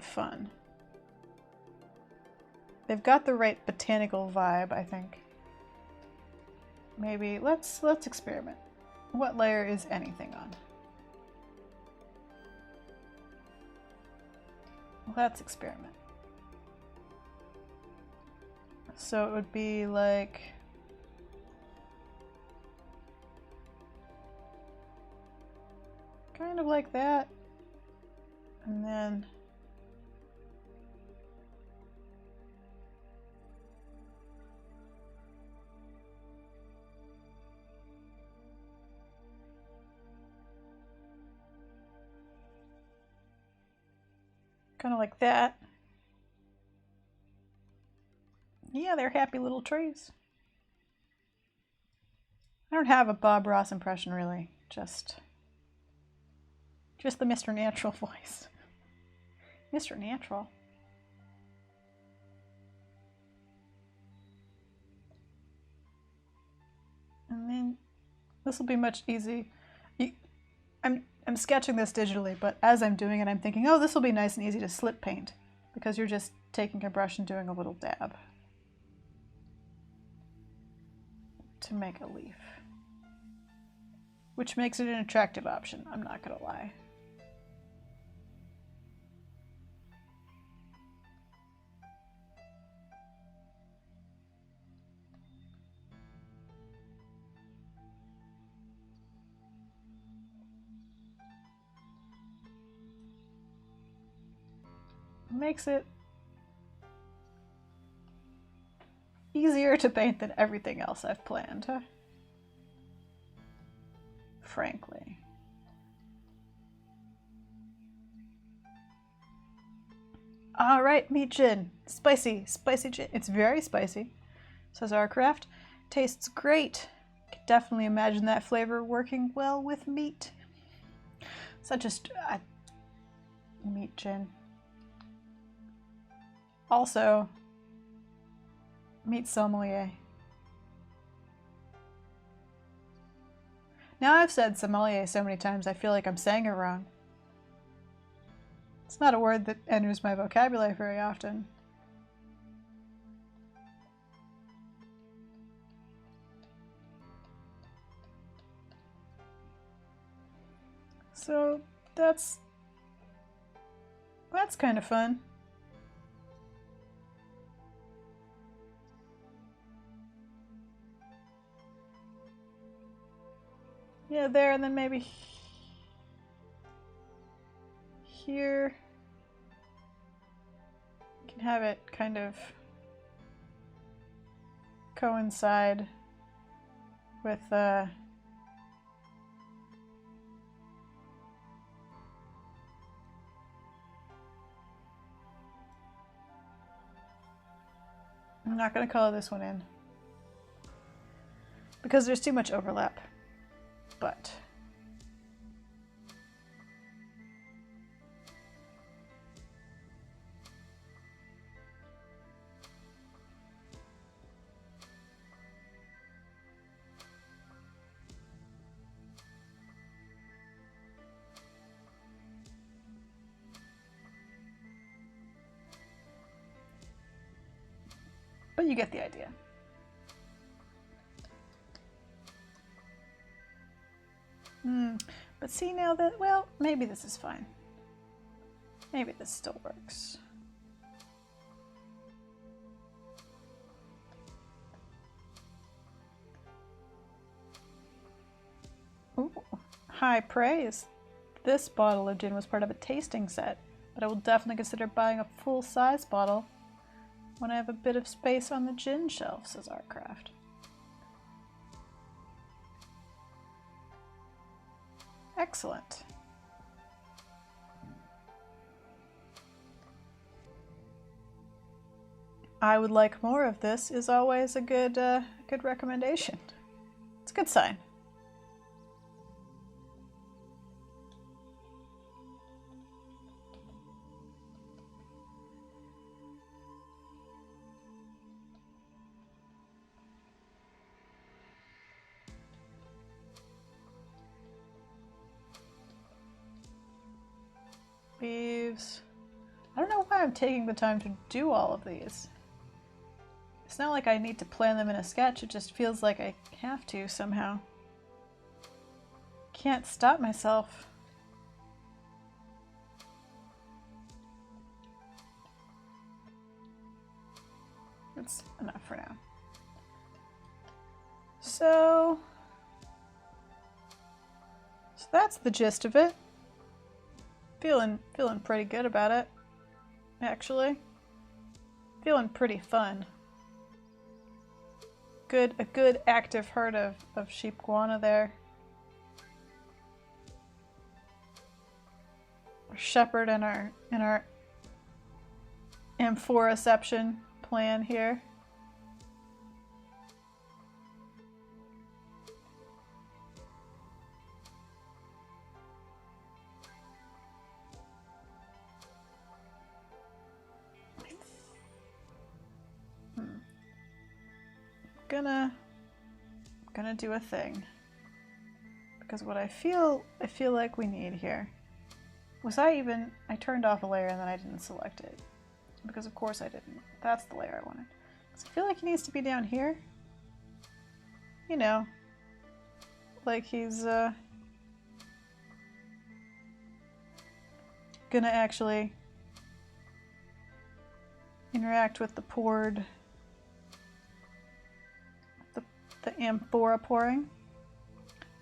fun. They've got the right botanical vibe, I think. Maybe let's experiment. What layer is anything on? Let's experiment. So it would be like kind of like that, and then kind of like that. Yeah, they're happy little trees. I don't have a Bob Ross impression, really. Just the Mr. Natural voice. Mr. Natural. And then this will be much easy. I'm sketching this digitally, but as I'm doing it, I'm thinking, oh, this will be nice and easy to slip paint, because you're just taking a brush and doing a little dab to make a leaf, which makes it an attractive option, I'm not gonna lie. Makes it easier to paint than everything else I've planned, huh? Frankly. Alright, meat gin. Spicy gin. It's very spicy, says Arcraft. Tastes great. Can definitely imagine that flavor working well with meat. Such a meat gin. Also, meat sommelier. Now I've said sommelier so many times I feel like I'm saying it wrong. It's not a word that enters my vocabulary very often. So that's kind of fun. Yeah, there, and then maybe here. You can have it kind of coincide with I'm not going to color this one in because there's too much overlap. But you get the idea. But see now that, well, maybe this is fine. Maybe this still works. Ooh, high praise. This bottle of gin was part of a tasting set, but I will definitely consider buying a full-size bottle when I have a bit of space on the gin shelf, says Artcraft. Excellent. I would like more of this is always a good recommendation. It's a good sign. Leaves. I don't know why I'm taking the time to do all of these. It's not like I need to plan them in a sketch, it just feels like I have to somehow. Can't stop myself. That's enough for now. So that's the gist of it. Feeling pretty good about it, actually. Feeling pretty fun. A good active herd of Sheepguana there. Our shepherd and our Amphora plan here. Gonna do a thing, because what I feel like we need here was I turned off a layer and then I didn't select it, because of course I didn't. That's the layer I wanted. So I feel like he needs to be down here, you know, like he's gonna actually interact with the poured, the Amphora pouring.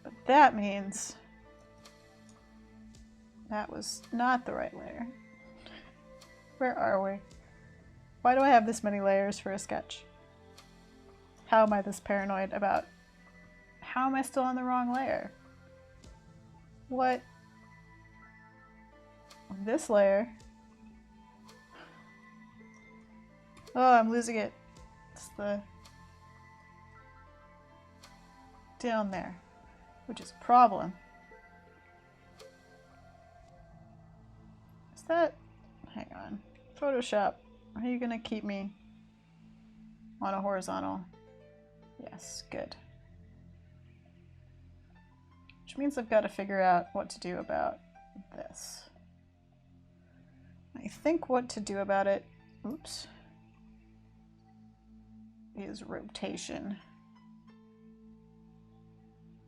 But that means that was not the right layer. Where are we? Why do I have this many layers for a sketch? How am I this paranoid about? How am I still on the wrong layer? What? This layer? Oh, I'm losing it. It's the down there, which is a problem. Is that? Hang on. Photoshop, are you gonna keep me on a horizontal? Yes, good. Which means I've got to figure out what to do about this. I think what to do about it, oops, is rotation.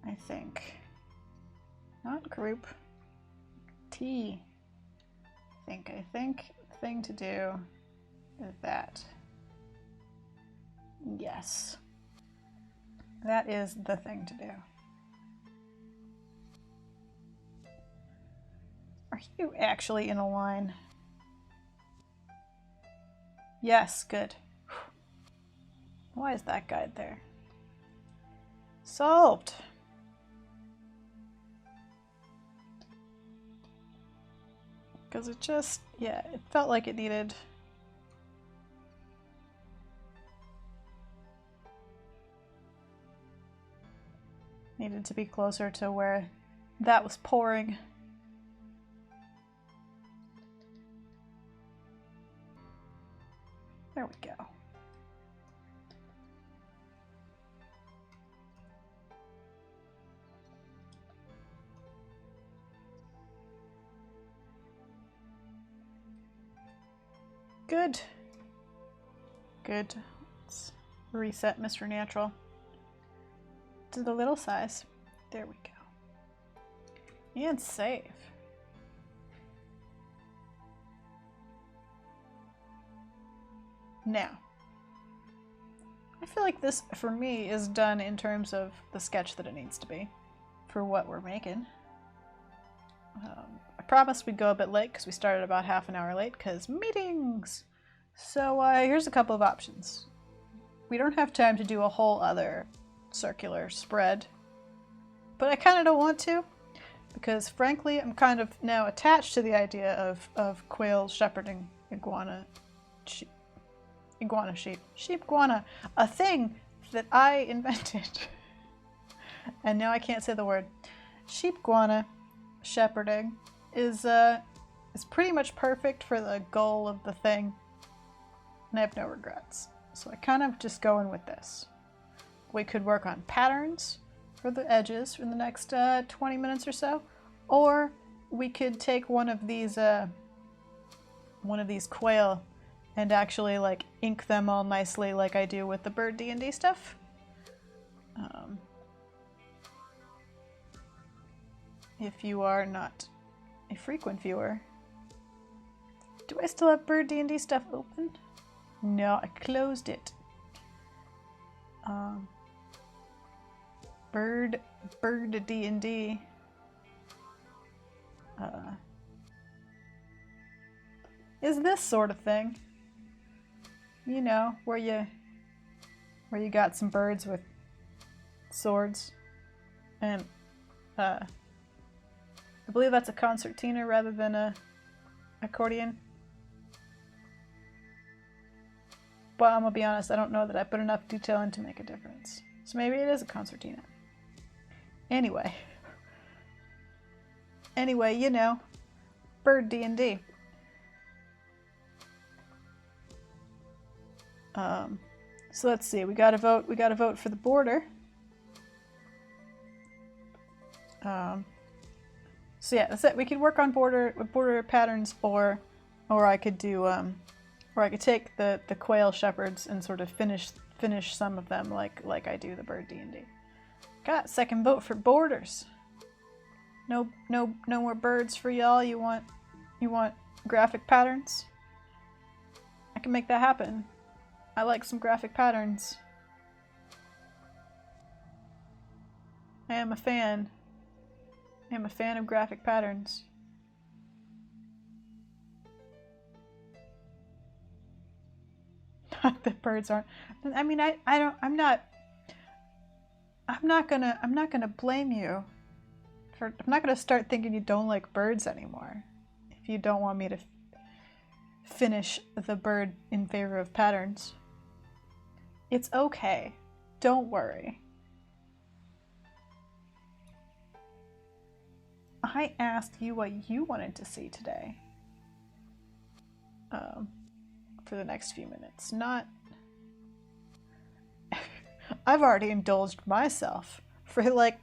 I think. Not group. T. I think the thing to do is that. Yes. That is the thing to do. Are you actually in a line? Yes, good. Why is that guide there? Solved. Because it just, yeah, it felt like it needed to be closer to where that was pouring. There we go. Good. Good. Let's reset Mr. Natural to the little size. There we go. And save. Now, I feel like this, for me, is done in terms of the sketch that it needs to be for what we're making. I promised we'd go a bit late because we started about half an hour late because meetings! So here's a couple of options. We don't have time to do a whole other circular spread, but I kind of don't want to because, frankly, I'm kind of now attached to the idea of quail shepherding iguana sheep. Iguana sheep. Sheepguana. A thing that I invented. And now I can't say the word. Sheepguana shepherding is pretty much perfect for the goal of the thing. And I have no regrets. So I kind of just go in with this. We could work on patterns for the edges in the next 20 minutes or so. Or we could take one of these quail and actually like ink them all nicely like I do with the bird D&D stuff. If you are not a frequent viewer. Do I still have bird D&D stuff open? No, I closed it. Bird D&D. Is this sort of thing. You know, where you got some birds with swords. And I believe that's a concertina rather than a accordion. But I'm gonna be honest, I don't know that I put enough detail in to make a difference. So maybe it is a concertina. Anyway, you know, bird D&D. So let's see. We got to vote. We got to vote for the border. So yeah, that's it. We could work on border patterns, or I could do or I could take the quail shepherds and sort of finish some of them like I do the bird D&D. Got second vote for borders. No more birds for y'all. You want graphic patterns? I can make that happen. I like some graphic patterns. I am a fan. I am a fan of graphic patterns. The birds aren't. I mean, I'm not gonna blame you. I'm not gonna start thinking you don't like birds anymore. If you don't want me to finish the bird in favor of patterns. It's okay. Don't worry. I asked you what you wanted to see today. For the next few minutes. Not... I've already indulged myself for like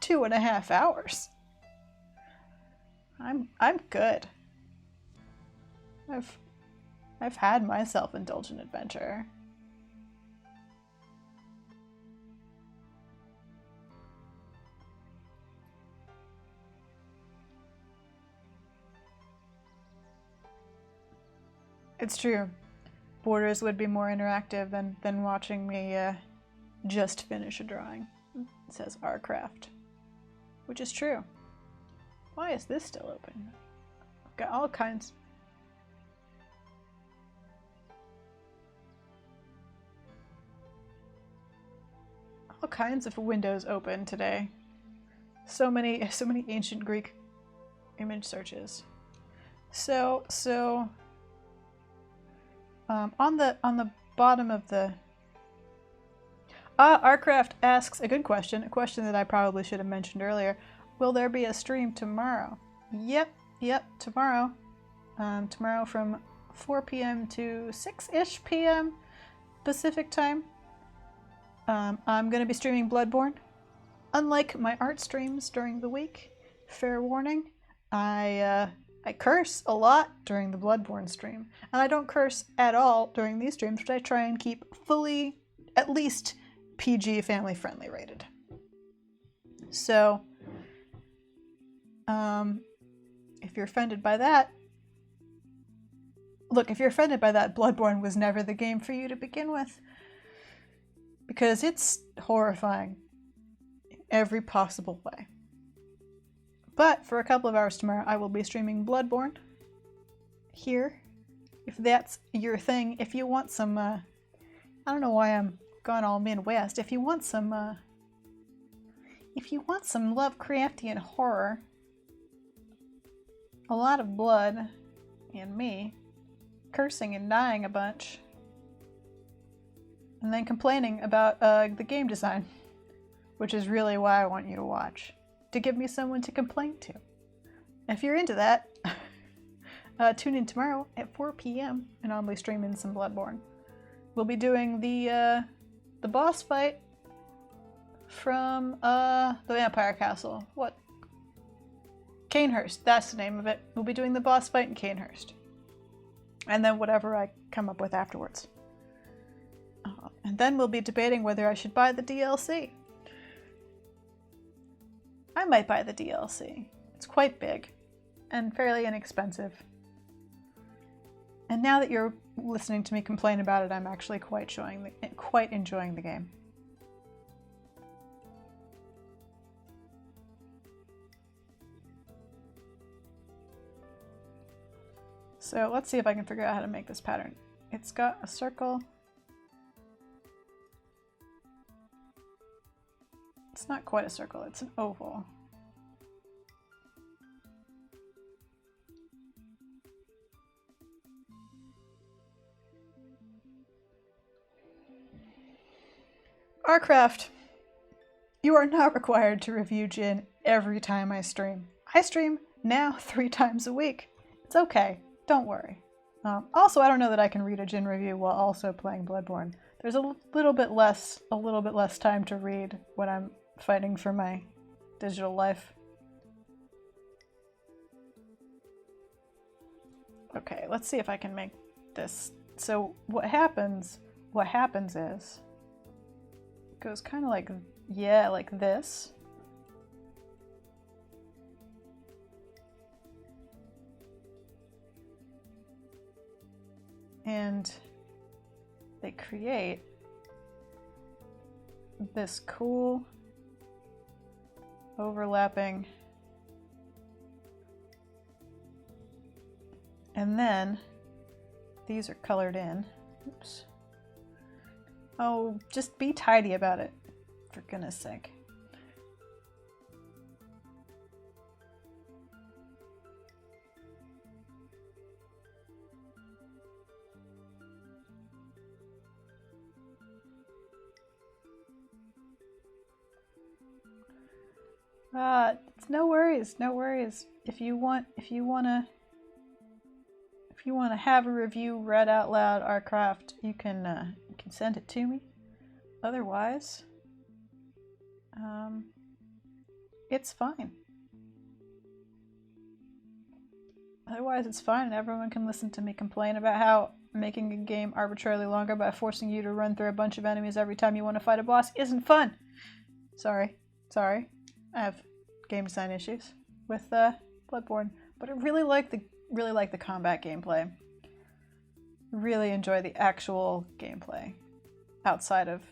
2.5 hours. I'm good. I've had my self-indulgent adventure. It's true. Borders would be more interactive than watching me just finish a drawing. It says our craft. Which is true. Why is this still open? I've got all kinds. All kinds of windows open today. So many ancient Greek image searches. So on the bottom of the Arcraft asks a good question, a question that I probably should have mentioned earlier. Will there be a stream tomorrow? Yep, tomorrow. Tomorrow from 4 p.m. to 6-ish p.m. Pacific time. I'm going to be streaming Bloodborne. Unlike my art streams during the week, fair warning, I curse a lot during the Bloodborne stream. And I don't curse at all during these streams, which I try and keep fully, at least, PG family friendly rated. So, if you're offended by that, Look, if you're offended by that, Bloodborne was never the game for you to begin with. Because it's horrifying in every possible way. But for a couple of hours tomorrow, I will be streaming Bloodborne here. If that's your thing, if you want some, I don't know why I'm gone all Midwest. If you want some Lovecraftian horror, a lot of blood, and me cursing and dying a bunch, and then complaining about the game design, which is really why I want you to watch, to give me someone to complain to. If you're into that, tune in tomorrow at 4 p.m. and I'll be streaming some Bloodborne. We'll be doing the boss fight from the Vampire Castle. What? Canehurst, that's the name of it. We'll be doing the boss fight in Canehurst. And then whatever I come up with afterwards. And then we'll be debating whether I should buy the DLC. I might buy the DLC. It's quite big and fairly inexpensive. And now that you're listening to me complain about it, I'm actually quite enjoying the game. So let's see if I can figure out how to make this pattern. It's got a circle. It's not quite a circle, it's an oval. Arcraft, you are not required to review Jin every time I stream. I stream now 3 times a week. It's okay, don't worry. Also, I don't know that I can read a Jin review while also playing Bloodborne. There's a little bit less time to read when I'm fighting for my digital life. Okay, let's see if I can make this. So what happens is it goes kind of like, yeah, like this. And they create this cool overlapping, and then these are colored in. Oops. Oh, just be tidy about it, for goodness sake. No worries, no worries. If you wanna have a review read out loud, Arcraft, you can send it to me. Otherwise, it's fine. Otherwise, it's fine, and everyone can listen to me complain about how making a game arbitrarily longer by forcing you to run through a bunch of enemies every time you want to fight a boss isn't fun. Sorry. I have game design issues with Bloodborne, but I really like the combat gameplay. Really enjoy the actual gameplay outside of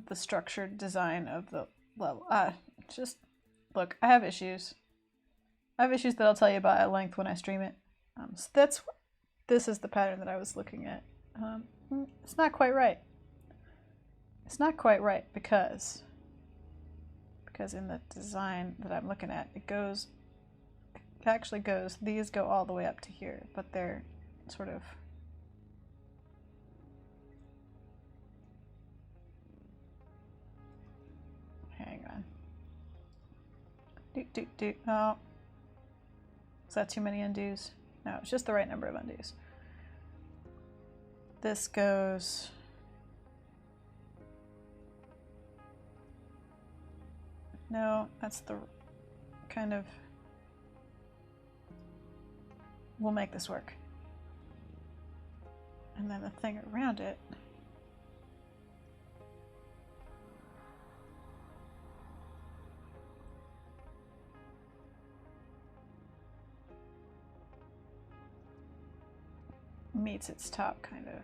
the structured design of the level. Just look, I have issues. I have issues that I'll tell you about at length when I stream it. So this is the pattern that I was looking at. It's not quite right. It's not quite right because in the design that I'm looking at, it actually goes, these go all the way up to here, but they're sort of hang on. Oh. Is that too many undos? No, it's just the right number of undos. This goes no, that's the kind of, we'll make this work. And then the thing around it meets its top, kind of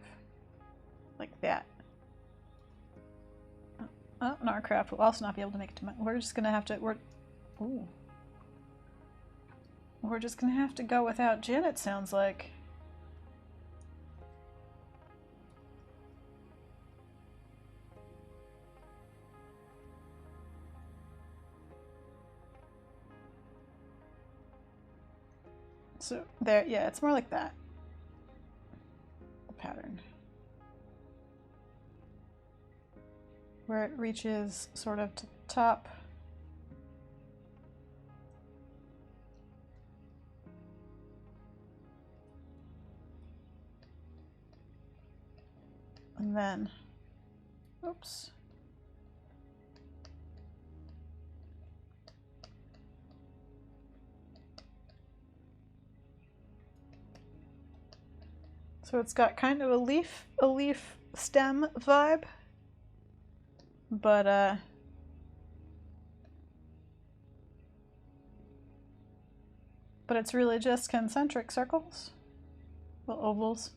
like that. Oh, and our craft will also not be able to make it to my. We're just gonna have to. Ooh. We're just gonna have to go without Jin, it sounds like. So there, yeah, it's more like that. The pattern. Where it reaches sort of to the top. And then, oops. So it's got kind of a leaf stem vibe, but it's really just concentric circles, well, ovals,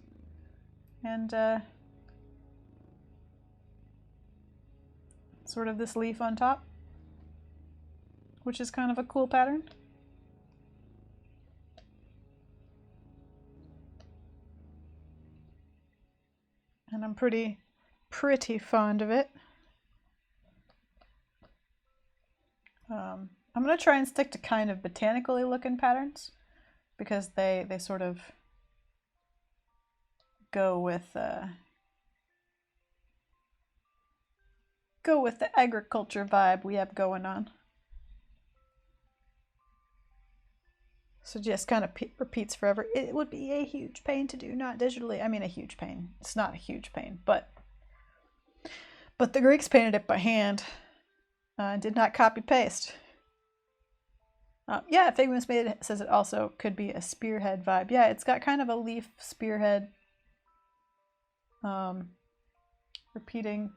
and sort of this leaf on top, which is kind of a cool pattern. And I'm pretty fond of it. I'm going to try and stick to kind of botanically looking patterns because they sort of go with the agriculture vibe we have going on. So just kind of repeats forever. It would be a huge pain to do, not digitally. I mean, a huge pain. It's not a huge pain, but the Greeks painted it by hand and did not copy paste. Yeah, Figment's made it says it also could be a spearhead vibe. Yeah, it's got kind of a leaf spearhead repeating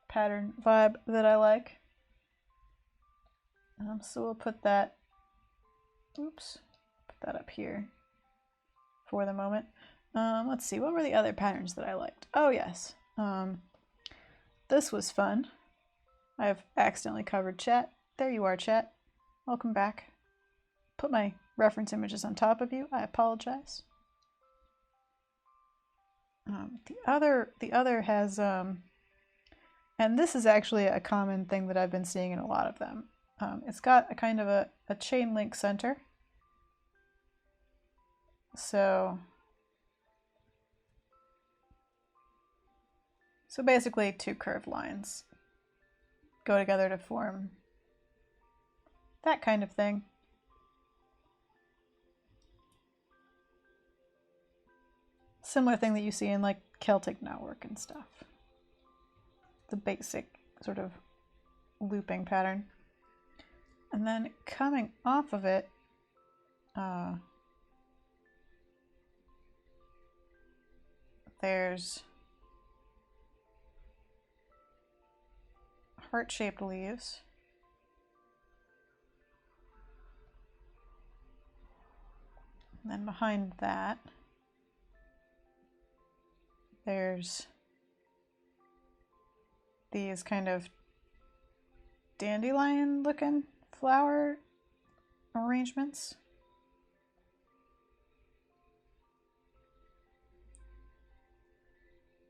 pattern vibe that I like. So we'll put that, oops, put that up here for the moment. Let's see, what were the other patterns that I liked? Oh yes, this was fun. I've accidentally covered chat. There you are, chat. Welcome back. Put my reference images on top of you. I apologize. The other has, and this is actually a common thing that I've been seeing in a lot of them. It's got a kind of a chain link center. So basically two curved lines go together to form that kind of thing. Similar thing that you see in like Celtic knotwork and stuff. The basic sort of looping pattern. And then coming off of it, there's heart-shaped leaves. And then behind that, there's these kind of dandelion looking flower arrangements.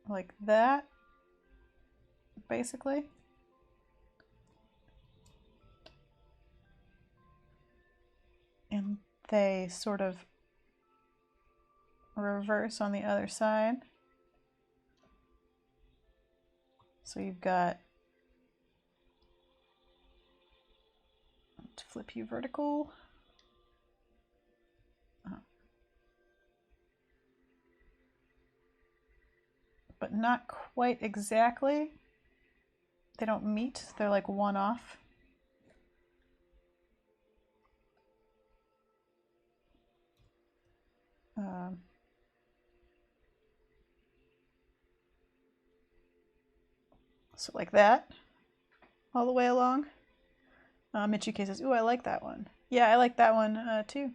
Like that, basically. And they sort of reverse on the other side. So you've got, to flip you vertical. But not quite exactly. They don't meet, they're like one off. So like that, all the way along. Michike says, ooh, I like that one. Yeah, I like that one too.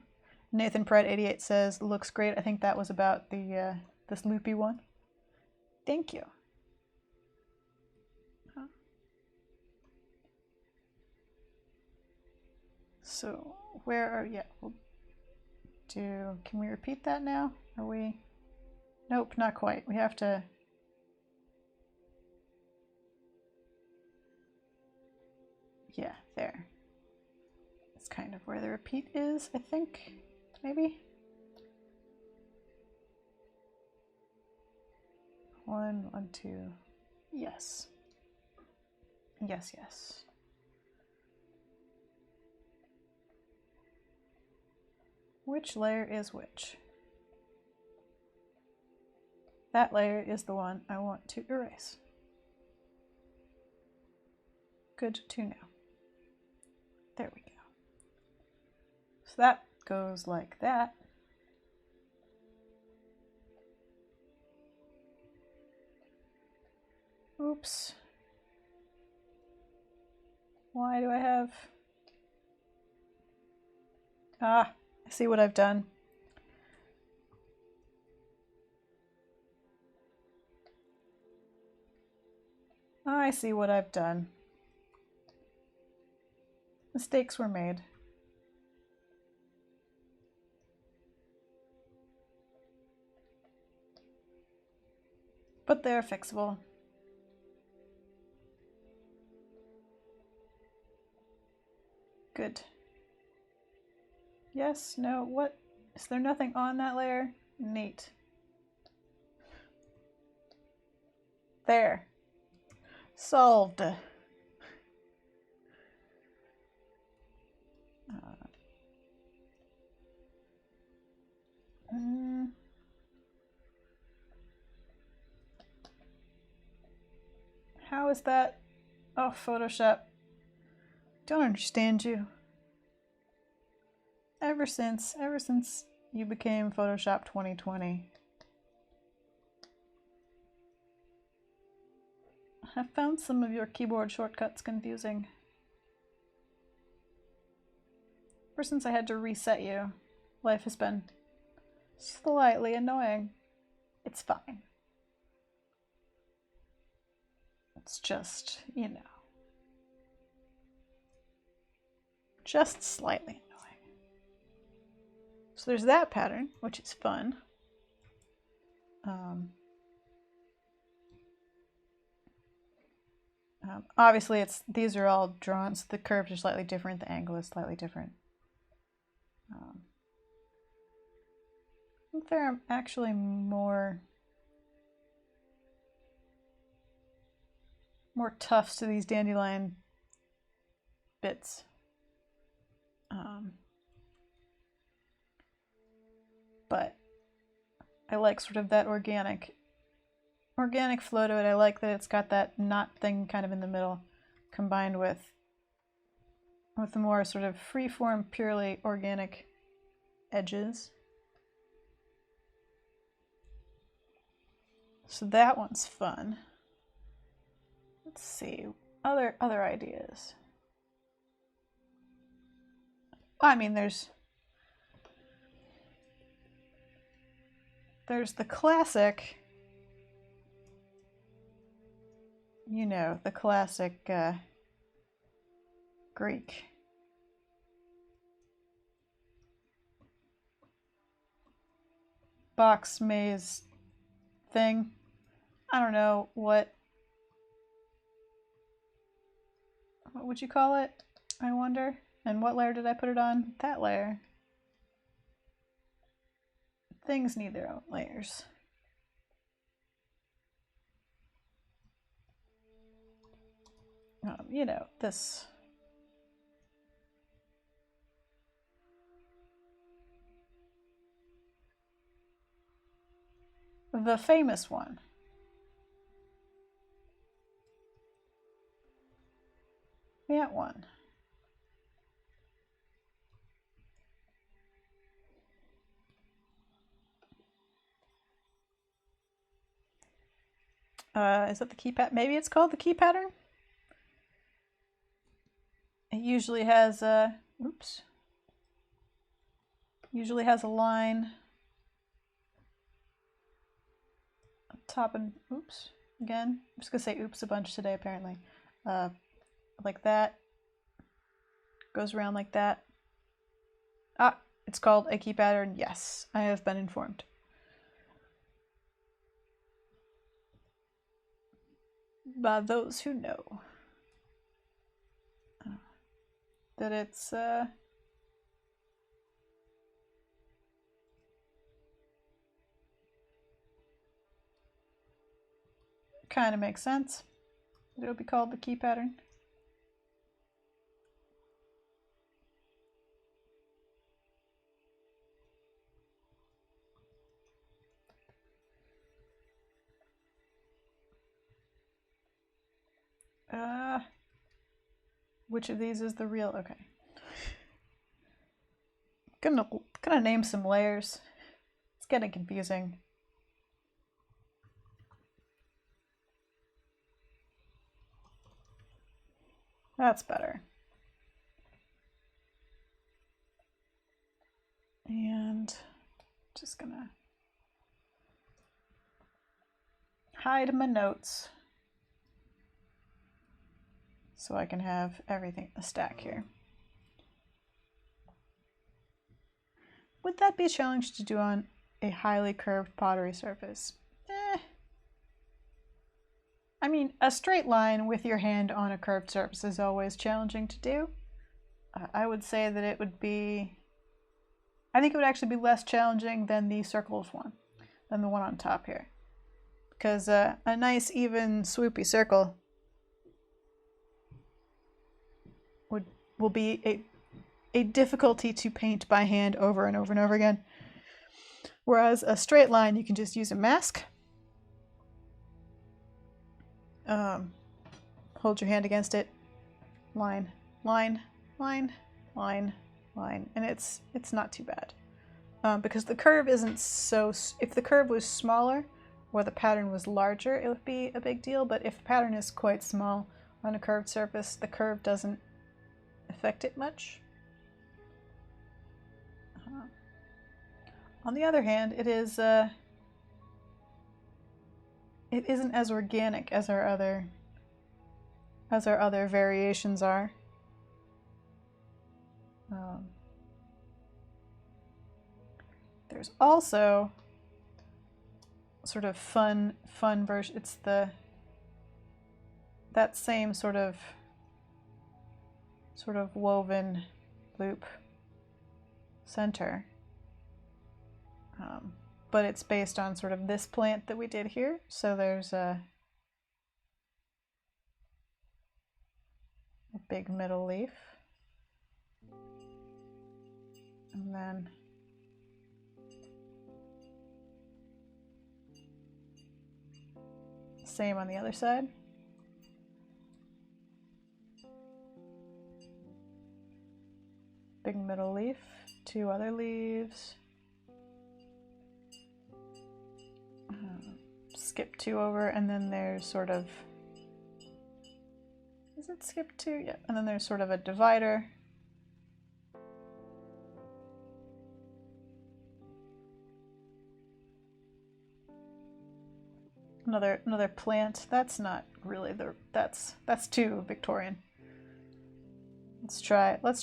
Nathan Pride 88 says, looks great. I think that was about the this loopy one. Thank you. So where are, yeah, we'll do, can we repeat that now? Are we, nope, not quite. We have to, yeah, there. That's kind of where the repeat is, I think, maybe. 1, 1, 2, yes. Yes, yes. Which layer is which? That layer is the one I want to erase. Good to know. There we go. So that goes like that. Oops. Why do I have... Ah, I see what I've done. I see what I've done. Mistakes were made. But they're fixable. Good. Yes, no, what? Is there nothing on that layer? Neat. There. Solved. How is that? Oh, Photoshop. Don't understand you. Ever since you became Photoshop 2020, I found some of your keyboard shortcuts confusing. Ever since I had to reset you, life has been slightly annoying. It's fine. It's just, you know, just slightly annoying. So there's that pattern, which is fun. Obviously, these are all drawn, so the curves are slightly different, the angle is slightly different. I think there are actually more tufts to these dandelion bits. But I like sort of that organic flow to it. I like that it's got that knot thing kind of in the middle, combined with the more sort of free-form, purely organic edges. So that one's fun. Let's see, other ideas. I mean, there's the classic, you know, the classic Greek box maze thing. I don't know what would you call it, I wonder? And what layer did I put it on? That layer. Things need their own layers. You know, this. The famous one. That one. Is that the key pattern? Maybe it's called the key pattern? It usually has a, oops. Usually has a line top and oops again. I'm just gonna say oops a bunch today apparently. Like that. Goes around like that. Ah, it's called a key pattern. Yes, I have been informed. By those who know. That it's kind of makes sense. It'll be called the key pattern. Which of these is the real? Okay. Gonna name some layers. It's getting confusing. That's better. And just gonna hide my notes so I can have everything in the stack here. Would that be a challenge to do on a highly curved pottery surface? I mean, a straight line with your hand on a curved surface is always challenging to do. I would say that it would be... I think it would actually be less challenging than the circles one, than the one on top here. Because a nice, even, swoopy circle will be a difficulty to paint by hand over and over and over again. Whereas a straight line, you can just use a mask. Hold your hand against it. Line, line, line, line, line. And it's not too bad. Because the curve isn't so... If the curve was smaller or the pattern was larger, it would be a big deal. But if the pattern is quite small on a curved surface, the curve doesn't affect it much. On the other hand, it isn't as organic as our other variations are. There's also sort of fun version. It's that same sort of woven loop center. But it's based on sort of this plant that we did here. So there's a big middle leaf. And then same on the other side. Big middle leaf, two other leaves. Skip two over, and then there's sort of... Is it skip two? Yeah. And then there's sort of a divider. Another plant. That's not really that's too Victorian. Let's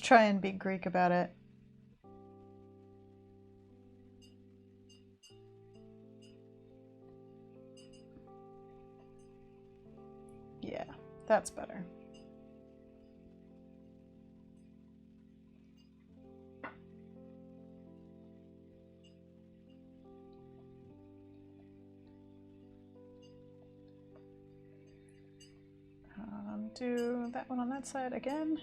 try and be Greek about it. Yeah, that's better. Do that one on that side again.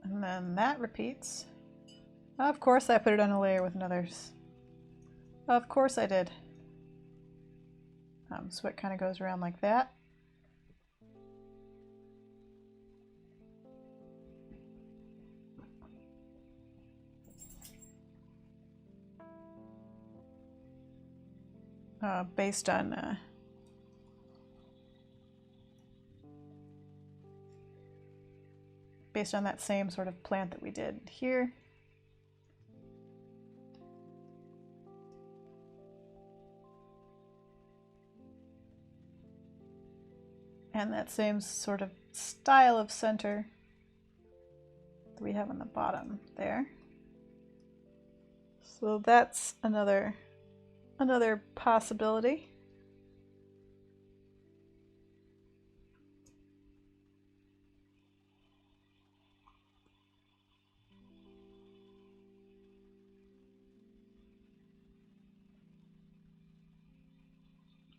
And then that repeats. Of course I put it on a layer with another's. Of course I did. So it kind of goes around like that. Based on that same sort of plant that we did here. and that same sort of style of center that we have on the bottom there. So that's another possibility.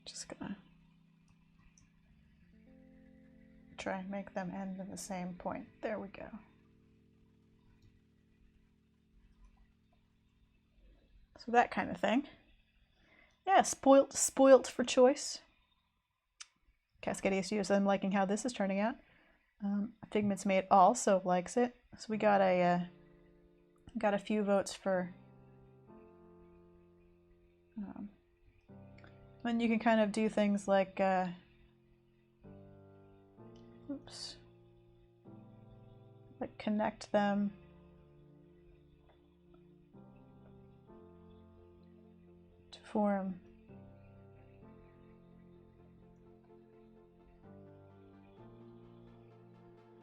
Just gonna try and make them end in the same point. There we go. So that kind of thing. Yeah, spoilt for choice. Cascadia Studios, I'm liking how this is turning out. Figment's Mate also likes it. So we got a few votes for. And you can kind of do things like, oops, like connect them. To form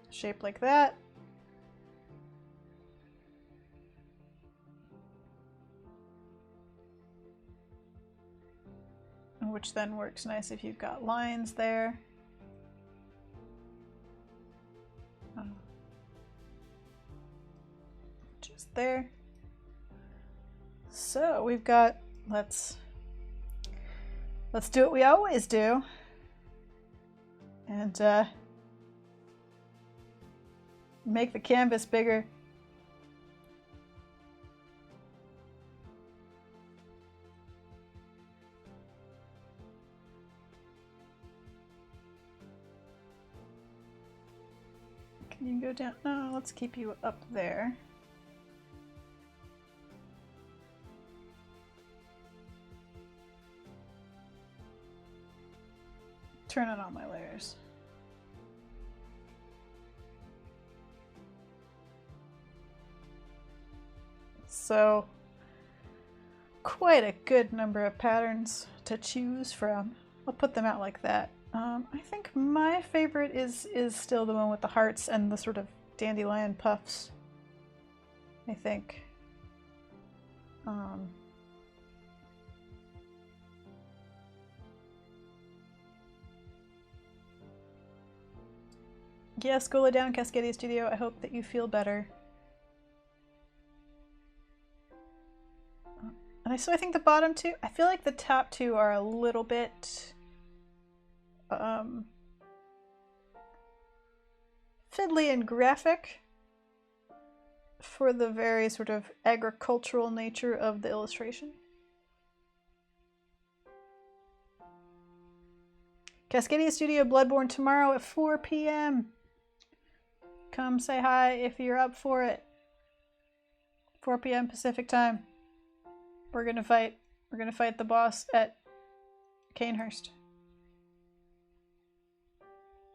a shape like that. Which then works nice if you've got lines there. Just there. So we've got, let's do what we always do. And make the canvas bigger. Can you go down? No, let's keep you up there. Turn on all my layers. So, quite a good number of patterns to choose from. I'll put them out like that. I think my favorite is still the one with the hearts and the sort of dandelion puffs. I think. Yes, go lay down, Cascadia Studio. I hope that you feel better. And so I think the bottom two, I feel like the top two are a little bit fiddly and graphic for the very sort of agricultural nature of the illustration. Cascadia Studio Bloodborne tomorrow at 4 p.m. Come say hi if you're up for it. 4 p.m. Pacific time. We're gonna fight the boss at Canehurst.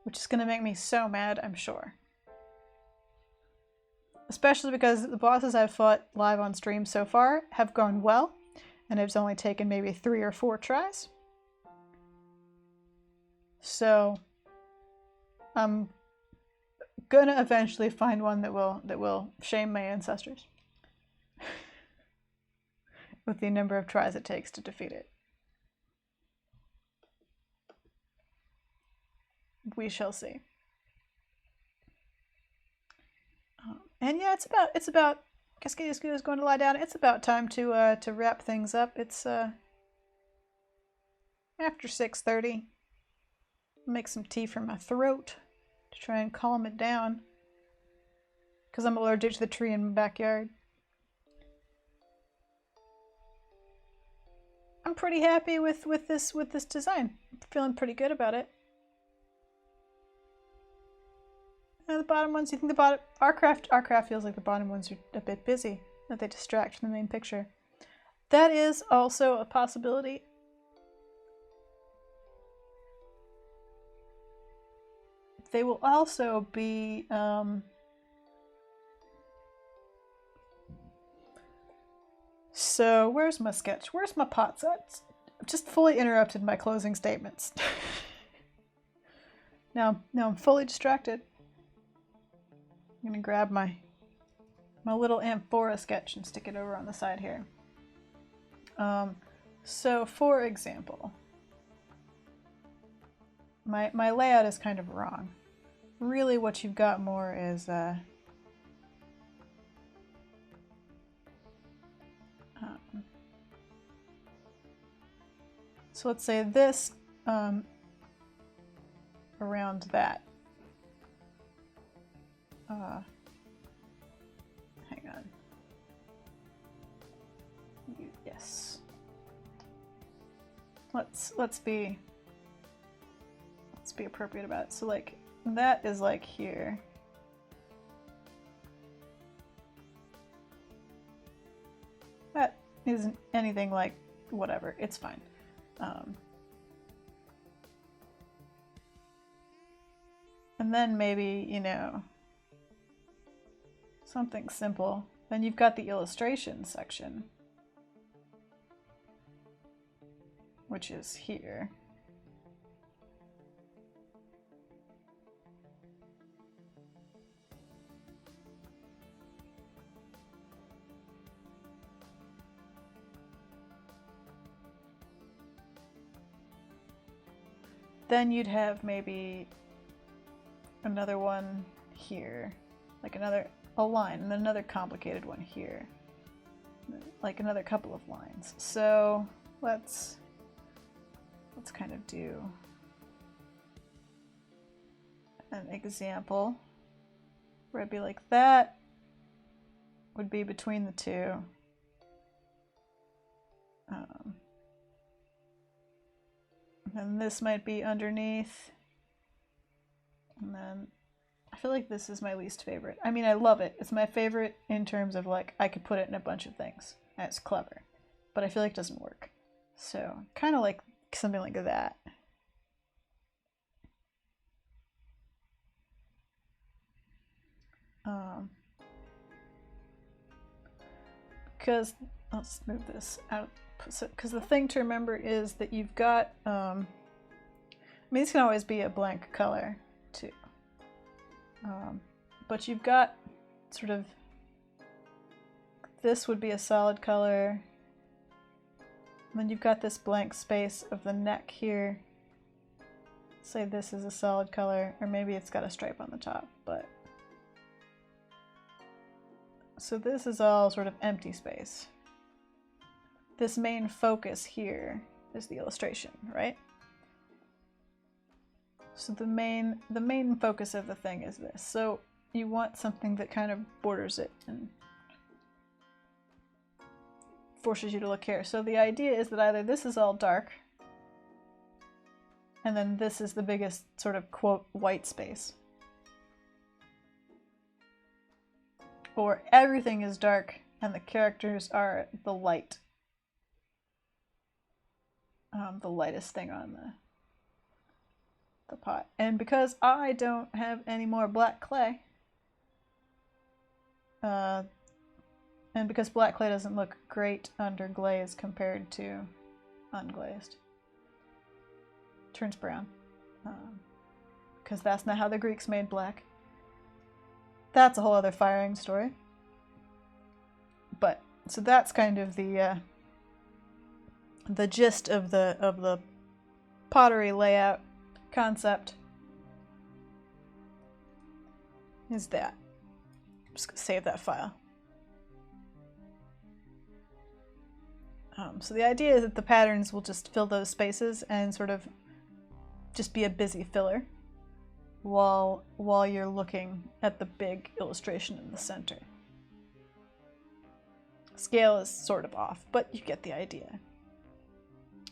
Which is gonna make me so mad, I'm sure. Especially because the bosses I've fought live on stream so far have gone well, and it's only taken maybe 3 or 4 tries. So I'm gonna eventually find one that will shame my ancestors with the number of tries it takes to defeat it. We shall see. And yeah, it's about Cascadia Studio is going to lie down. It's about time to wrap things up. It's after 6:30. Make some tea for my throat to try and calm it down, because I'm allergic to the tree in my backyard. I'm pretty happy with this design. I'm feeling pretty good about it. The bottom ones, you think the bottom, our craft feels like the bottom ones are a bit busy, that they distract from the main picture. That is also a possibility. They will also be so where's my sketch? Where's my pot set? I've just fully interrupted my closing statements. Now I'm fully distracted. I'm gonna grab my little Amphora sketch and stick it over on the side here. So for example, my layout is kind of wrong. Really what you've got more is so let's say this around that. Hang on. Yes. Let's be appropriate about it. So like that is like here. That isn't anything like whatever. It's fine. And then maybe, you know, something simple. Then you've got the illustration section, which is here. Then you'd have maybe another one here, like a line, and another complicated one here, like another couple of lines. So let's kind of do an example where it'd be like that would be between the two. And this might be underneath. And then I feel like this is my least favorite. I mean, I love it. It's my favorite in terms of like I could put it in a bunch of things. And it's clever. But I feel like it doesn't work. So kind of like something like that. Because I'll just move this out. Because the thing to remember is that you've got, I mean, this can always be a blank color too. But you've got sort of, this would be a solid color. And then you've got this blank space of the neck here. Say this is a solid color, or maybe it's got a stripe on the top, but. So this is all sort of empty space. This main focus here is the illustration, right? So the main focus of the thing is this. So you want something that kind of borders it and forces you to look here. So the idea is that either this is all dark, and then this is the biggest sort of quote white space, or everything is dark and the characters are the light. The lightest thing on the pot. And because I don't have any more black clay, and because black clay doesn't look great under glaze compared to unglazed, it turns brown. Because that's not how the Greeks made black. That's a whole other firing story. But so that's kind of the gist of the pottery layout concept is that. I'm just gonna save that file. So the idea is that the patterns will just fill those spaces and sort of just be a busy filler while you're looking at the big illustration in the center. Scale is sort of off, but you get the idea.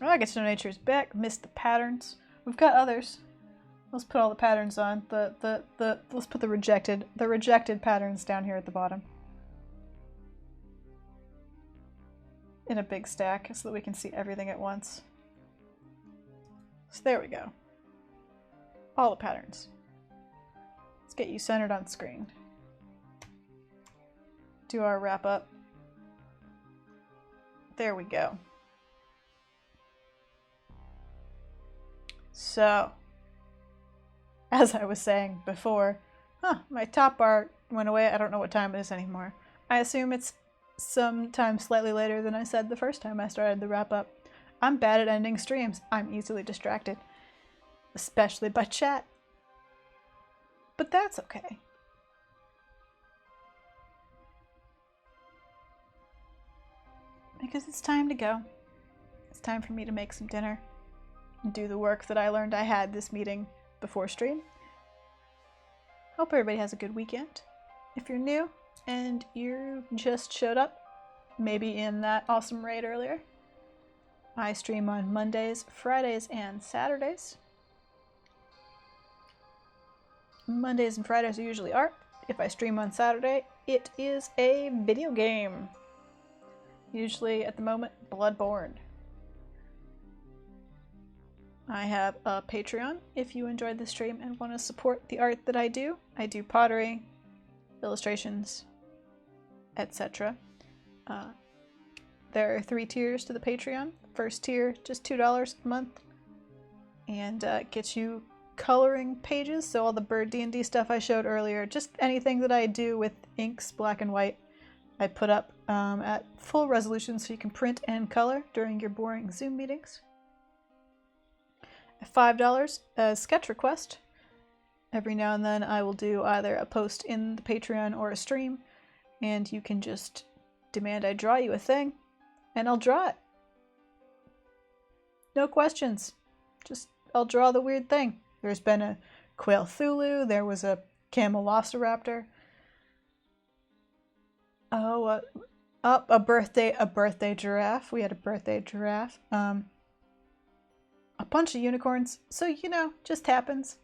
Oh, I get to know nature's back. Missed the patterns. We've got others. Let's put all the patterns on. Let's put the rejected patterns down here at the bottom. In a big stack so that we can see everything at once. So there we go. All the patterns. Let's get you centered on screen. Do our wrap up. There we go. So, as I was saying before, my top bar went away. I don't know what time it is anymore. I assume it's sometime slightly later than I said the first time I started the wrap up. I'm bad at ending streams. I'm easily distracted, especially by chat. But that's okay. Because it's time to go. It's time for me to make some dinner and do the work that I learned I had this meeting before stream. Hope everybody has a good weekend. If you're new and you just showed up, maybe in that awesome raid earlier, I stream on Mondays, Fridays, and Saturdays. Mondays and Fridays are usually art. If I stream on Saturday, it is a video game. Usually, at the moment, Bloodborne. I have a Patreon if you enjoyed the stream and want to support the art that I do. I do pottery, illustrations, etc. There are 3 tiers to the Patreon. First tier, just $2 a month, and gets you coloring pages, so all the Bird D&D stuff I showed earlier, just anything that I do with inks, black and white, I put up at full resolution so you can print and color during your boring Zoom meetings. At $5, a sketch request. Every now and then I will do either a post in the Patreon or a stream, and you can just demand I draw you a thing, and I'll draw it. No questions. Just, I'll draw the weird thing. There's been a Quail Thulu, there was a Camelosiraptor. Oh, a birthday giraffe. We had a birthday giraffe. A bunch of unicorns. So, you know, just happens.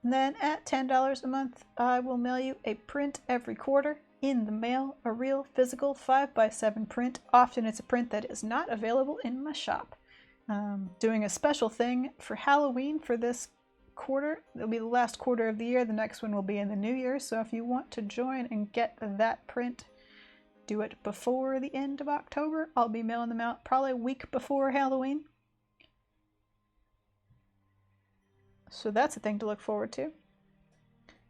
And then at $10 a month, I will mail you a print every quarter in the mail, a real physical 5x7 print. Often it's a print that is not available in my shop. Doing a special thing for Halloween for this quarter. It'll be the last quarter of the year. The next one will be in the new year. So if you want to join and get that print, do it before the end of October. I'll be mailing them out probably a week before Halloween. So that's a thing to look forward to.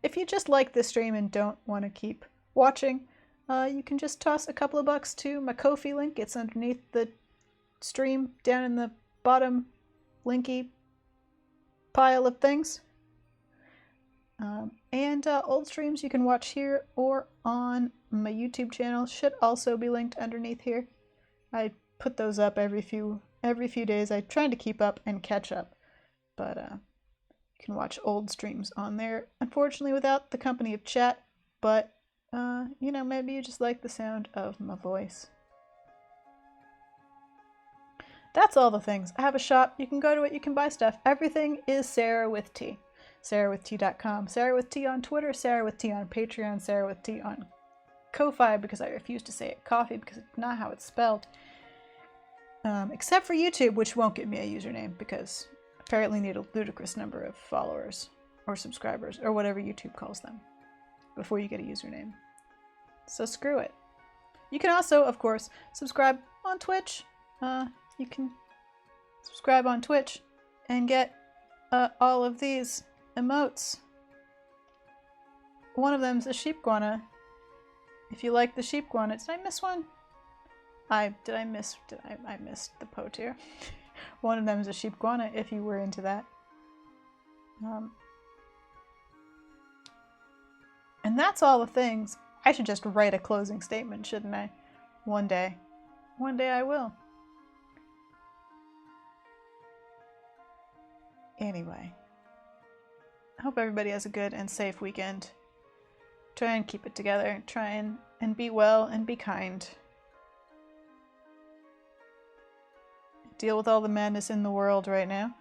If you just like this stream and don't want to keep watching, you can just toss a couple of bucks to my Ko-fi link. It's underneath the stream down in the bottom linky pile of things. And old streams you can watch here or on my YouTube channel should also be linked underneath here. I put those up every few days. I'm trying to keep up and catch up, but you can watch old streams on there. Unfortunately, without the company of chat, but you know, maybe you just like the sound of my voice. That's all the things. I have a shop. You can go to it. You can buy stuff. Everything is Sarah with T. SarahWithT.com. Sarah with T on Twitter. Sarah with T on Patreon. Sarah with T on Ko-fi because I refuse to say it coffee because it's not how it's spelled. Except for YouTube, which won't give me a username because apparently need a ludicrous number of followers or subscribers or whatever YouTube calls them before you get a username. So screw it. You can also, of course, subscribe on Twitch. You can subscribe on Twitch and get all of these emotes. One of them's a Sheepguana. If you like the Sheepguana, did I miss one? I missed the Po tier. One of them is a Sheepguana if you were into that. And that's all the things. I should just write a closing statement, shouldn't I? One day. One day I will. Anyway. I hope everybody has a good and safe weekend. Try and keep it together. Try and be well and be kind. Deal with all the madness in the world right now.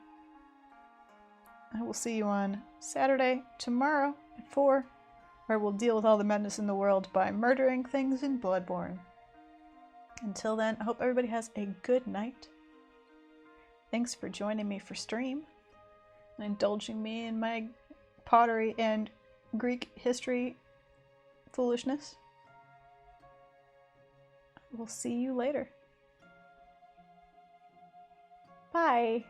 I will see you on Saturday, tomorrow at 4, where we'll deal with all the madness in the world by murdering things in Bloodborne. Until then, I hope everybody has a good night. Thanks for joining me for stream and indulging me in my pottery and Greek history foolishness. We'll see you later. Bye.